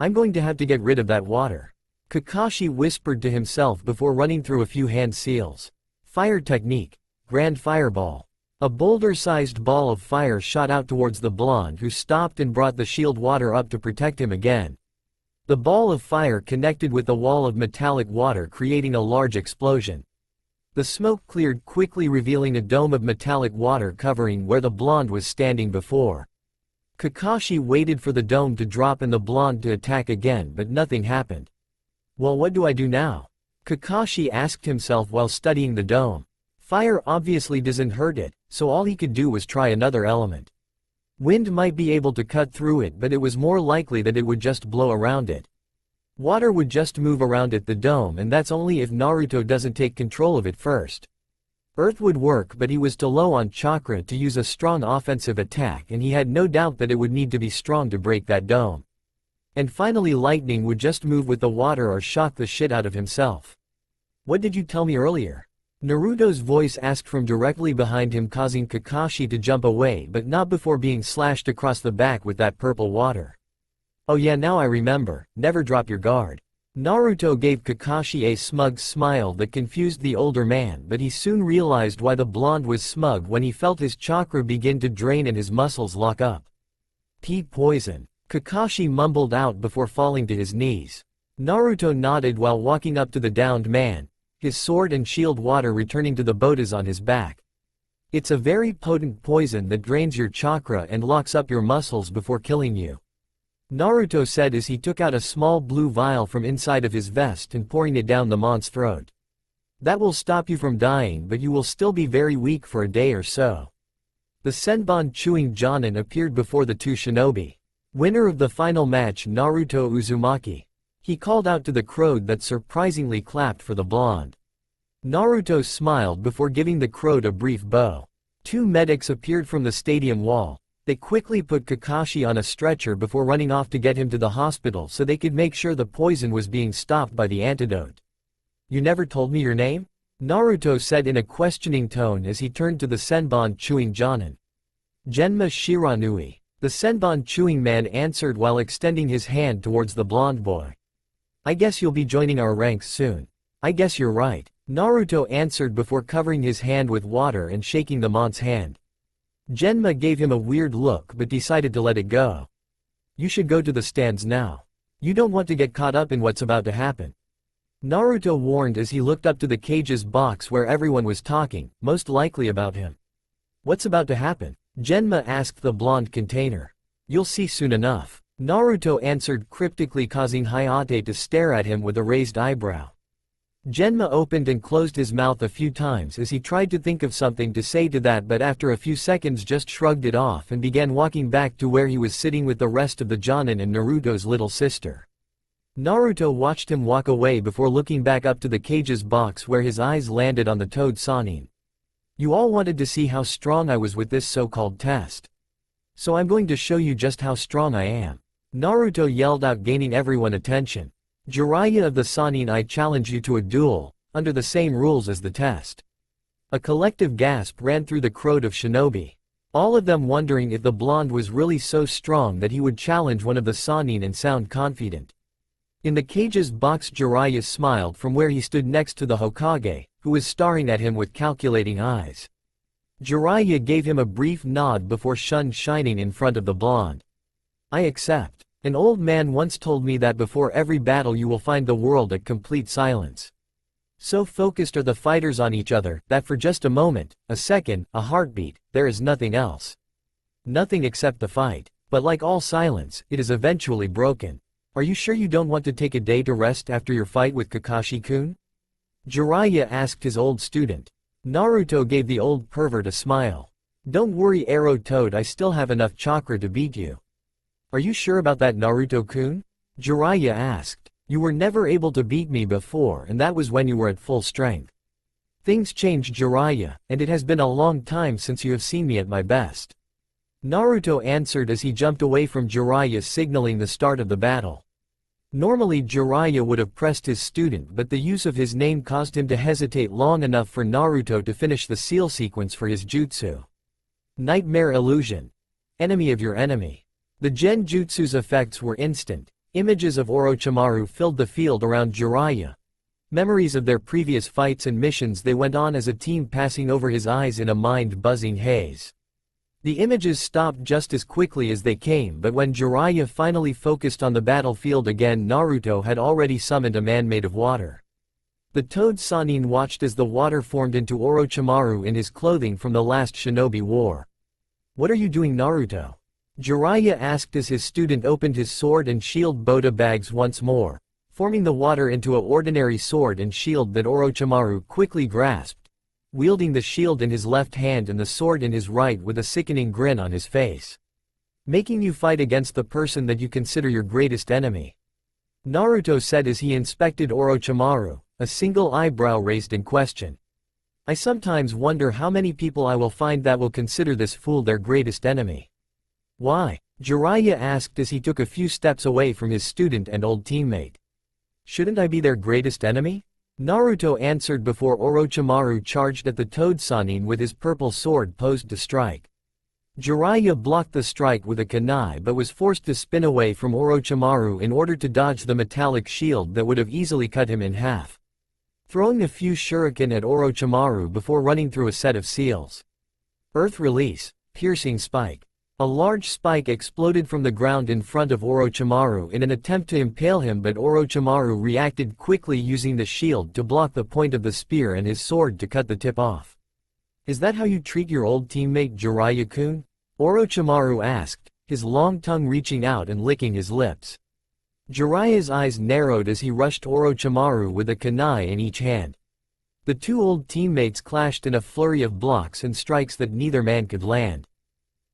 I'm going to have to get rid of that water, Kakashi whispered to himself before running through a few hand seals. Fire technique, Grand Fireball. A boulder-sized ball of fire shot out towards the blonde, who stopped and brought the shield water up to protect him again. The ball of fire connected with the wall of metallic water, creating a large explosion. The smoke cleared quickly, revealing a dome of metallic water covering where the blonde was standing before. Kakashi waited for the dome to drop and the blonde to attack again, but nothing happened. Well, what do I do now? Kakashi asked himself while studying the dome. Fire obviously doesn't hurt it, so all he could do was try another element. Wind might be able to cut through it, but it was more likely that it would just blow around it. Water would just move around it, the dome, and that's only if Naruto doesn't take control of it first. Earth would work, but he was too low on chakra to use a strong offensive attack, and he had no doubt that it would need to be strong to break that dome. And finally, lightning would just move with the water or shock the shit out of himself. What did you tell me earlier? Naruto's voice asked from directly behind him, causing Kakashi to jump away, but not before being slashed across the back with that purple water. Oh yeah, now I remember, never drop your guard. Naruto gave Kakashi a smug smile that confused the older man, but he soon realized why the blonde was smug when he felt his chakra begin to drain and his muscles lock up. Pea poison, Kakashi mumbled out before falling to his knees. Naruto nodded while walking up to the downed man, his sword and shield water returning to the botas on his back. It's a very potent poison that drains your chakra and locks up your muscles before killing you, Naruto said as he took out a small blue vial from inside of his vest and pouring it down the mon's throat. That will stop you from dying, but you will still be very weak for a day or so. The Senbon chewing Jonin appeared before the two shinobi. Winner of the final match, Naruto Uzumaki. He called out to the crowd that surprisingly clapped for the blonde. Naruto smiled before giving the crowd a brief bow. Two medics appeared from the stadium wall. They quickly put Kakashi on a stretcher before running off to get him to the hospital so they could make sure the poison was being stopped by the antidote. You never told me your name? Naruto said in a questioning tone as he turned to the Senbon chewing Jonin. Genma Shiranui. The Senbon chewing man answered while extending his hand towards the blonde boy. I guess you'll be joining our ranks soon. I guess you're right. Naruto answered before covering his hand with water and shaking the man's hand. Genma gave him a weird look but decided to let it go. You should go to the stands now. You don't want to get caught up in what's about to happen. Naruto warned as he looked up to the cage's box where everyone was talking, most likely about him. What's about to happen? Genma asked the blonde container. You'll see soon enough. Naruto answered cryptically, causing Hayate to stare at him with a raised eyebrow. Genma opened and closed his mouth a few times as he tried to think of something to say to that, but after a few seconds just shrugged it off and began walking back to where he was sitting with the rest of the Jonin and Naruto's little sister. Naruto watched him walk away before looking back up to the cage's box where his eyes landed on the Toad Sannin. You all wanted to see how strong I was with this so-called test. So I'm going to show you just how strong I am. Naruto yelled out, gaining everyone's attention. Jiraiya of the Sannin, I challenge you to a duel, under the same rules as the test. A collective gasp ran through the crowd of shinobi. All of them wondering if the blonde was really so strong that he would challenge one of the Sannin and sound confident. In the cage's box, Jiraiya smiled from where he stood next to the Hokage, who was staring at him with calculating eyes. Jiraiya gave him a brief nod before shining in front of the blonde. I accept. An old man once told me that before every battle you will find the world at complete silence. So focused are the fighters on each other, that for just a moment, a second, a heartbeat, there is nothing else. Nothing except the fight. But like all silence, it is eventually broken. Are you sure you don't want to take a day to rest after your fight with Kakashi-kun? Jiraiya asked his old student. Naruto gave the old pervert a smile. Don't worry, Arrow Toad, I still have enough chakra to beat you. Are you sure about that, Naruto-kun? Jiraiya asked. You were never able to beat me before, and that was when you were at full strength. Things changed, Jiraiya, and it has been a long time since you have seen me at my best. Naruto answered as he jumped away from Jiraiya, signaling the start of the battle. Normally Jiraiya would have pressed his student, but the use of his name caused him to hesitate long enough for Naruto to finish the seal sequence for his jutsu. Nightmare Illusion. Enemy of your enemy. The Genjutsu's effects were instant. Images of Orochimaru filled the field around Jiraiya. Memories of their previous fights and missions they went on as a team, passing over his eyes in a mind-buzzing haze. The images stopped just as quickly as they came, but when Jiraiya finally focused on the battlefield again, Naruto had already summoned a man made of water. The Toad Sannin watched as the water formed into Orochimaru in his clothing from the last shinobi war. What are you doing, Naruto? Jiraiya asked as his student opened his sword and shield Boda bags once more, forming the water into an ordinary sword and shield that Orochimaru quickly grasped, wielding the shield in his left hand and the sword in his right with a sickening grin on his face. Making you fight against the person that you consider your greatest enemy. Naruto said as he inspected Orochimaru, a single eyebrow raised in question. I sometimes wonder how many people I will find that will consider this fool their greatest enemy. Why? Jiraiya asked as he took a few steps away from his student and old teammate. Shouldn't I be their greatest enemy? Naruto answered before Orochimaru charged at the Toad Sannin with his purple sword posed to strike. Jiraiya blocked the strike with a kunai but was forced to spin away from Orochimaru in order to dodge the metallic shield that would have easily cut him in half. Throwing a few shuriken at Orochimaru before running through a set of seals. Earth Release. Piercing Spike. A large spike exploded from the ground in front of Orochimaru in an attempt to impale him, but Orochimaru reacted quickly, using the shield to block the point of the spear and his sword to cut the tip off. Is that how you treat your old teammate, Jiraiya-kun? Orochimaru asked, his long tongue reaching out and licking his lips. Jiraiya's eyes narrowed as he rushed Orochimaru with a kunai in each hand. The two old teammates clashed in a flurry of blocks and strikes that neither man could land.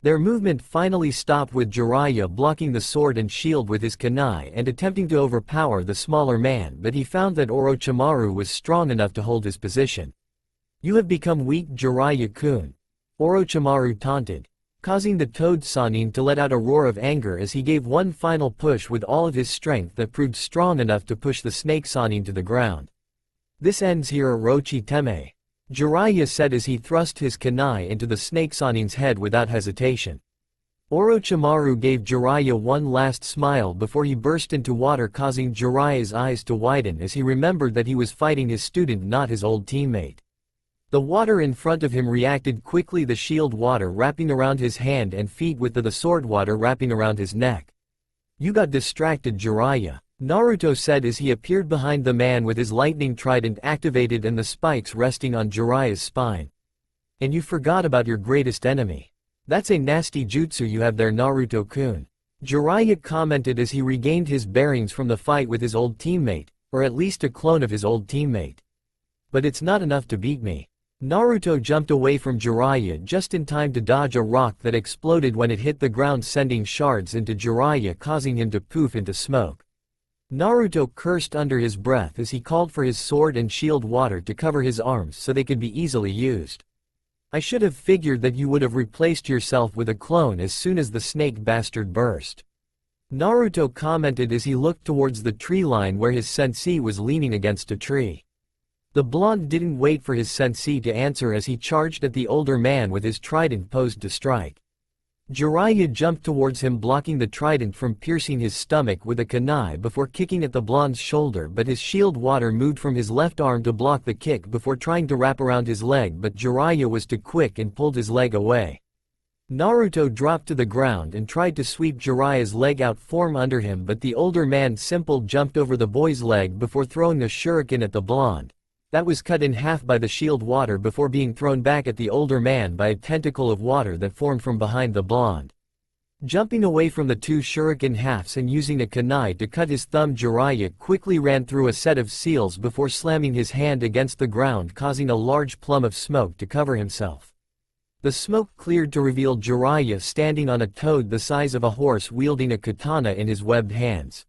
Their movement finally stopped with Jiraiya blocking the sword and shield with his kunai and attempting to overpower the smaller man, but he found that Orochimaru was strong enough to hold his position. You have become weak, Jiraiya-kun. Orochimaru taunted, causing the Toad Sannin to let out a roar of anger as he gave one final push with all of his strength that proved strong enough to push the Snake Sannin to the ground. This ends here Orochimaru. Jiraiya said as he thrust his kunai into the snake Sanin's head without hesitation. Orochimaru gave Jiraiya one last smile before he burst into water, causing Jiraiya's eyes to widen as he remembered that he was fighting his student, not his old teammate. The water in front of him reacted quickly, the shield water wrapping around his hand and feet with the sword water wrapping around his neck. "You got distracted, Jiraiya," Naruto said as he appeared behind the man with his lightning trident activated and the spikes resting on Jiraiya's spine. "And you forgot about your greatest enemy. That's a nasty jutsu you have there, Naruto-kun," Jiraiya commented as he regained his bearings from the fight with his old teammate, or at least a clone of his old teammate. "But it's not enough to beat me." Naruto jumped away from Jiraiya just in time to dodge a rock that exploded when it hit the ground, sending shards into Jiraiya, causing him to poof into smoke. Naruto cursed under his breath as he called for his sword and shield water to cover his arms so they could be easily used. "I should have figured that you would have replaced yourself with a clone as soon as the snake bastard burst," Naruto commented as he looked towards the tree line where his sensei was leaning against a tree. The blonde didn't wait for his sensei to answer as he charged at the older man with his trident posed to strike. Jiraiya jumped towards him, blocking the trident from piercing his stomach with a kunai before kicking at the blonde's shoulder, but his shield water moved from his left arm to block the kick before trying to wrap around his leg, but Jiraiya was too quick and pulled his leg away. Naruto dropped to the ground and tried to sweep Jiraiya's leg out from under him, but the older man simply jumped over the boy's leg before throwing a shuriken at the blonde. That was cut in half by the shield water before being thrown back at the older man by a tentacle of water that formed from behind the blonde. Jumping away from the two shuriken halves and using a kunai to cut his thumb, Jiraiya quickly ran through a set of seals before slamming his hand against the ground, causing a large plume of smoke to cover himself. The smoke cleared to reveal Jiraiya standing on a toad the size of a horse, wielding a katana in his webbed hands.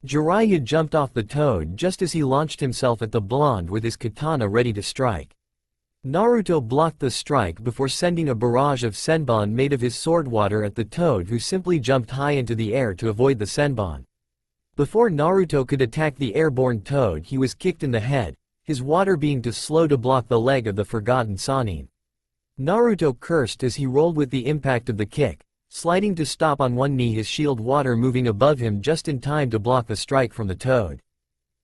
Jiraiya jumped off the toad just as he launched himself at the blonde with his katana ready to strike. Naruto blocked the strike before sending a barrage of senbon made of his sword water at the toad, who simply jumped high into the air to avoid the senbon. Before Naruto could attack the airborne toad, he was kicked in the head, his water being too slow to block the leg of the forgotten Sannin. Naruto cursed as he rolled with the impact of the kick, sliding to stop on one knee, his shield water moving above him just in time to block the strike from the toad.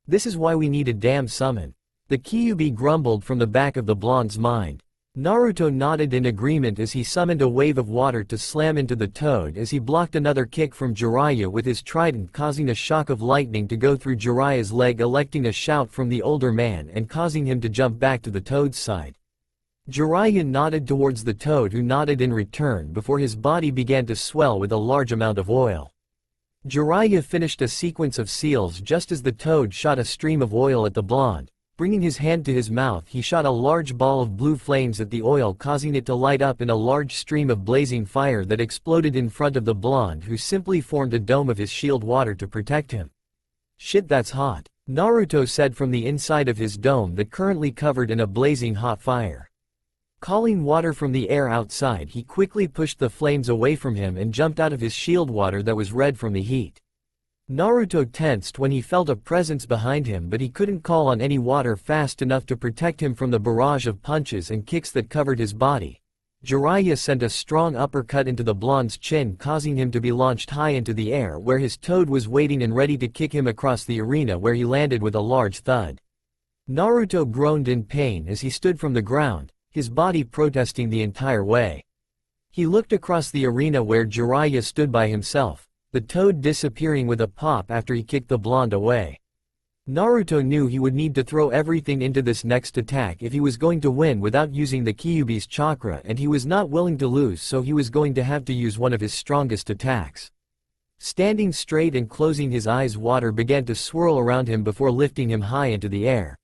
"This is why we need a damn summon," the Kyuubi grumbled from the back of the blonde's mind. Naruto nodded in agreement as he summoned a wave of water to slam into the toad as he blocked another kick from Jiraiya with his trident, causing a shock of lightning to go through Jiraiya's leg, electing a shout from the older man and causing him to jump back to the toad's side. Jiraiya nodded towards the toad, who nodded in return before his body began to swell with a large amount of oil. Jiraiya finished a sequence of seals just as the toad shot a stream of oil at the blonde. Bringing his hand to his mouth, he shot a large ball of blue flames at the oil, causing it to light up in a large stream of blazing fire that exploded in front of the blonde, who simply formed a dome of his shield water to protect him. "Shit, that's hot," Naruto said from the inside of his dome that currently covered in a blazing hot fire. Calling water from the air outside, he quickly pushed the flames away from him and jumped out of his shield water that was red from the heat. Naruto tensed when he felt a presence behind him, but he couldn't call on any water fast enough to protect him from the barrage of punches and kicks that covered his body. Jiraiya sent a strong uppercut into the blonde's chin, causing him to be launched high into the air, where his toad was waiting and ready to kick him across the arena, where he landed with a large thud. Naruto groaned in pain as he stood from the ground, his body protesting the entire way. He looked across the arena where Jiraiya stood by himself, the toad disappearing with a pop after he kicked the blonde away. Naruto knew he would need to throw everything into this next attack if he was going to win without using the Kyuubi's chakra, and he was not willing to lose, so he was going to have to use one of his strongest attacks. Standing straight and closing his eyes, water began to swirl around him before lifting him high into the air.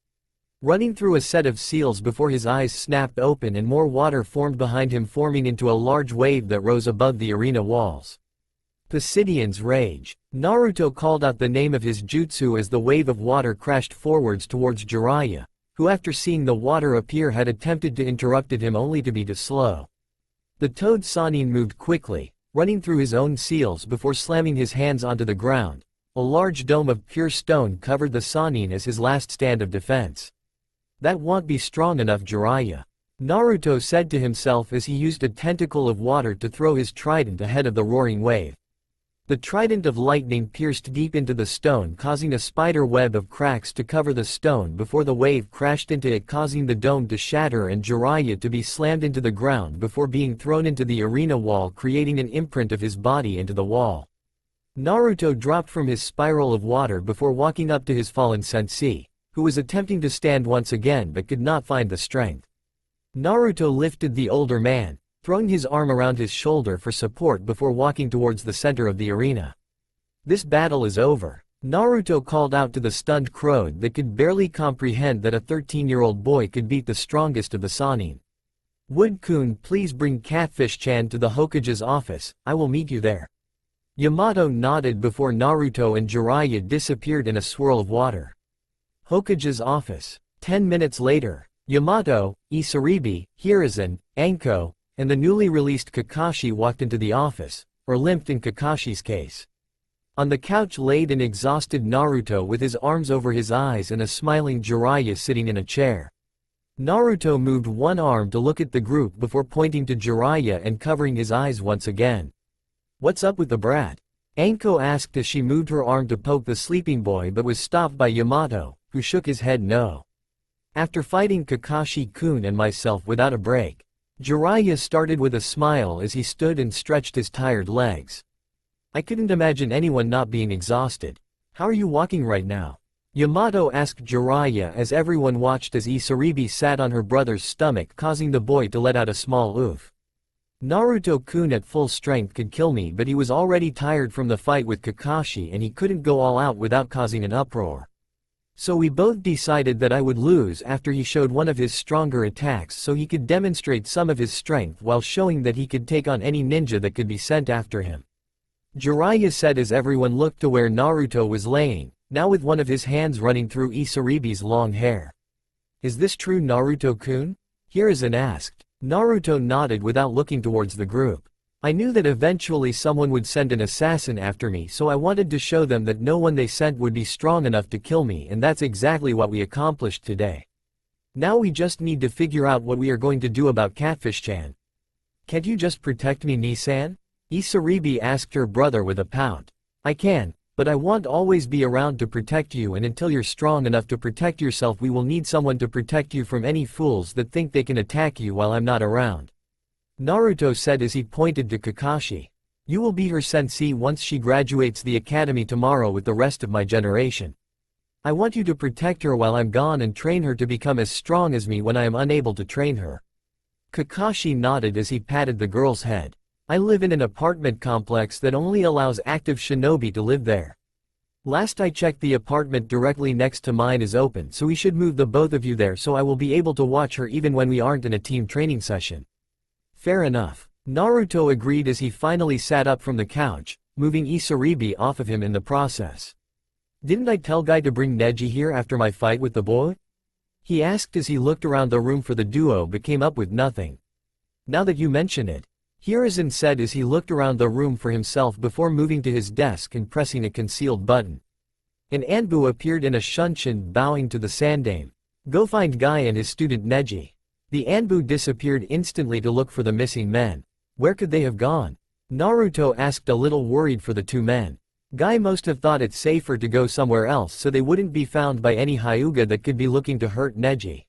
Running through a set of seals before his eyes snapped open and more water formed behind him, forming into a large wave that rose above the arena walls. Poseidoon's Rage. Naruto called out the name of his jutsu as the wave of water crashed forwards towards Jiraiya, who after seeing the water appear had attempted to interrupt him only to be too slow. The toad Sannin moved quickly, running through his own seals before slamming his hands onto the ground. A large dome of pure stone covered the Sannin as his last stand of defense. That won't be strong enough, Jiraiya. Naruto said to himself as he used a tentacle of water to throw his trident ahead of the roaring wave. The trident of lightning pierced deep into the stone, causing a spider web of cracks to cover the stone before the wave crashed into it, causing the dome to shatter and Jiraiya to be slammed into the ground before being thrown into the arena wall, creating an imprint of his body into the wall. Naruto dropped from his spiral of water before walking up to his fallen sensei, who was attempting to stand once again but could not find the strength. Naruto lifted the older man, throwing his arm around his shoulder for support before walking towards the center of the arena. This battle is over, Naruto called out to the stunned crowd that could barely comprehend that a 13-year-old boy could beat the strongest of the Sannin. Wood-kun, please bring Catfish-chan to the Hokage's office, I will meet you there. Yamato nodded before Naruto and Jiraiya disappeared in a swirl of water. Hokage's office. 10 minutes later, Yamato, Isaribi, Hiruzen, Anko, and the newly released Kakashi walked into the office, or limped in Kakashi's case. On the couch laid an exhausted Naruto with his arms over his eyes and a smiling Jiraiya sitting in a chair. Naruto moved one arm to look at the group before pointing to Jiraiya and covering his eyes once again. What's up with the brat? Anko asked as she moved her arm to poke the sleeping boy but was stopped by Yamato, who shook his head no. After fighting Kakashi-kun and myself without a break, Jiraiya started with a smile as he stood and stretched his tired legs. I couldn't imagine anyone not being exhausted. How are you walking right now? Yamato asked Jiraiya as everyone watched as Isaribi sat on her brother's stomach, causing the boy to let out a small oof. Naruto-kun at full strength could kill me, but he was already tired from the fight with Kakashi and he couldn't go all out without causing an uproar. So we both decided that I would lose after he showed one of his stronger attacks so he could demonstrate some of his strength while showing that he could take on any ninja that could be sent after him. Jiraiya said as everyone looked to where Naruto was laying, now with one of his hands running through Isaribi's long hair. Is this true, Naruto-kun? Hiruzen asked. Naruto nodded without looking towards the group. I knew that eventually someone would send an assassin after me, so I wanted to show them that no one they sent would be strong enough to kill me, and that's exactly what we accomplished today. Now we just need to figure out what we are going to do about Catfish-chan. Can't you just protect me, Nisan? Isaribi asked her brother with a pout. I can, but I won't always be around to protect you, and until you're strong enough to protect yourself we will need someone to protect you from any fools that think they can attack you while I'm not around. Naruto said as he pointed to Kakashi. You will be her sensei once she graduates the academy tomorrow with the rest of my generation. I want you to protect her while I'm gone and train her to become as strong as me when I am unable to train her. Kakashi nodded as he patted the girl's head. I live in an apartment complex that only allows active shinobi to live there. Last I checked, the apartment directly next to mine is open, so we should move the both of you there so I will be able to watch her even when we aren't in a team training session. Fair enough. Naruto agreed as he finally sat up from the couch, moving Isaribi off of him in the process. Didn't I tell Guy to bring Neji here after my fight with the boy? He asked as he looked around the room for the duo but came up with nothing. Now that you mention it, Hiruzen said as he looked around the room for himself before moving to his desk and pressing a concealed button. An Anbu appeared in a shunshin, bowing to the Sandaime. Go find Guy and his student Neji. The Anbu disappeared instantly to look for the missing men. Where could they have gone? Naruto asked, a little worried for the two men. Guy must have thought it safer to go somewhere else so they wouldn't be found by any Hyuga that could be looking to hurt Neji.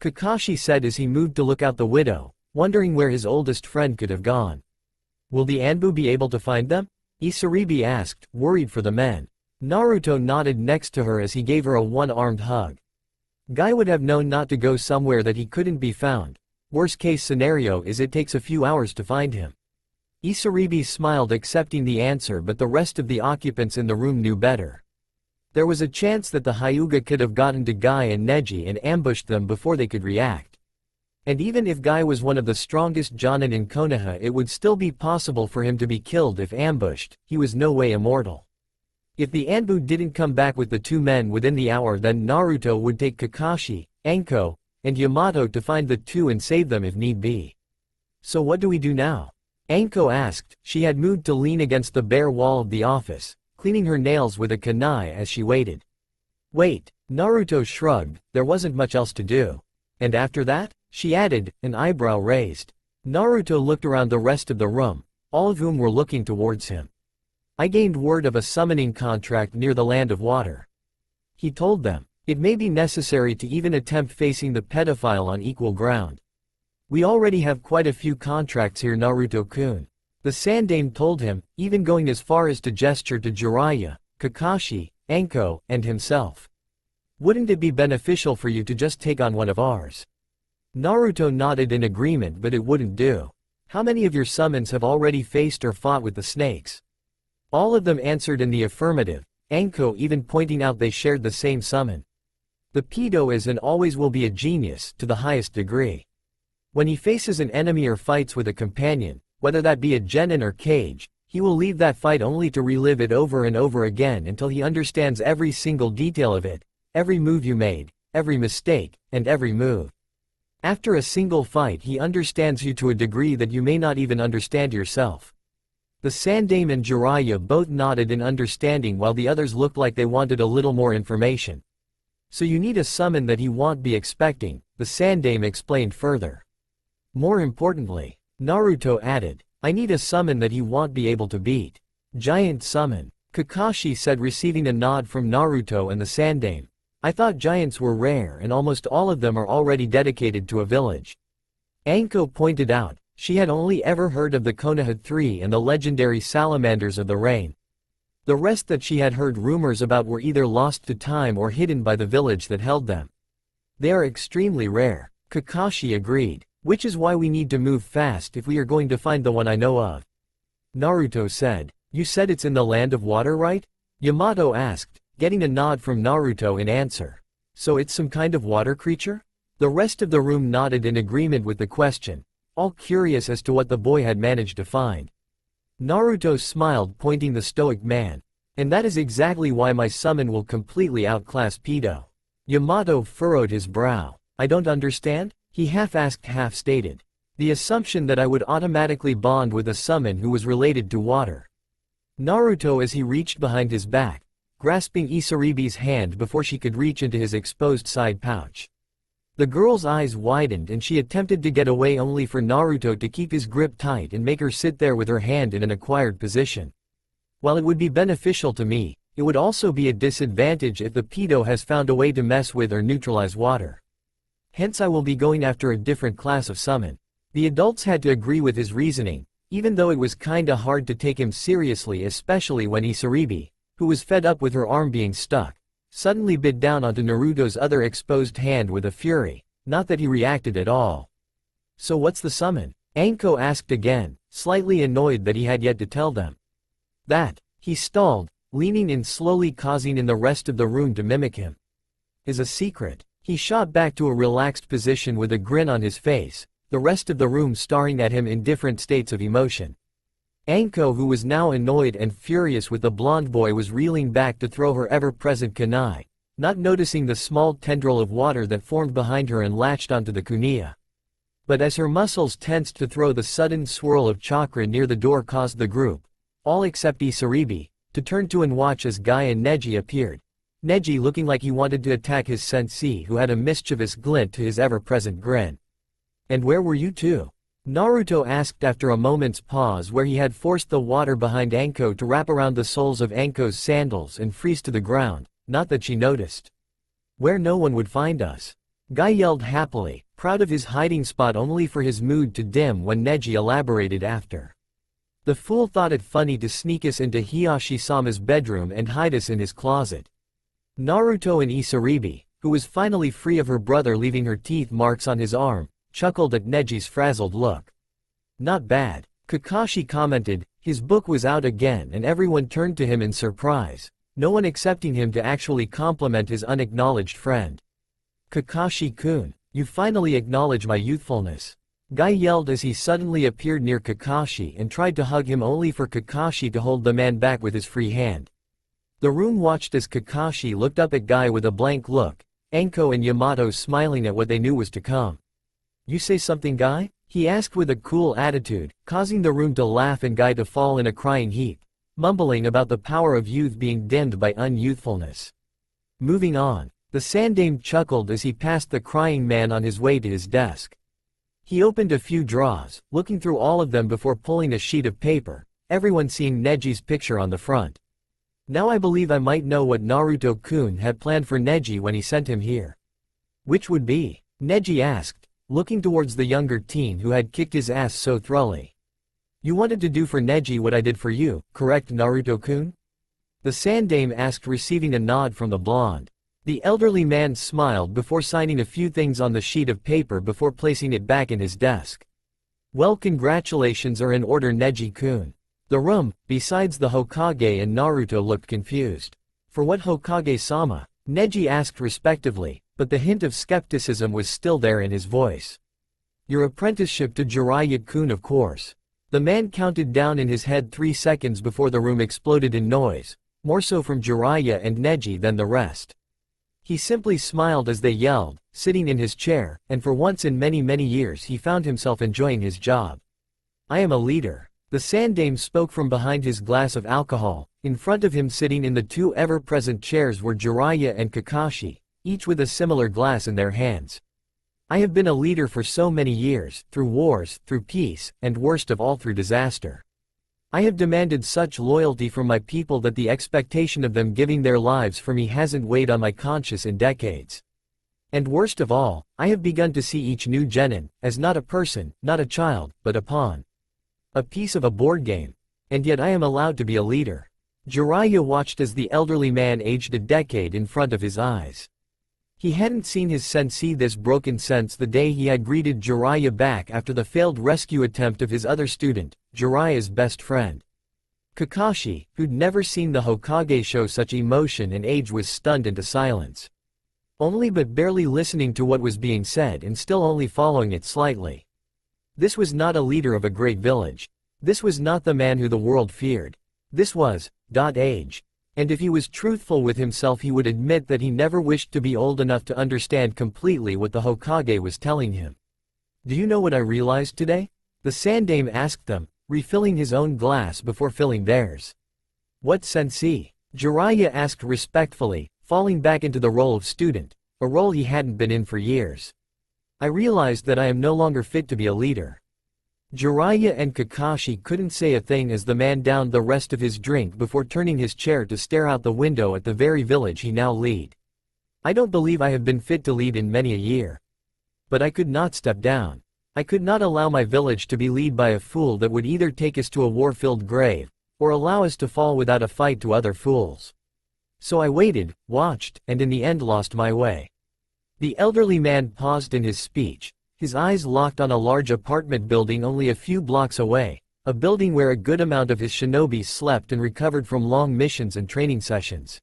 Kakashi said as he moved to look out the window, wondering where his oldest friend could have gone. Will the Anbu be able to find them? Isaribi asked, worried for the men. Naruto nodded next to her as he gave her a one-armed hug. Guy would have known not to go somewhere that he couldn't be found. Worst case scenario is it takes a few hours to find him. Isaribi smiled, accepting the answer, but the rest of the occupants in the room knew better. There was a chance that the Hyuga could have gotten to Guy and Neji and ambushed them before they could react. And even if Guy was one of the strongest Jonin in Konoha, it would still be possible for him to be killed if ambushed. He was no way immortal. If the Anbu didn't come back with the two men within the hour, then Naruto would take Kakashi, Anko, and Yamato to find the two and save them if need be. So what do we do now? Anko asked. She had moved to lean against the bare wall of the office, cleaning her nails with a kunai as she waited. Wait, Naruto shrugged, there wasn't much else to do. And after that? She added, an eyebrow raised. Naruto looked around the rest of the room, all of whom were looking towards him. I gained word of a summoning contract near the Land of Water. He told them, it may be necessary to even attempt facing the pedophile on equal ground. We already have quite a few contracts here, Naruto-kun. The Sandaime told him, even going as far as to gesture to Jiraiya, Kakashi, Anko, and himself. Wouldn't it be beneficial for you to just take on one of ours? Naruto nodded in agreement, but it wouldn't do. How many of your summons have already faced or fought with the snakes? All of them answered in the affirmative, Anko even pointing out they shared the same summon. The pedo is and always will be a genius, to the highest degree. When he faces an enemy or fights with a companion, whether that be a genin or Kage, he will leave that fight only to relive it over and over again until he understands every single detail of it, every move you made, every mistake, and every move. After a single fight he understands you to a degree that you may not even understand yourself. The Sandaime and Jiraiya both nodded in understanding while the others looked like they wanted a little more information. So you need a summon that he won't be expecting, the Sandaime explained further. More importantly, Naruto added, I need a summon that he won't be able to beat. Giant summon, Kakashi said, receiving a nod from Naruto and the Sandaime. I thought giants were rare and almost all of them are already dedicated to a village. Anko pointed out, she had only ever heard of the Konoha 3 and the legendary salamanders of the rain. The rest that she had heard rumors about were either lost to time or hidden by the village that held them. They are extremely rare, Kakashi agreed, which is why we need to move fast if we are going to find the one I know of. Naruto said, you said it's in the Land of Water, right? Yamato asked, getting a nod from Naruto in answer. So it's some kind of water creature? The rest of the room nodded in agreement with the question, all curious as to what the boy had managed to find. Naruto smiled, pointing the stoic man. And that is exactly why my summon will completely outclass Pedo. Yamato furrowed his brow. I don't understand? He half-asked, half-stated. The assumption that I would automatically bond with a summon who was related to water. Naruto, as he reached behind his back, grasping Isaribi's hand before she could reach into his exposed side pouch. The girl's eyes widened and she attempted to get away only for Naruto to keep his grip tight and make her sit there with her hand in an acquired position. While it would be beneficial to me, it would also be a disadvantage if the pedo has found a way to mess with or neutralize water. Hence I will be going after a different class of summon. The adults had to agree with his reasoning, even though it was kinda hard to take him seriously, especially when Isaribi, who was fed up with her arm being stuck, suddenly bit down onto Naruto's other exposed hand with a fury, not that he reacted at all. So what's the summon? Anko asked again, slightly annoyed that he had yet to tell them. That, he stalled, leaning in slowly, causing in the rest of the room to mimic him. Is a secret. He shot back to a relaxed position with a grin on his face, the rest of the room staring at him in different states of emotion. Anko, who was now annoyed and furious with the blonde boy, was reeling back to throw her ever-present kunai, not noticing the small tendril of water that formed behind her and latched onto the kunai. But as her muscles tensed to throw, the sudden swirl of chakra near the door caused the group, all except Isaribi, to turn to and watch as Guy and Neji appeared. Neji looking like he wanted to attack his sensei, who had a mischievous glint to his ever-present grin. And where were you two? Naruto asked after a moment's pause, where he had forced the water behind Anko to wrap around the soles of Anko's sandals and freeze to the ground, not that she noticed. Where no one would find us. Guy yelled happily, proud of his hiding spot, only for his mood to dim when Neji elaborated after. The fool thought it funny to sneak us into Hiyashi-sama's bedroom and hide us in his closet. Naruto and Isaribi, who was finally free of her brother leaving her teeth marks on his arm, chuckled at Neji's frazzled look. Not bad, Kakashi commented. His book was out again and everyone turned to him in surprise, no one accepting him to actually compliment his unacknowledged friend. Kakashi-kun, you finally acknowledge my youthfulness. Guy yelled as he suddenly appeared near Kakashi and tried to hug him, only for Kakashi to hold the man back with his free hand. The room watched as Kakashi looked up at Guy with a blank look, Anko and Yamato smiling at what they knew was to come. You say something, Guy? He asked with a cool attitude, causing the room to laugh and Guy to fall in a crying heap, mumbling about the power of youth being dimmed by unyouthfulness. Moving on. The Sandaime chuckled as he passed the crying man on his way to his desk. He opened a few drawers, looking through all of them before pulling a sheet of paper, everyone seeing Neji's picture on the front. Now I believe I might know what Naruto-kun had planned for Neji when he sent him here. Which would be? Neji asked, looking towards the younger teen who had kicked his ass so thoroughly. You wanted to do for Neji what I did for you, correct Naruto-kun? The Sandaime asked, receiving a nod from the blonde. The elderly man smiled before signing a few things on the sheet of paper before placing it back in his desk. Well, congratulations are in order, Neji-kun. The room, besides the Hokage and Naruto, looked confused. For what Hokage-sama? Neji asked respectively, but the hint of skepticism was still there in his voice. Your apprenticeship to Jiraiya-kun, of course. The man counted down in his head 3 seconds before the room exploded in noise, more so from Jiraiya and Neji than the rest. He simply smiled as they yelled, sitting in his chair, and for once in many years he found himself enjoying his job. I am a leader. The Sandaime spoke from behind his glass of alcohol. In front of him, sitting in the 2 ever-present chairs, were Jiraiya and Kakashi, each with a similar glass in their hands. I have been a leader for so many years, through wars, through peace, and worst of all through disaster. I have demanded such loyalty from my people that the expectation of them giving their lives for me hasn't weighed on my conscience in decades. And worst of all, I have begun to see each new genin as not a person, not a child, but a pawn. A piece of a board game. And yet I am allowed to be a leader. Jiraiya watched as the elderly man aged a decade in front of his eyes. He hadn't seen his sensei this broken since the day he had greeted Jiraiya back after the failed rescue attempt of his other student, Jiraiya's best friend. Kakashi, who'd never seen the Hokage show such emotion and age, was stunned into silence. Only but barely listening to what was being said and still only following it slightly. This was not a leader of a great village. This was not the man who the world feared. This was, age. And if he was truthful with himself, he would admit that he never wished to be old enough to understand completely what the Hokage was telling him. Do you know what I realized today? The Sandaime asked them, refilling his own glass before filling theirs. What, sensei? Jiraiya asked respectfully, falling back into the role of student, a role he hadn't been in for years. I realized that I am no longer fit to be a leader. Jiraiya and Kakashi couldn't say a thing as the man downed the rest of his drink before turning his chair to stare out the window at the very village he now lead. I don't believe I have been fit to lead in many a year. But I could not step down. I could not allow my village to be led by a fool that would either take us to a war-filled grave, or allow us to fall without a fight to other fools. So I waited, watched, and in the end lost my way. The elderly man paused in his speech. His eyes locked on a large apartment building only a few blocks away, a building where a good amount of his shinobi slept and recovered from long missions and training sessions.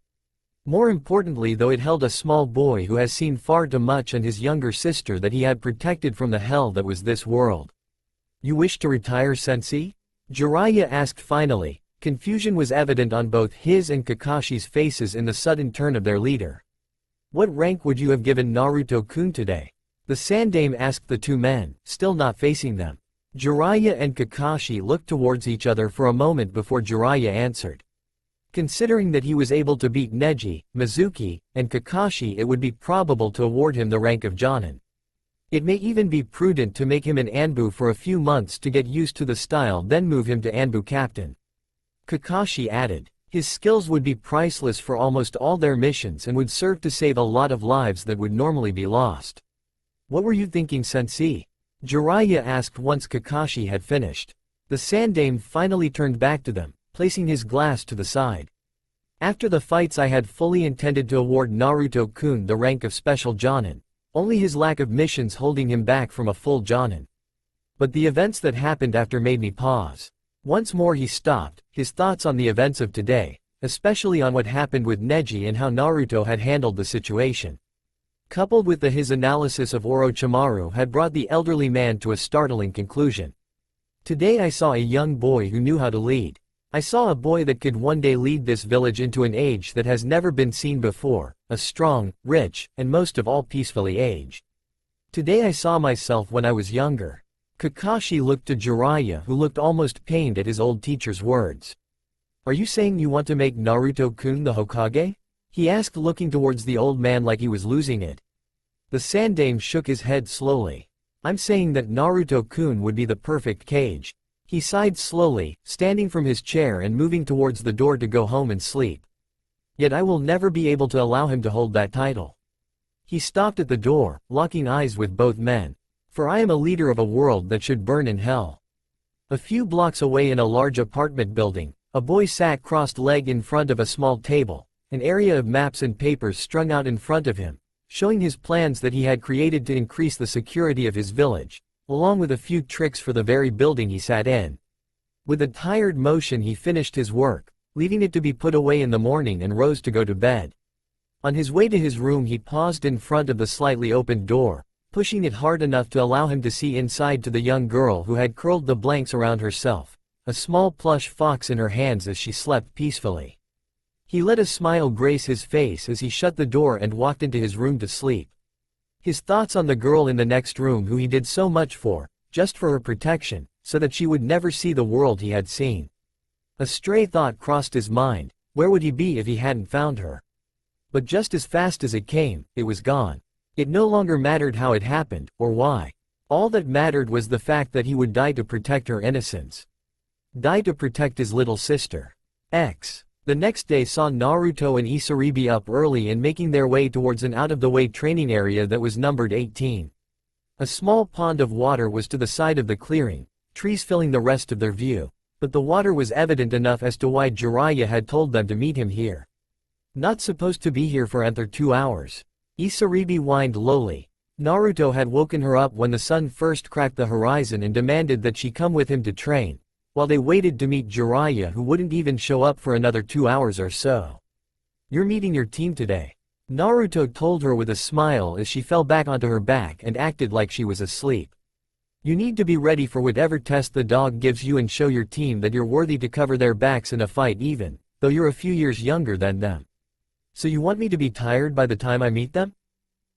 More importantly though, it held a small boy who has seen far too much and his younger sister that he had protected from the hell that was this world. You wish to retire, sensei? Jiraiya asked finally. Confusion was evident on both his and Kakashi's faces in the sudden turn of their leader. What rank would you have given Naruto-kun today? The Sandaime asked the 2 men, still not facing them. Jiraiya and Kakashi looked towards each other for a moment before Jiraiya answered. Considering that he was able to beat Neji, Mizuki, and Kakashi, it would be probable to award him the rank of Jonin. It may even be prudent to make him an Anbu for a few months to get used to the style, then move him to Anbu captain. Kakashi added. His skills would be priceless for almost all their missions and would serve to save a lot of lives that would normally be lost. What were you thinking, sensei? Jiraiya asked once Kakashi had finished. The Sandaime finally turned back to them, placing his glass to the side. After the fights, I had fully intended to award Naruto-kun the rank of special Jonin, only his lack of missions holding him back from a full Jonin. But the events that happened after made me pause. Once more he stopped, his thoughts on the events of today, especially on what happened with Neji and how Naruto had handled the situation. Coupled with his analysis of Orochimaru had brought the elderly man to a startling conclusion. Today I saw a young boy who knew how to lead. I saw a boy that could one day lead this village into an age that has never been seen before, a strong, rich, and most of all peacefully age. Today I saw myself when I was younger. Kakashi looked to Jiraiya, who looked almost pained at his old teacher's words. Are you saying you want to make Naruto-kun the Hokage? he asked, looking towards the old man like he was losing it. The Sandame shook his head slowly. I'm saying that Naruto-kun would be the perfect cage. He sighed slowly, standing from his chair and moving towards the door to go home and sleep. Yet I will never be able to allow him to hold that title. He stopped at the door, locking eyes with both men. For I am a leader of a world that should burn in hell. A few blocks away in a large apartment building, a boy sat crossed-legged in front of a small table, an area of maps and papers strung out in front of him, showing his plans that he had created to increase the security of his village, along with a few tricks for the very building he sat in. With a tired motion he finished his work, leaving it to be put away in the morning, and rose to go to bed. On his way to his room he paused in front of the slightly opened door, pushing it hard enough to allow him to see inside to the young girl who had curled the blanks around herself, a small plush fox in her hands as she slept peacefully. He let a smile grace his face as he shut the door and walked into his room to sleep. His thoughts on the girl in the next room who he did so much for, just for her protection, so that she would never see the world he had seen. A stray thought crossed his mind: where would he be if he hadn't found her? But just as fast as it came, it was gone. It no longer mattered how it happened, or why. All that mattered was the fact that he would die to protect her innocence. Die to protect his little sister. The next day saw Naruto and Isaribi up early and making their way towards an out-of-the-way training area that was numbered 18. A small pond of water was to the side of the clearing, trees filling the rest of their view, but the water was evident enough as to why Jiraiya had told them to meet him here. Not supposed to be here for another 2 hours. Isaribi whined lowly. Naruto had woken her up when the sun first cracked the horizon and demanded that she come with him to train, while they waited to meet Jiraiya, who wouldn't even show up for another 2 hours or so. You're meeting your team today, Naruto told her with a smile as she fell back onto her back and acted like she was asleep. You need to be ready for whatever test the dog gives you and show your team that you're worthy to cover their backs in a fight, even though you're a few years younger than them. So you want me to be tired by the time I meet them?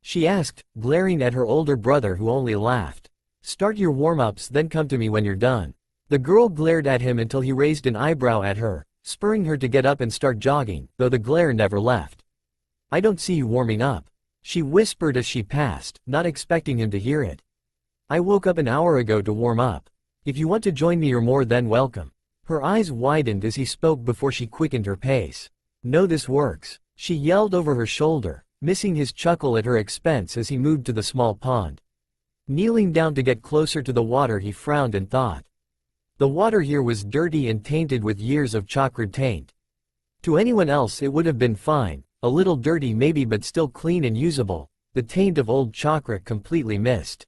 She asked, glaring at her older brother, who only laughed. Start your warm-ups, then come to me when you're done. The girl glared at him until he raised an eyebrow at her, spurring her to get up and start jogging, though the glare never left. I don't see you warming up, she whispered as she passed, not expecting him to hear it. I woke up an hour ago to warm up. If you want to join me, you're more than welcome. Her eyes widened as he spoke before she quickened her pace. No, this works, she yelled over her shoulder, missing his chuckle at her expense as he moved to the small pond. Kneeling down to get closer to the water, he frowned and thought. The water here was dirty and tainted with years of chakra taint. To anyone else it would have been fine, a little dirty maybe, but still clean and usable, the taint of old chakra completely missed.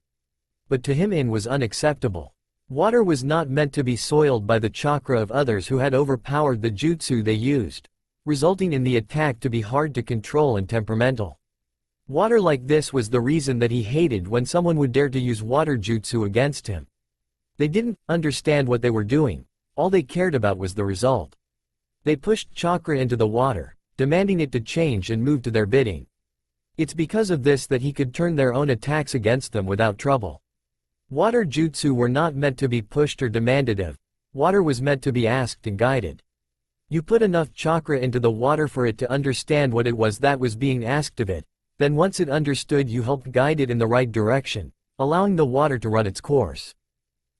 But to him it was unacceptable. Water was not meant to be soiled by the chakra of others who had overpowered the jutsu they used, resulting in the attack to be hard to control and temperamental. Water like this was the reason that he hated when someone would dare to use water jutsu against him. They didn't understand what they were doing, all they cared about was the result. They pushed chakra into the water, demanding it to change and move to their bidding. It's because of this that he could turn their own attacks against them without trouble. Water jutsu were not meant to be pushed or demanded of, water was meant to be asked and guided. You put enough chakra into the water for it to understand what it was that was being asked of it, then once it understood, you helped guide it in the right direction, allowing the water to run its course.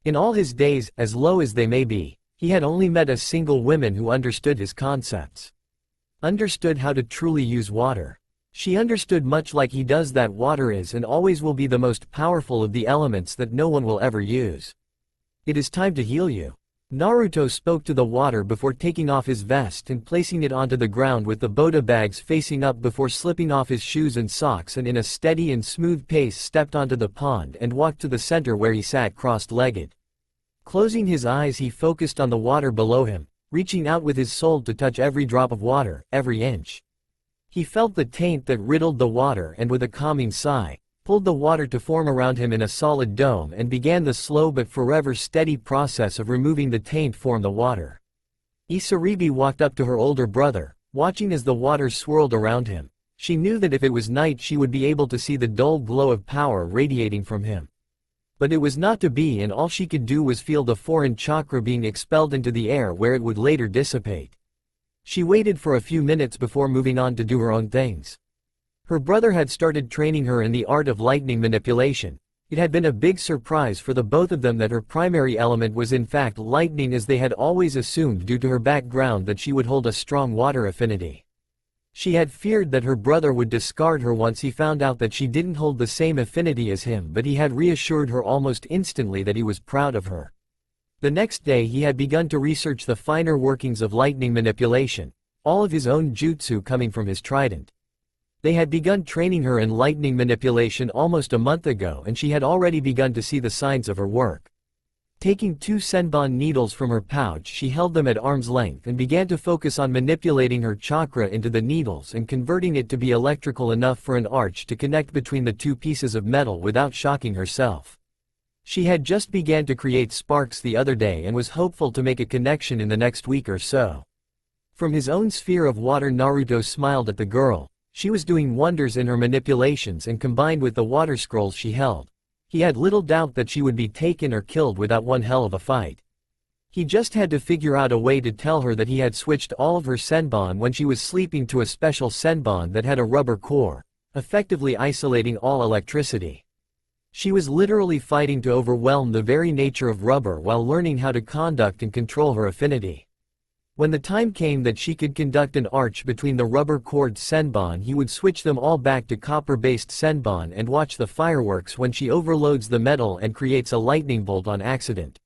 In all his days, as low as they may be, he had only met a single woman who understood his concepts. Understood how to truly use water. She understood, much like he does, that water is and always will be the most powerful of the elements that no one will ever use. It is time to heal you. Naruto spoke to the water before taking off his vest and placing it onto the ground with the Boda bags facing up before slipping off his shoes and socks, and in a steady and smooth pace stepped onto the pond and walked to the center where he sat crossed-legged. Closing his eyes, he focused on the water below him, reaching out with his soul to touch every drop of water, every inch. He felt the taint that riddled the water and with a calming sigh, pulled the water to form around him in a solid dome and began the slow but forever steady process of removing the taint from the water. Isaribi walked up to her older brother, watching as the water swirled around him. She knew that if it was night she would be able to see the dull glow of power radiating from him. But it was not to be, and all she could do was feel the foreign chakra being expelled into the air where it would later dissipate. She waited for a few minutes before moving on to do her own things. Her brother had started training her in the art of lightning manipulation. It had been a big surprise for the both of them that her primary element was in fact lightning, as they had always assumed due to her background that she would hold a strong water affinity. She had feared that her brother would discard her once he found out that she didn't hold the same affinity as him, but he had reassured her almost instantly that he was proud of her. The next day he had begun to research the finer workings of lightning manipulation, all of his own jutsu coming from his trident. They had begun training her in lightning manipulation almost a month ago, and she had already begun to see the signs of her work. Taking 2 senbon needles from her pouch, she held them at arm's length and began to focus on manipulating her chakra into the needles and converting it to be electrical enough for an arch to connect between the 2 pieces of metal without shocking herself. She had just began to create sparks the other day and was hopeful to make a connection in the next week or so. From his own sphere of water, Naruto smiled at the girl. She was doing wonders in her manipulations, and combined with the water scrolls she held, he had little doubt that she would be taken or killed without one hell of a fight. He just had to figure out a way to tell her that he had switched all of her senbon when she was sleeping to a special senbon that had a rubber core, effectively isolating all electricity. She was literally fighting to overwhelm the very nature of rubber while learning how to conduct and control her affinity. When the time came that she could conduct an arch between the rubber-cored senbon, he would switch them all back to copper-based senbon and watch the fireworks when she overloads the metal and creates a lightning bolt on accident.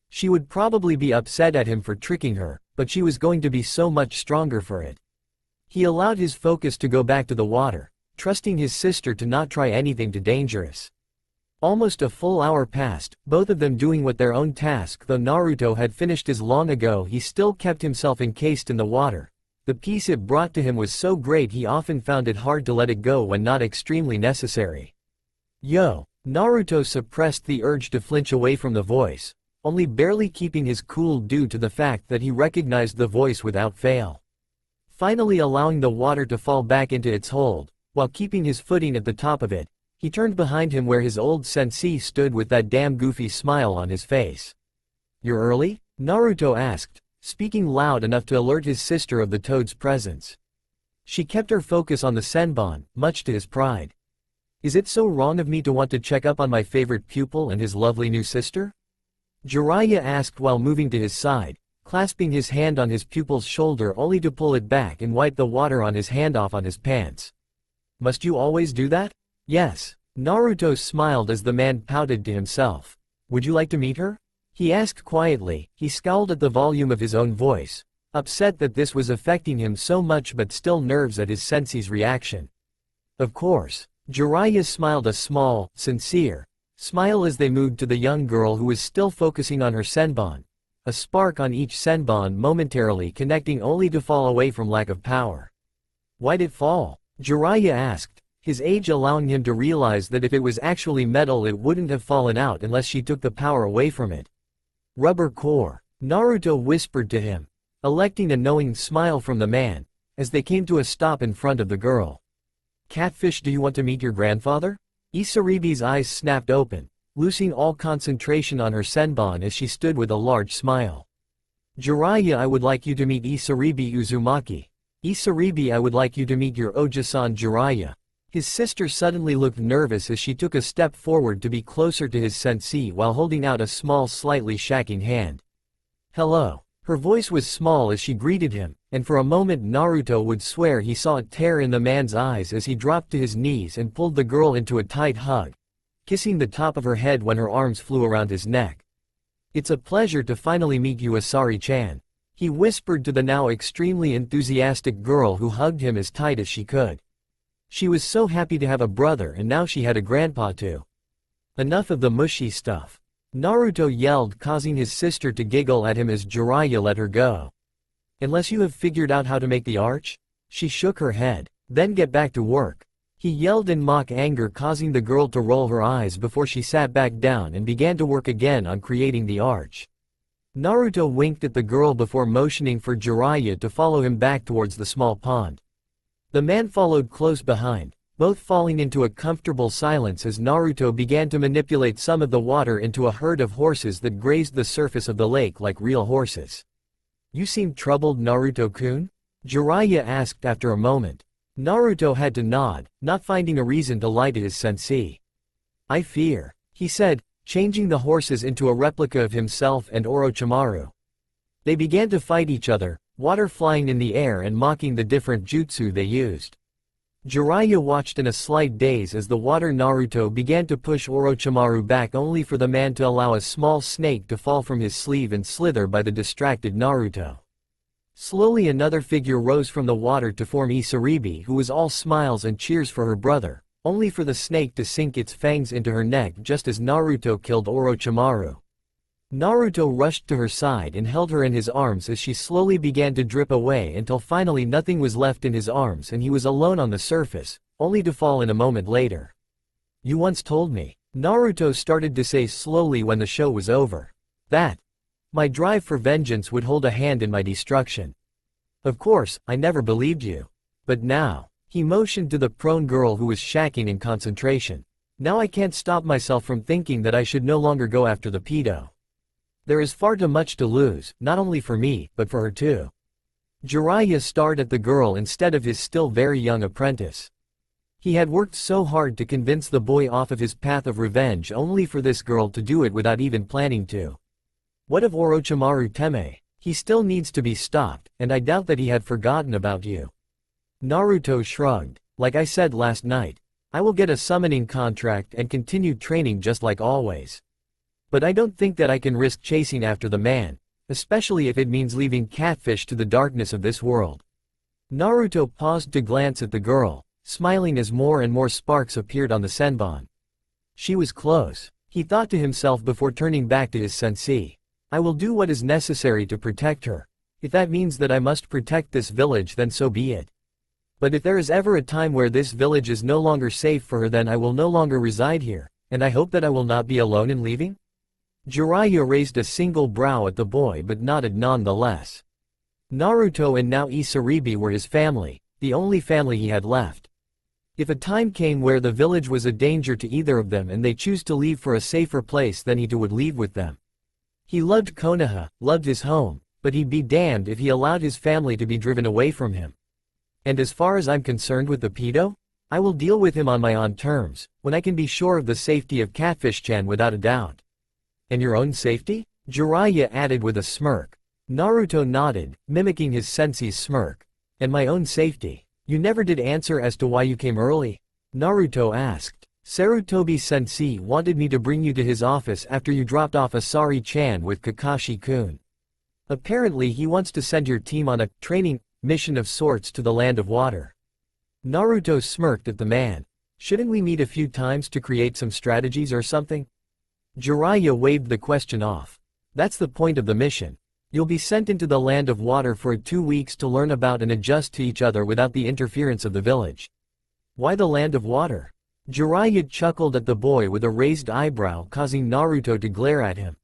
She would probably be upset at him for tricking her, but she was going to be so much stronger for it. He allowed his focus to go back to the water, trusting his sister to not try anything too dangerous. Almost a full hour passed, both of them doing what their own task. Though Naruto had finished his long ago, he still kept himself encased in the water. The peace it brought to him was so great he often found it hard to let it go when not extremely necessary. Yo! Naruto suppressed the urge to flinch away from the voice, only barely keeping his cool due to the fact that he recognized the voice without fail. Finally allowing the water to fall back into its hold, while keeping his footing at the top of it, he turned behind him where his old sensei stood with that damn goofy smile on his face. "You're early?" Naruto asked, speaking loud enough to alert his sister of the toad's presence. She kept her focus on the senbon, much to his pride. "Is it so wrong of me to want to check up on my favorite pupil and his lovely new sister?" Jiraiya asked while moving to his side, clasping his hand on his pupil's shoulder only to pull it back and wipe the water on his hand off on his pants. "Must you always do that?" "Yes." Naruto smiled as the man pouted to himself. "Would you like to meet her?" he asked quietly. He scowled at the volume of his own voice, upset that this was affecting him so much but still nervous at his sensei's reaction. "Of course." Jiraiya smiled a small, sincere smile as they moved to the young girl who was still focusing on her senbon, a spark on each senbon momentarily connecting only to fall away from lack of power. "Why'd it fall?" Jiraiya asked, his age allowing him to realize that if it was actually metal it wouldn't have fallen out unless she took the power away from it. "Rubber core," Naruto whispered to him, electing a knowing smile from the man, as they came to a stop in front of the girl. "Catfish, do you want to meet your grandfather?" Isaribi's eyes snapped open, losing all concentration on her senbon as she stood with a large smile. "Jiraiya, I would like you to meet Isaribi Uzumaki. Isaribi, I would like you to meet your Oja-san Jiraiya." His sister suddenly looked nervous as she took a step forward to be closer to his sensei while holding out a small, slightly shaking hand. "Hello." Her voice was small as she greeted him, and for a moment Naruto would swear he saw a tear in the man's eyes as he dropped to his knees and pulled the girl into a tight hug, kissing the top of her head when her arms flew around his neck. "It's a pleasure to finally meet you, Asari-chan," he whispered to the now extremely enthusiastic girl who hugged him as tight as she could. She was so happy to have a brother, and now she had a grandpa too. "Enough of the mushy stuff," Naruto yelled, causing his sister to giggle at him as Jiraiya let her go. "Unless you have figured out how to make the arch?" She shook her head. "Then get back to work," he yelled in mock anger, causing the girl to roll her eyes before she sat back down and began to work again on creating the arch. Naruto winked at the girl before motioning for Jiraiya to follow him back towards the small pond. The man followed close behind, both falling into a comfortable silence as Naruto began to manipulate some of the water into a herd of horses that grazed the surface of the lake like real horses. "You seem troubled, Naruto-kun?" Jiraiya asked after a moment. Naruto had to nod, not finding a reason to lie to his sensei. I fear, he said, changing the horses into a replica of himself and Orochimaru. They began to fight each other, water flying in the air and mocking the different jutsu they used. Jiraiya watched in a slight daze as the water Naruto began to push Orochimaru back, only for the man to allow a small snake to fall from his sleeve and slither by the distracted Naruto. Slowly another figure rose from the water to form Isaribi, who was all smiles and cheers for her brother, only for the snake to sink its fangs into her neck just as Naruto killed Orochimaru. Naruto rushed to her side and held her in his arms as she slowly began to drip away until finally nothing was left in his arms and he was alone on the surface, only to fall in a moment later. You once told me, Naruto started to say slowly when the show was over, that my drive for vengeance would hold a hand in my destruction. Of course, I never believed you. But now, he motioned to the prone girl who was shacking in concentration. Now I can't stop myself from thinking that I should no longer go after the pedo. There is far too much to lose, not only for me, but for her too. Jiraiya stared at the girl instead of his still very young apprentice. He had worked so hard to convince the boy off of his path of revenge only for this girl to do it without even planning to. What of Orochimaru Teme? He still needs to be stopped, and I doubt that he had forgotten about you. Naruto shrugged. Like I said last night, I will get a summoning contract and continue training just like always. But I don't think that I can risk chasing after the man, especially if it means leaving catfish to the darkness of this world. Naruto paused to glance at the girl, smiling as more and more sparks appeared on the senbon. She was close, he thought to himself before turning back to his sensei. I will do what is necessary to protect her. If that means that I must protect this village, then so be it. But if there is ever a time where this village is no longer safe for her, then I will no longer reside here, and I hope that I will not be alone in leaving? Jiraiya raised a single brow at the boy but nodded nonetheless. Naruto and now Isaribi were his family, the only family he had left. If a time came where the village was a danger to either of them and they choose to leave for a safer place, then he too would leave with them. He loved Konoha, loved his home, but he'd be damned if he allowed his family to be driven away from him. And as far as I'm concerned with the pedo, I will deal with him on my own terms, when I can be sure of the safety of Catfish-chan without a doubt. And your own safety? Jiraiya added with a smirk. Naruto nodded, mimicking his sensei's smirk. And my own safety. You never did answer as to why you came early? Naruto asked. Sarutobi-sensei wanted me to bring you to his office after you dropped off Asari-chan with Kakashi-kun. Apparently he wants to send your team on a training mission of sorts to the Land of Water. Naruto smirked at the man. Shouldn't we meet a few times to create some strategies or something? Jiraiya waved the question off. That's the point of the mission. You'll be sent into the Land of Water for 2 weeks to learn about and adjust to each other without the interference of the village. Why the Land of Water? Jiraiya chuckled at the boy with a raised eyebrow, causing Naruto to glare at him.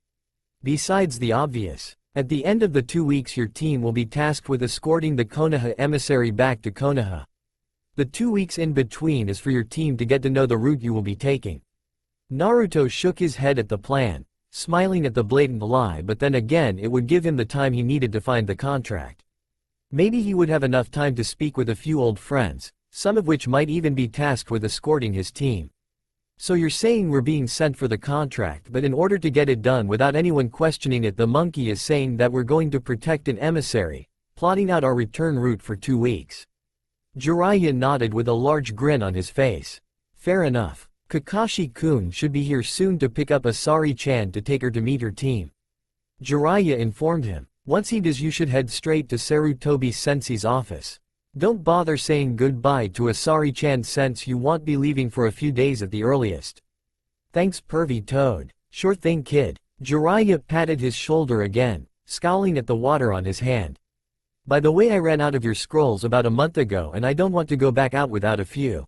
Besides the obvious, at the end of the 2 weeks your team will be tasked with escorting the Konoha emissary back to Konoha. The 2 weeks in between is for your team to get to know the route you will be taking. Naruto shook his head at the plan, smiling at the blatant lie, but then again it would give him the time he needed to find the contract. Maybe he would have enough time to speak with a few old friends, some of which might even be tasked with escorting his team. So you're saying we're being sent for the contract, but in order to get it done without anyone questioning it, the monkey is saying that we're going to protect an emissary, plotting out our return route for 2 weeks. Jiraiya nodded with a large grin on his face. Fair enough. Kakashi-kun should be here soon to pick up Asari-chan to take her to meet her team. Jiraiya informed him. Once he does, you should head straight to Sarutobi-sensei's office. Don't bother saying goodbye to Asari-chan since you won't be leaving for a few days at the earliest. Thanks, pervy toad. Sure thing, kid. Jiraiya patted his shoulder again, scowling at the water on his hand. By the way, I ran out of your scrolls about a month ago and I don't want to go back out without a few.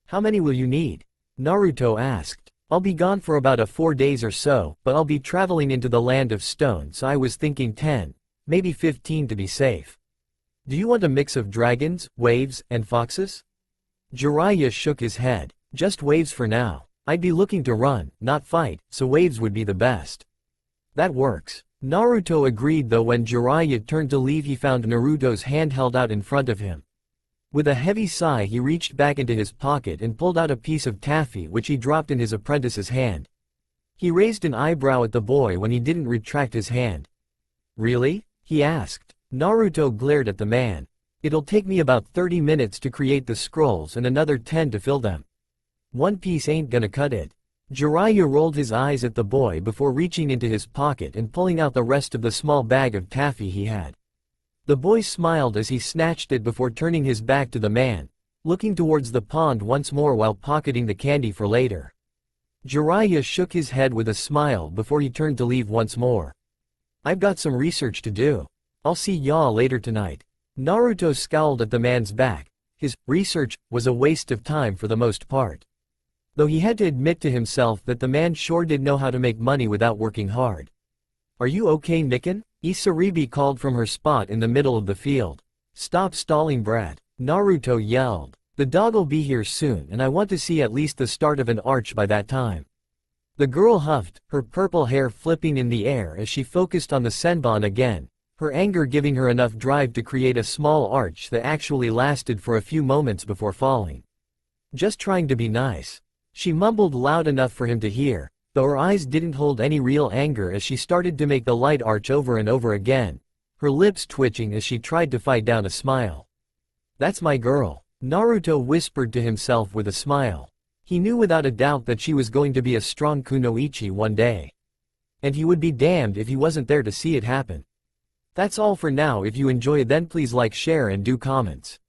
How many will you need? Naruto asked. I'll be gone for about 4 days or so, but I'll be traveling into the Land of Stone, so I was thinking 10, maybe 15 to be safe. Do you want a mix of dragons, waves, and foxes? Jiraiya shook his head. Just waves for now. I'd be looking to run, not fight, so waves would be the best. That works. Naruto agreed, though when Jiraiya turned to leave he found Naruto's hand held out in front of him. With a heavy sigh he reached back into his pocket and pulled out a piece of taffy which he dropped in his apprentice's hand. He raised an eyebrow at the boy when he didn't retract his hand. "Really?" he asked. Naruto glared at the man. "It'll take me about 30 minutes to create the scrolls and another 10 to fill them. One piece ain't gonna cut it." Jiraiya rolled his eyes at the boy before reaching into his pocket and pulling out the rest of the small bag of taffy he had. The boy smiled as he snatched it before turning his back to the man, looking towards the pond once more while pocketing the candy for later. Jiraiya shook his head with a smile before he turned to leave once more. "I've got some research to do. I'll see y'all later tonight." Naruto scowled at the man's back. His research was a waste of time for the most part. Though he had to admit to himself that the man sure did know how to make money without working hard. "Are you okay, Nikken?" Isaribi called from her spot in the middle of the field. "Stop stalling, brat," Naruto yelled. "The dog'll be here soon and I want to see at least the start of an arch by that time." The girl huffed, her purple hair flipping in the air as she focused on the senbon again, her anger giving her enough drive to create a small arch that actually lasted for a few moments before falling. "Just trying to be nice," she mumbled loud enough for him to hear, though her eyes didn't hold any real anger as she started to make the light arch over and over again, her lips twitching as she tried to fight down a smile. "That's my girl," Naruto whispered to himself with a smile. He knew without a doubt that she was going to be a strong kunoichi one day. And he would be damned if he wasn't there to see it happen. That's all for now. If you enjoy, then please like, share and do comments.